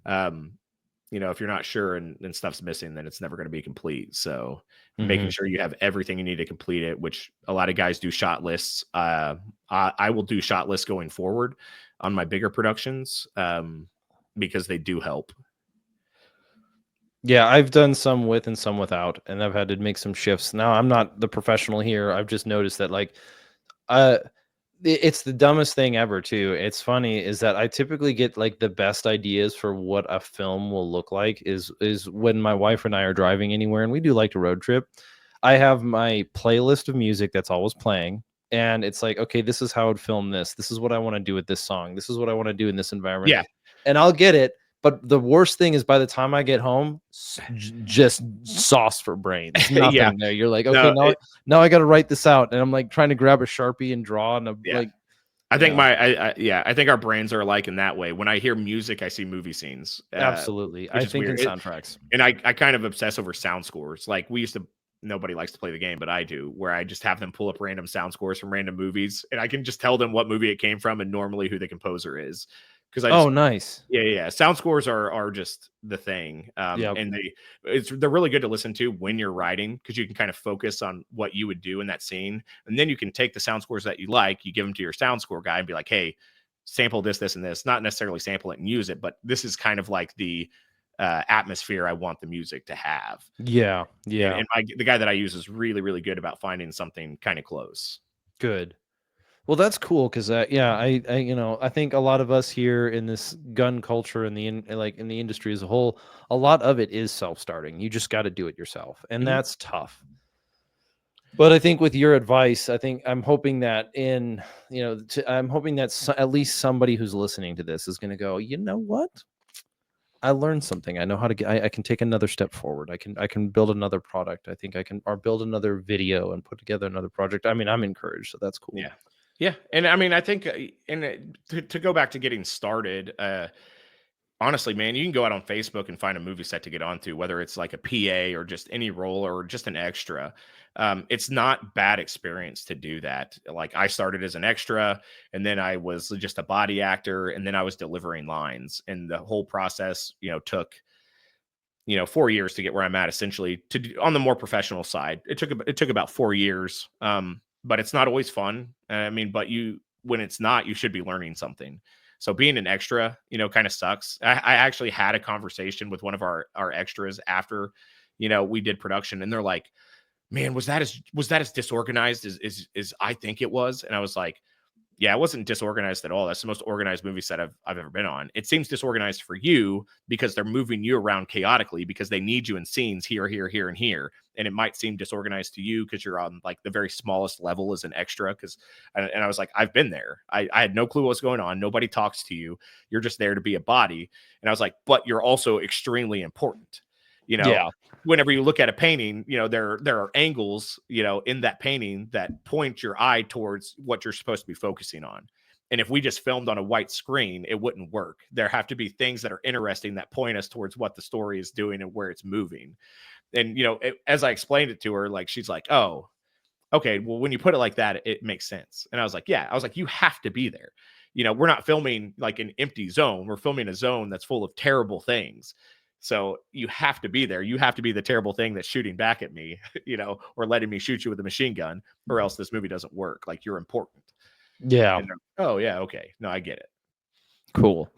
If you're not sure and stuff's missing, then it's never going to be complete. So making sure you have everything you need to complete it, which a lot of guys do shot lists. I will do shot lists going forward on my bigger productions, because they do help. Yeah, I've done some with and some without, and I've had to make some shifts. Now, I'm not the professional here. I've just noticed that, like, uh, it's the dumbest thing ever, too. It's funny is that I typically get like the best ideas for what a film will look like is when my wife and I are driving anywhere, and we do like to road trip. I have my playlist of music that's always playing, and it's like, okay, this is how I'd film this. This is what I want to do with this song. This is what I want to do in this environment. Yeah. And I'll get it. But the worst thing is by the time I get home, just sauce for brains, Yeah. nothing there. You're like, okay, No, now I got to write this out, and I'm like trying to grab a Sharpie and draw, and I'm yeah. like, I think yeah. I think our brains are alike in that way. When I hear music, I see movie scenes, Absolutely. which I is think in weird. soundtracks. And I kind of obsess over sound scores. Like, nobody likes to play the game, but I do, where I just have them pull up random sound scores from random movies, and I can just tell them what movie it came from and normally who the composer is. because I Oh, just nice. yeah. Sound scores are just the thing. Yeah. And they're really good to listen to when you're writing because you can kind of focus on what you would do in that scene. And then you can take the sound scores that you like, you give them to your sound score guy and be like, hey, sample this, this, and this. Not necessarily sample it and use it, but this is kind of like the atmosphere I want the music to have. Yeah. And, Yeah. the guy that I use is really, really good about finding something kind of close. Good. Well, that's cool because yeah, I think a lot of us here in this gun culture and in the industry as a whole, a lot of it is self-starting. You just got to do it yourself, and Mhm. that's tough. But I think with your advice, I think I'm hoping that I'm hoping that at least somebody who's listening to this is going to go, you know what? I learned something. I know how to get. I can take another step forward. I can build another product. I think I can, or build another video and put together another project. I mean, I'm encouraged, so that's cool. Yeah. Yeah. And I mean, I think, to go back to getting started, honestly, man, you can go out on Facebook and find a movie set to get onto, whether it's like a PA or just any role or just an extra. It's not bad experience to do that. Like I started as an extra, and then I was just a body actor, and then I was delivering lines, and the whole process, took 4 years to get where I'm at. Essentially, on the more professional side, it took about 4 years. But it's not always fun. I mean, but when it's not, you should be learning something. So being an extra, kind of sucks. I actually had a conversation with one of our extras after, we did production, and they're like, "Man, was that as disorganized as I think it was?" And I was like, yeah, it wasn't disorganized at all. That's the most organized movie set I've ever been on. It seems disorganized for you because they're moving you around chaotically because they need you in scenes here, here, here, and here. And it might seem disorganized to you because you're on like the very smallest level as an extra. And I was like, I've been there. I had no clue what's going on. Nobody talks to you. You're just there to be a body. And I was like, but you're also extremely important. You know, Yeah. whenever you look at a painting, there are angles, in that painting that point your eye towards what you're supposed to be focusing on. And if we just filmed on a white screen, it wouldn't work. There have to be things that are interesting that point us towards what the story is doing and where it's moving. And as I explained it to her, like she's like, "Oh, okay, well, when you put it like that, it makes sense." And I was like, yeah, I was like, you have to be there. We're not filming like an empty zone. We're filming a zone that's full of terrible things. So you have to be there. You have to be the terrible thing that's shooting back at me, or letting me shoot you with a machine gun, or else this movie doesn't work. Like you're important. Yeah. And oh yeah, okay. No, I get it. Cool.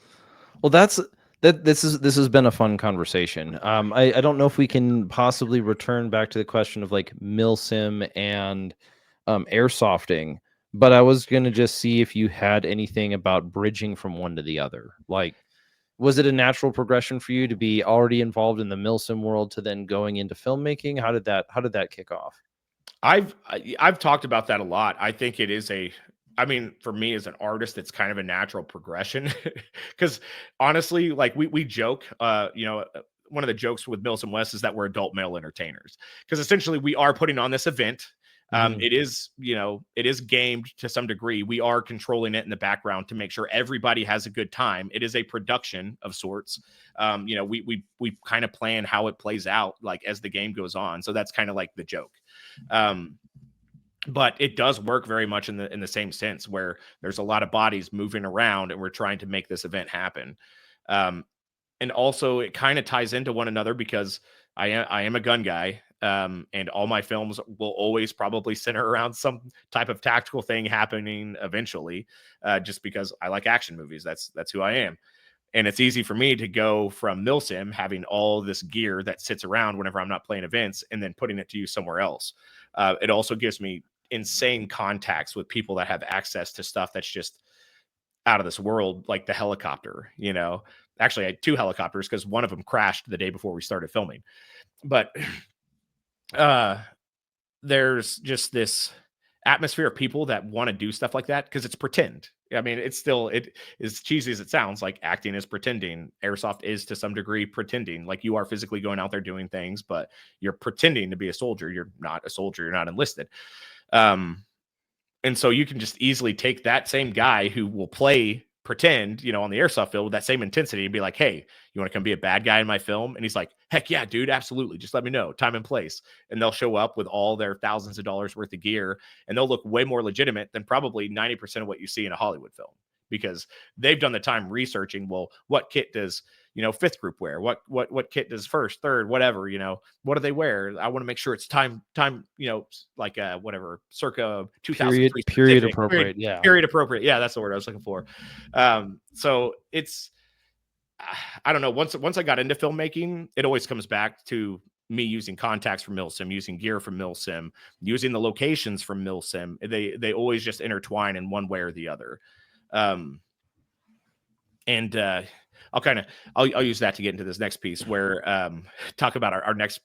Well, this has been a fun conversation. I don't know if we can possibly return back to the question of like MilSim and airsofting, but I was gonna just see if you had anything about bridging from one to the other. Like, was it a natural progression for you to be already involved in the MilSim world to then going into filmmaking? How did that kick off? I've talked about that a lot. I think it is I mean, for me as an artist, it's kind of a natural progression because honestly, like we joke, one of the jokes with Mills and West is that we're adult male entertainers because essentially we are putting on this event. Mhm. It is gamed to some degree. We are controlling it in the background to make sure everybody has a good time. It is a production of sorts. We kind of plan how it plays out like as the game goes on. So that's kind of like the joke. Um, but it does work very much in the same sense where there's a lot of bodies moving around and we're trying to make this event happen. Um, and also it kind of ties into one another because I am a gun guy. And all my films will always probably center around some type of tactical thing happening eventually, just because I like action movies. That's who I am. And it's easy for me to go from MilSim having all this gear that sits around whenever I'm not playing events and then putting it to use somewhere else. It also gives me insane contacts with people that have access to stuff that's just out of this world, like the helicopter. Actually, I had two helicopters because one of them crashed the day before we started filming. But uh, there's just this atmosphere of people that want to do stuff like that because it's pretend. I mean, it is cheesy as it sounds. Like acting is pretending. Airsoft is to some degree pretending. Like you are physically going out there doing things, but you're pretending to be a soldier. You're not a soldier. You're not enlisted. Um, and so you can just easily take that same guy who will play pretend, on the airsoft field with that same intensity and be like, "Hey, you want to come be a bad guy in my film?" And he's like, "Heck yeah, dude, absolutely. Just let me know time and place." And they'll show up with all their thousands of dollars worth of gear and they'll look way more legitimate than probably 90% of what you see in a Hollywood film because they've done the time researching, well, what kit does, fifth group wear? What kit does first, third, whatever, what do they wear? I want to make sure it's time, like whatever, circa 2003 period specific, appropriate. Yeah. period appropriate. Yeah, that's the word I was looking for. So it's, I don't know. Once I got into filmmaking, it always comes back to me using contacts from MilSim, using gear from MilSim, using the locations from MilSim. They always just intertwine in one way or the other. And I'll use that to get into this next piece where talk about our next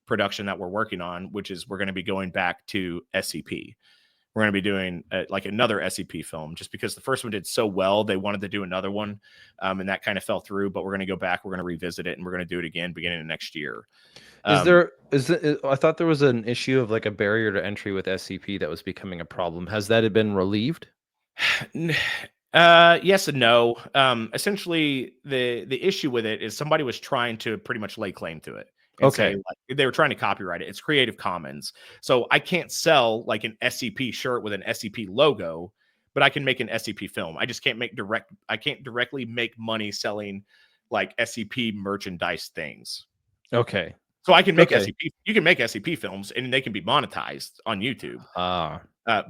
production that we're working on, which is we're going to be going back to SCP. We're going to be doing like another SCP film, just because the first one did so well. They wanted to do another one, and that kind of fell through. But we're going to go back. We're going to revisit it, and we're going to do it again beginning of next year. I thought there was an issue of like a barrier to entry with SCP that was becoming a problem. Has that been relieved? Yes and no. Essentially, the issue with it is somebody was trying to pretty much lay claim to it and say, like, they were trying to copyright it. It's Creative Commons, so I can't sell like an SCP shirt with an SCP logo, but I can make an SCP film. I just can't I can't directly make money selling like SCP merchandise things. Okay. So I can make SCP. You can make SCP films, and they can be monetized on YouTube.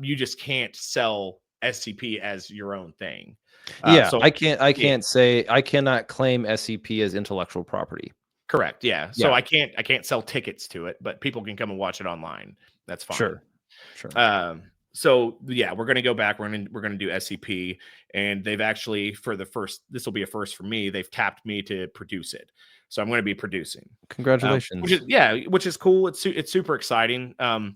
You just can't sell SCP as your own thing. So I cannot claim SCP as intellectual property. Correct. Yeah. So I can't sell tickets to it, but people can come and watch it online. That's fine. Sure. So yeah, we're going to go back. We're going to do SCP, and they've actually, this will be a first for me. They've tapped me to produce it. So I'm going to be producing. Congratulations. Which is cool. It's super exciting. And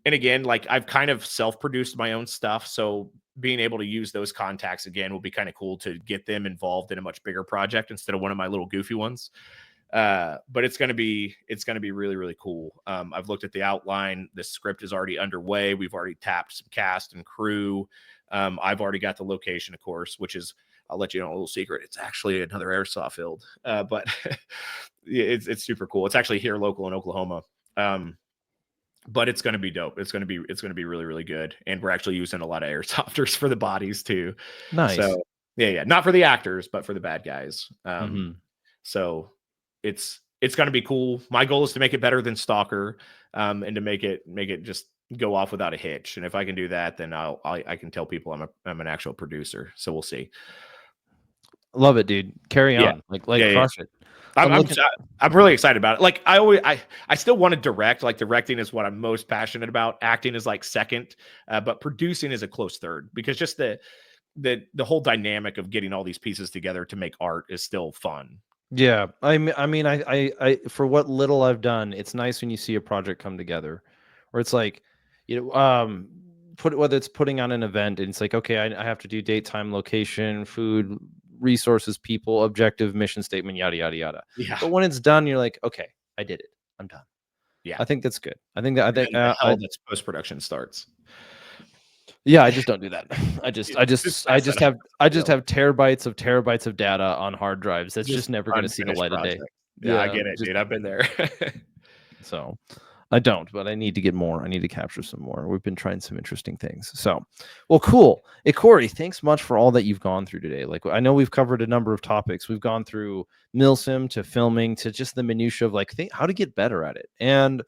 again, like I've kind of self-produced my own stuff. So being able to use those contacts again will be kind of cool to get them involved in a much bigger project instead of one of my little goofy ones. But it's going to be really, really cool. I've looked at the outline. The script is already underway. We've already tapped some cast and crew. I've already got the location, of course, which is, I'll let you know a little secret. It's actually another airsoft field, but it's super cool. It's actually here local in Oklahoma. But it's going to be dope. It's going to be really, really good. And we're actually using a lot of airsofters for the bodies too. Nice. So yeah. Not for the actors, but for the bad guys. So it's going to be cool. My goal is to make it better than STALKER, and to make it just go off without a hitch. And if I can do that, then I can tell people I'm an actual producer. So we'll see. Love it, dude. Carry on. Crush it. I'm really excited about it. Like I still want to direct. Like directing is what I'm most passionate about. Acting is like second, but producing is a close third, because just the whole dynamic of getting all these pieces together to make art is still fun. Yeah, I mean, I for what little I've done, it's nice when you see a project come together, where it's like, whether it's putting on an event and it's like, okay, I have to do date, time, location, food, resources, people, objective, mission statement, yada yada yada. Yeah. But when it's done, you're like, okay, I did it. I'm done. Yeah. I think that's good. I think that's post production starts. Yeah, I just don't do that. I just have terabytes of data on hard drives. That's just never going to see the light of day. Yeah, I get it, dude. I've been there. So I don't, but I need to get more. I need to capture some more. We've been trying some interesting things. So, well, cool. Hey, Cory, thanks much for all that you've gone through today. Like, I know we've covered a number of topics. We've gone through MilSim to filming to just the minutia of like how to get better at it. And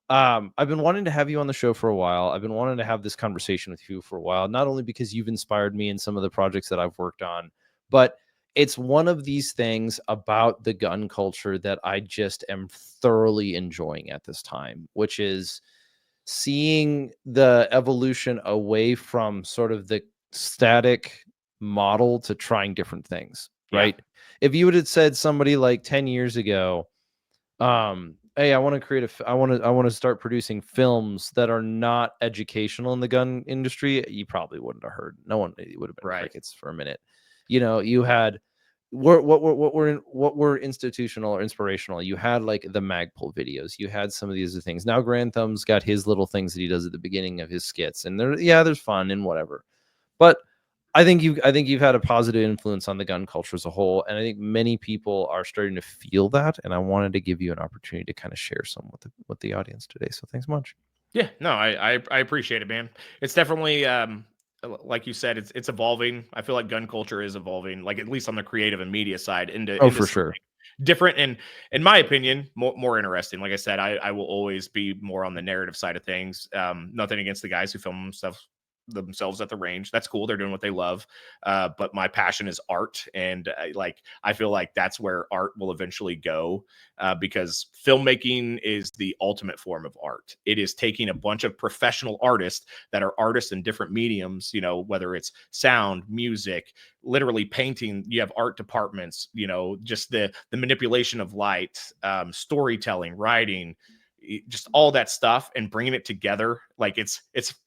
I've been wanting to have you on the show for a while. I've been wanting to have this conversation with you for a while, not only because you've inspired me in some of the projects that I've worked on, but it's one of these things about the gun culture that I just am thoroughly enjoying at this time, which is seeing the evolution away from sort of the static model to trying different things, right? If you would have said somebody like 10 years ago, hey, I want to start producing films that are not educational in the gun industry, you probably wouldn't have heard. No one, it would have been crickets for a minute. You had what were institutional or inspirational. You had like the Magpul videos. You had some of these other things. Now Grand Thumb's got his little things that he does at the beginning of his skits, and there's fun and whatever. But I think you've had a positive influence on the gun culture as a whole, and I think many people are starting to feel that. And I wanted to give you an opportunity to kind of share some with the audience today. So thanks much. Yeah, no, I appreciate it, man. It's definitely like you said, it's evolving. I feel like gun culture is evolving, like at least on the creative and media side, into Oh, into for something sure. different and, in my opinion, more interesting. Like I said, I will always be more on the narrative side of things. Nothing against the guys who film stuff themselves at the range. That's cool. They're doing what they love. But my passion is art, and I feel like that's where art will eventually go, because filmmaking is the ultimate form of art. It is taking a bunch of professional artists that are artists in different mediums, whether it's sound, music, literally painting. You have art departments, just the manipulation of light, storytelling, writing, just all that stuff, and bringing it together. Like it's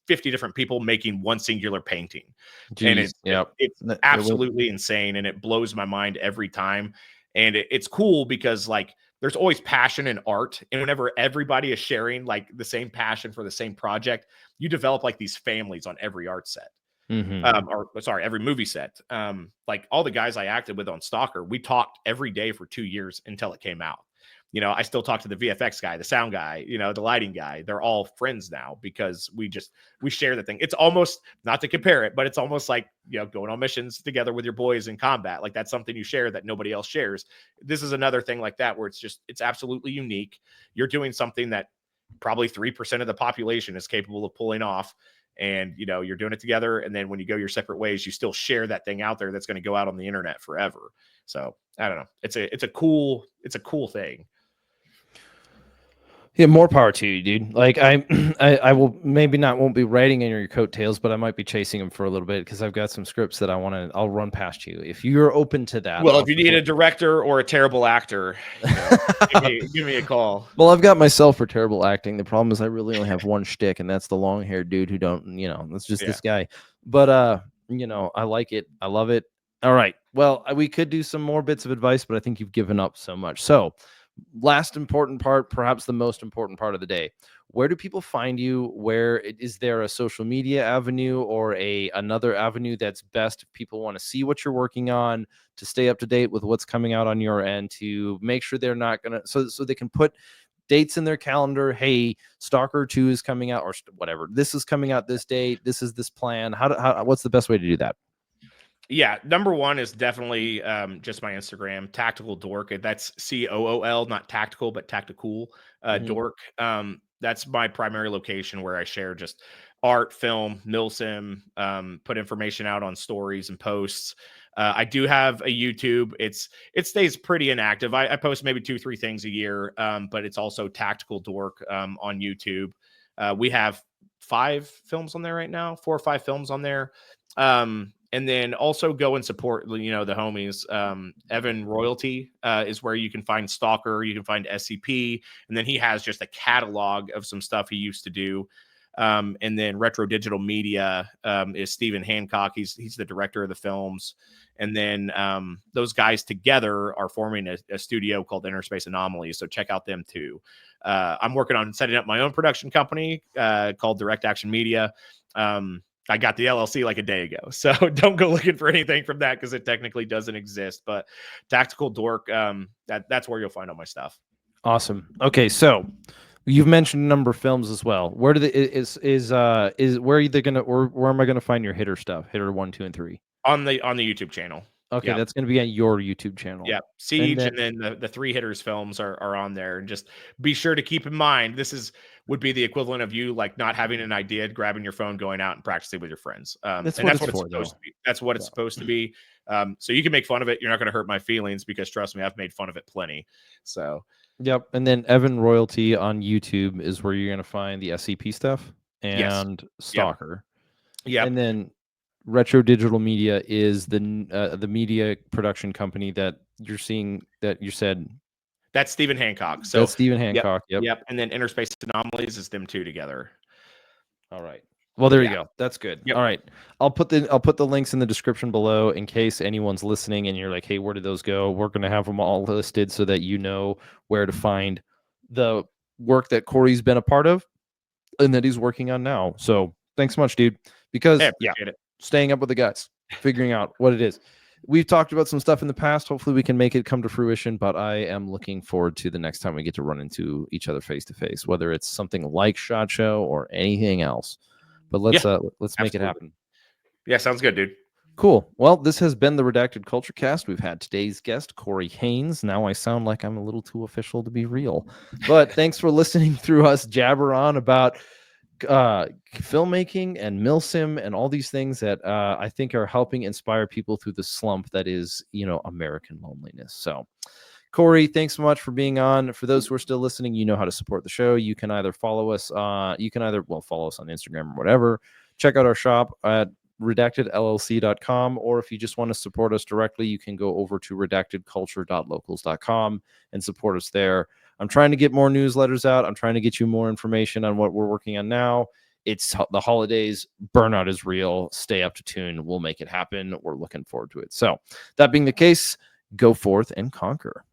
50 different people making one singular painting, and Jeez. Yep. it's It will. absolutely insane, and it blows my mind every time. And it's cool because, like, there's always passion in art, and whenever everybody is sharing like the same passion for the same project, you develop like these families on every art set. Mhm. Or sorry, every movie set. Like all the guys I acted with on Stalker, we talked every day for 2 years until it came out. I still talk to the VFX guy, the sound guy, the lighting guy. They're all friends now because we share the thing. It's almost, not to compare it, but it's almost like, going on missions together with your boys in combat. Like that's something you share that nobody else shares. This is another thing like that, where it's absolutely unique. You're doing something that probably 3% of the population is capable of pulling off, and you're doing it together, and then when you go your separate ways, you still share that thing out there that's going to go out on the internet forever. So I don't know, it's a cool thing. Yeah, more power to you, dude. Like I will maybe won't be writing in your coattails, but I might be chasing them for a little bit because I've got some scripts that I'll run past you. If you're open to that, Well, I'll if you need support a director or a terrible actor, give me a call. Well, I've got myself for terrible acting. The problem is I really only have one shtick, and that's the long-haired dude who don't, that's just Yeah. this guy. But I like it. I love it. All right. Well, we could do some more bits of advice, but I think you've given up so much. So, last important part, perhaps the most important part of the day. Where do people find you? Is there a social media avenue or another avenue that's best if people want to see what you're working on, to stay up to date with what's coming out on your end, to make sure they're not gonna so they can put dates in their calendar? Hey, Stalker 2 is coming out, or whatever. This is coming out this date. This is this plan. What's the best way to do that? Yeah, number one is definitely just my Instagram, Tactical Dork. That's COOL, not tactical, but tactical Mhm. dork. That's my primary location where I share just art, film, MilSim, put information out on stories and posts. I do have a YouTube. It stays pretty inactive. I post maybe 2-3 things a year, but it's also Tactical Dork on YouTube. We have 5 films on there right now, 4 or 5 films on there. And then also go and support, the homies. Evan Royalty is where you can find Stalker, you can find SCP, and then he has just a catalog of some stuff he used to do. And then Retro Digital Media is Stephen Hancock. He's the director of the films. And then those guys together are forming a studio called Interspace Anomalies. So check out them too. I'm working on setting up my own production company called Direct Action Media. I got the LLC like a day ago, so don't go looking for anything from that because it technically doesn't exist. But Tactical Dork, that's where you'll find all my stuff. Awesome. Okay, so you've mentioned a number of films as well. Where do they where are they gonna, or where am I gonna find your hitter stuff? Hitter 1, 2, and 3. On the YouTube channel. Okay, Yeah. that's gonna be on your YouTube channel. Yeah, And Siege, then and then the Three Hitters films are on there. And just be sure to keep in mind, would be the equivalent of you like not having an idea, grabbing your phone, going out and practicing with your friends. that's And what that's it's what it's for, supposed though. to be. That's what it's Yeah. supposed to be. So you can make fun of it. You're not going to hurt my feelings because trust me, I've made fun of it plenty. So Yep. And then Evan Royalty on YouTube is where you're gonna find the SCP stuff yes, and yep, Stalker. And yep. then Retro Digital Media is the media production company that you're seeing, that you said That's Stephen Hancock. So that's Stephen yep, Hancock. Yep. yep. And then Interspace Anomalies is them two together. All right. Well, there you Yeah. go. That's good. Yep. All right. I'll put the links in the description below in case anyone's listening and you're like, "Hey, where did those go?" We're going to have them all listed so that you know where to find the work that Cory's been a part of and that he's working on now. So, thanks so much, dude. Hey, I Because yeah, appreciate it. staying up with the guys, figuring out what it is. We've talked about some stuff in the past. Hopefully we can make it come to fruition, but I am looking forward to the next time we get to run into each other face to face, whether it's something like SHOT Show or anything else. But Yeah, let's make it absolutely. happen. Yeah, sounds good, dude. Cool. Well, this has been the Redacted Culture Cast. We've had today's guest, Cory Haynes. Now I sound like I'm a little too official to be real, but thanks for listening through us jabber on about filmmaking and MilSim and all these things that I think are helping inspire people through the slump that is, American loneliness. So, Cory, thanks so much for being on. For those who are still listening, you know how to support the show. You can either follow us, follow us on Instagram or whatever. Check out our shop at redactedllc.com, or if you just want to support us directly, you can go over to redactedculture.locals.com and support us there. I'm trying to get more newsletters out. I'm trying to get you more information on what we're working on now. It's the holidays. Burnout is real. Stay up to tune. We'll make it happen. We're looking forward to it. So, that being the case, go forth and conquer.